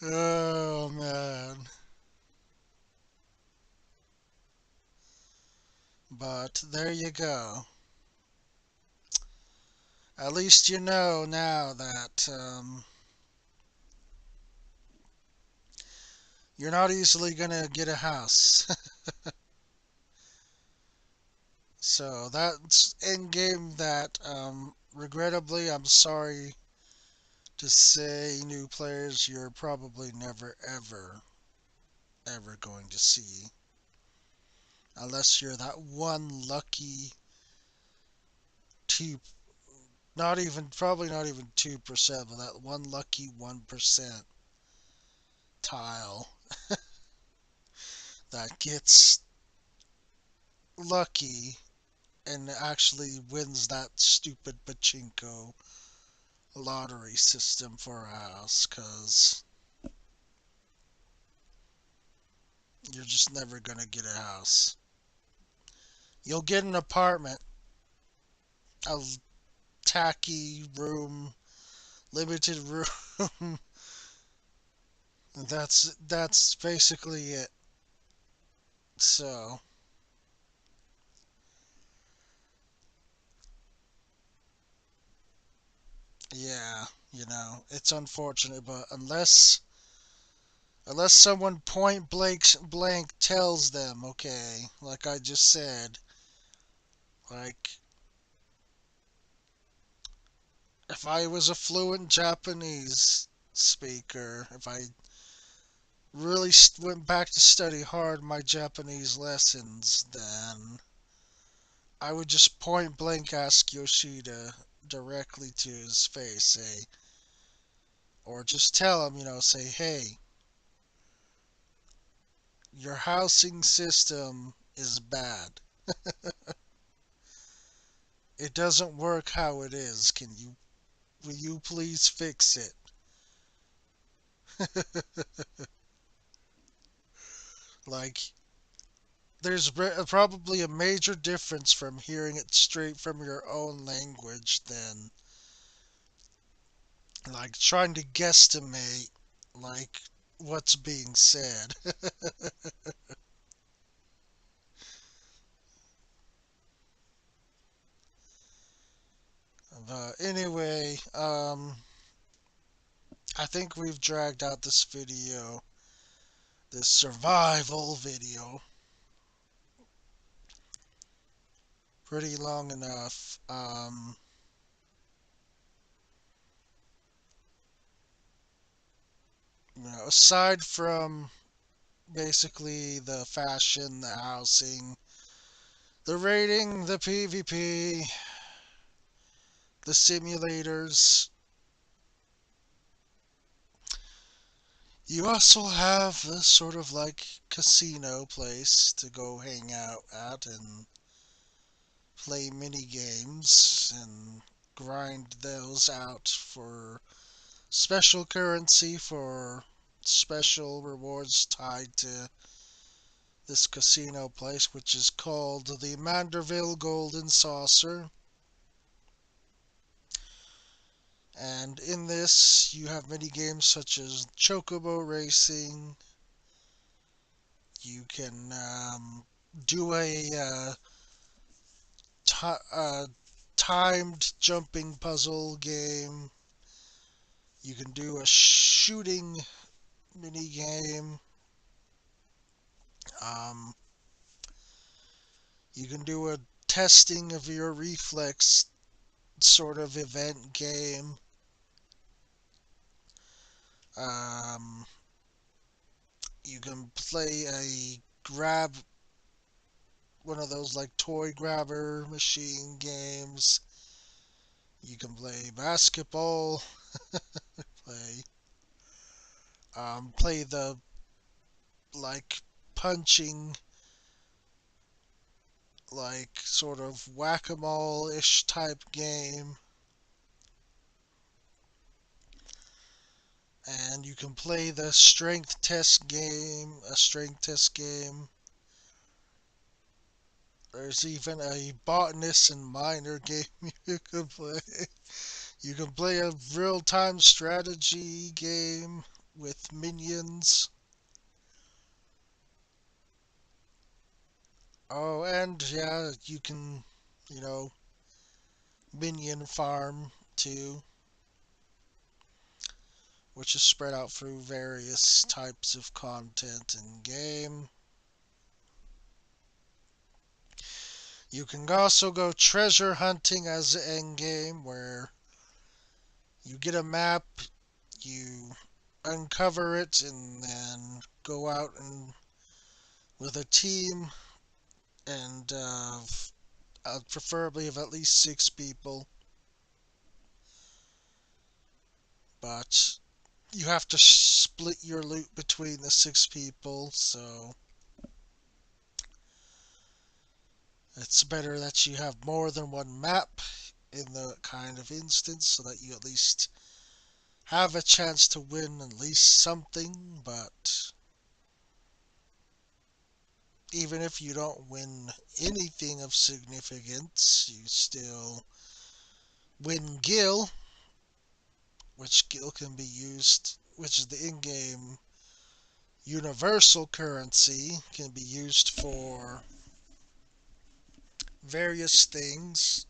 Oh man. But there you go. At least you know now that you're not easily gonna get a house. So that's in game that, regrettably, I'm sorry to say, new players, you're probably never, ever, ever going to see. Unless you're that one lucky two, not even, probably not even 2%, but that one lucky 1% tile that gets lucky and actually wins that stupid pachinko lottery system for a house, because you're just never gonna get a house. You'll get an apartment, a tacky room, limited room. That's basically it. So yeah, it's unfortunate, but unless someone point blank tells them, okay, like I just said, like if I was a fluent Japanese speaker, if I really went back to study hard my Japanese lessons, then I would just point blank ask Yoshida directly to his face, say, or just tell him, say, hey, your housing system is bad. It doesn't work how it is. Will you please fix it? Like, there's probably a major difference from hearing it straight from your own language than like trying to guesstimate like what's being said. But anyway, I think we've dragged out this survival video, pretty long enough. Aside from basically the fashion, the housing, the rating, the PvP, the simulators, you also have a sort of like casino place to go hang out at and play mini games and grind those out for special currency, for special rewards tied to this casino place, which is called the Manderville Golden Saucer. And in this, you have mini games such as Chocobo Racing. You can do a timed jumping puzzle game. You can do a shooting mini game. Um, you can do a testing of your reflex sort of event game. Um, you can play a grab one of those like toy grabber machine games. You can play basketball, play the like punching, like sort of whack-a-mole ish type game, and you can play the strength test game. There's even a botanist and miner game you can play. You can play a real-time strategy game with minions. Oh, and yeah, you can, you know, minion farm too, which is spread out through various types of content in game. You can also go treasure hunting as the end game, where you get a map, you uncover it, and then go out and with a team, and preferably of at least 6 people. But you have to split your loot between the 6 people, so it's better that you have more than one map in the kind of instance so that you at least have a chance to win at least something. But even if you don't win anything of significance, you still win gil, which gil can be used, which is the in-game universal currency, can be used for various things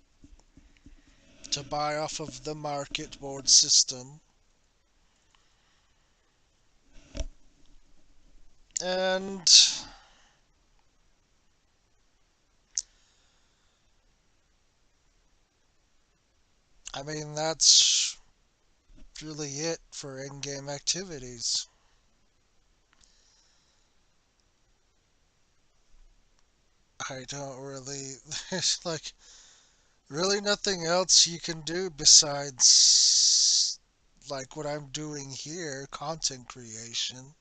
to buy off of the market board system. And I mean, that's really it for in-game activities. I don't really, there's like really nothing else you can do besides like what I'm doing here, content creation.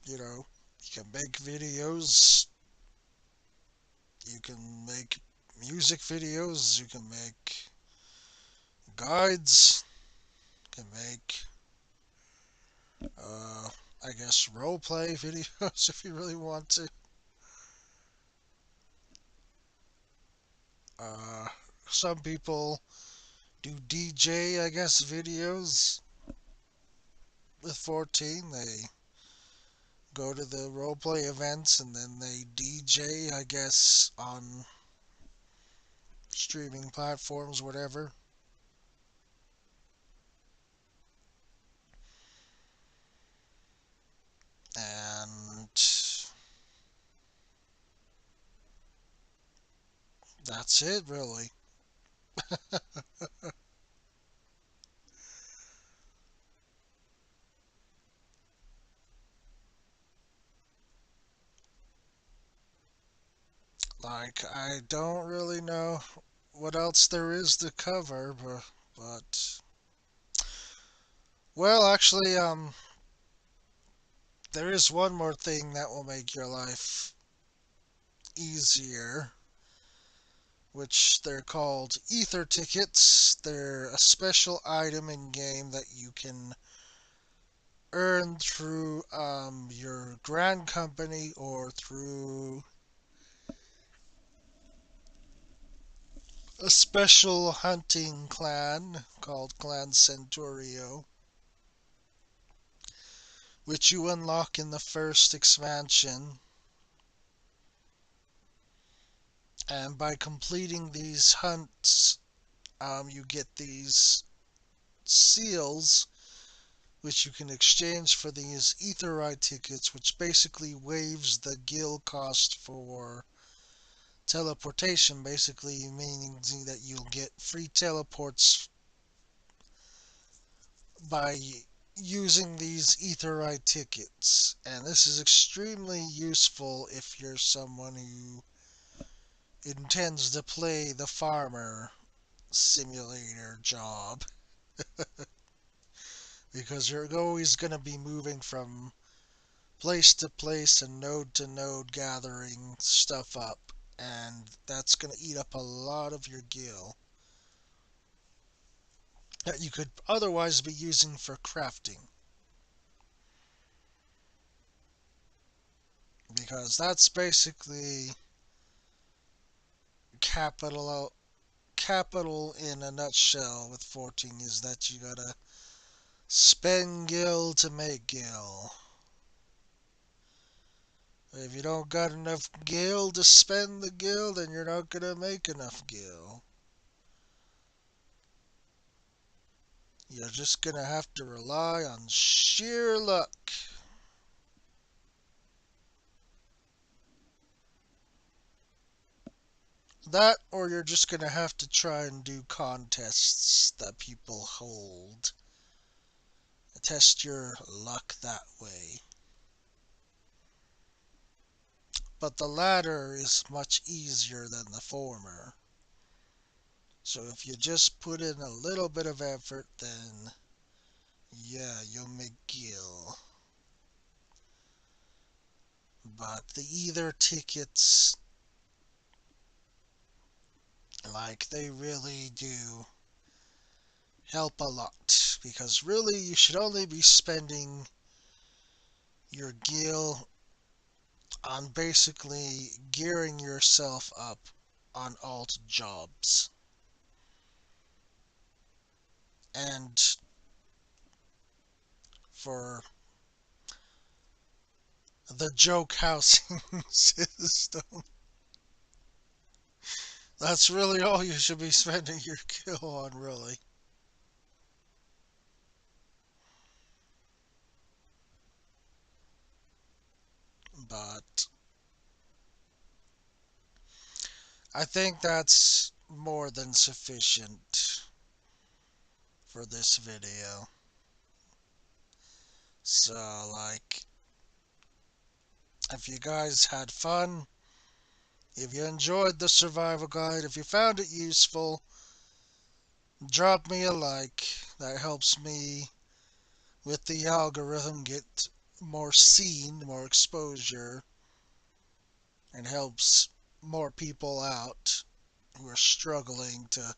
You can make videos, you can make music videos, you can make guides, you can make, uh, I guess, role play videos if you really want to. Uh, some people do DJ, I guess, videos with 14. They go to the roleplay events and then they DJ, I guess, on streaming platforms, whatever. And that's it, really. Like, I don't really know what else there is to cover, but well, actually, there is one more thing that will make your life easier, which they're called ether tickets. They're a special item in game that you can earn through your grand company or through a special hunting clan called Clan Centurio, which you unlock in the first expansion. And by completing these hunts, you get these seals, which you can exchange for these Etherite tickets, which basically waives the gil cost for teleportation, basically meaning that you'll get free teleports by using these etherite tickets. And this is extremely useful if you're someone who intends to play the farmer simulator job, because you're always going to be moving from place to place and node to node gathering stuff up, and that's going to eat up a lot of your gil that you could otherwise be using for crafting, because that's basically capital capital in a nutshell with 14, is that you gotta spend gil to make gil. If you don't got enough gil to spend the gil, then you're not gonna make enough gil. You're just gonna have to rely on sheer luck. That, or you're just gonna have to try and do contests that people hold. Test your luck that way. But the latter is much easier than the former. So if you just put in a little bit of effort, then yeah, you'll make gil. But the ether tickets, like, they really do help a lot. Because really, you should only be spending your gil on basically gearing yourself up on alt jobs. And for the joke housing system, that's really all you should be spending your gil on, really. But I think that's more than sufficient for this video. So, like, if you guys had fun, if you enjoyed the survival guide, if you found it useful, drop me a like. That helps me with the algorithm get more seen, more exposure, and helps more people out who are struggling to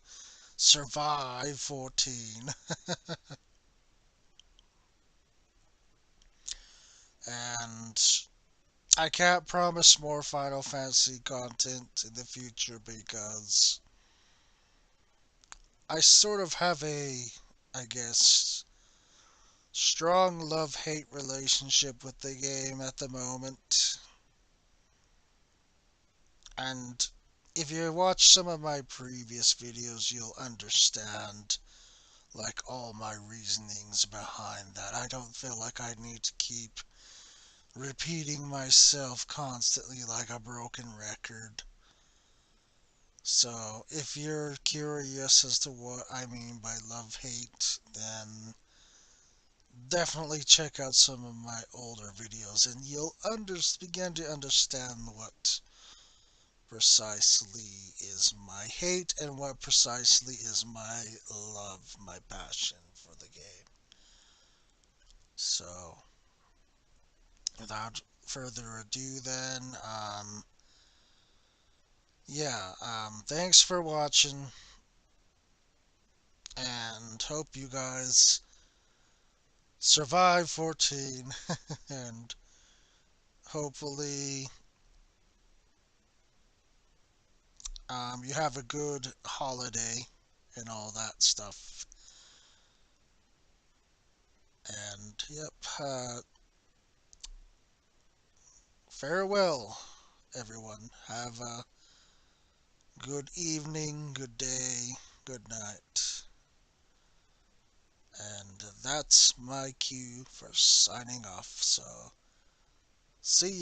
survive 14. And I can't promise more Final Fantasy content in the future because I sort of have a, I guess, strong love-hate relationship with the game at the moment. And if you watch some of my previous videos, you'll understand, like, all my reasonings behind that. I don't feel like I need to keep repeating myself constantly like a broken record. So, if you're curious as to what I mean by love hate, then definitely check out some of my older videos and you'll begin to understand what precisely is my hate and what precisely is my love, my passion for the game. So, without further ado, then, yeah, thanks for watching, and hope you guys survive 14, and hopefully, you have a good holiday and all that stuff. And, yep, farewell, everyone. Have a good evening, good day, good night. And that's my cue for signing off. So, see ya.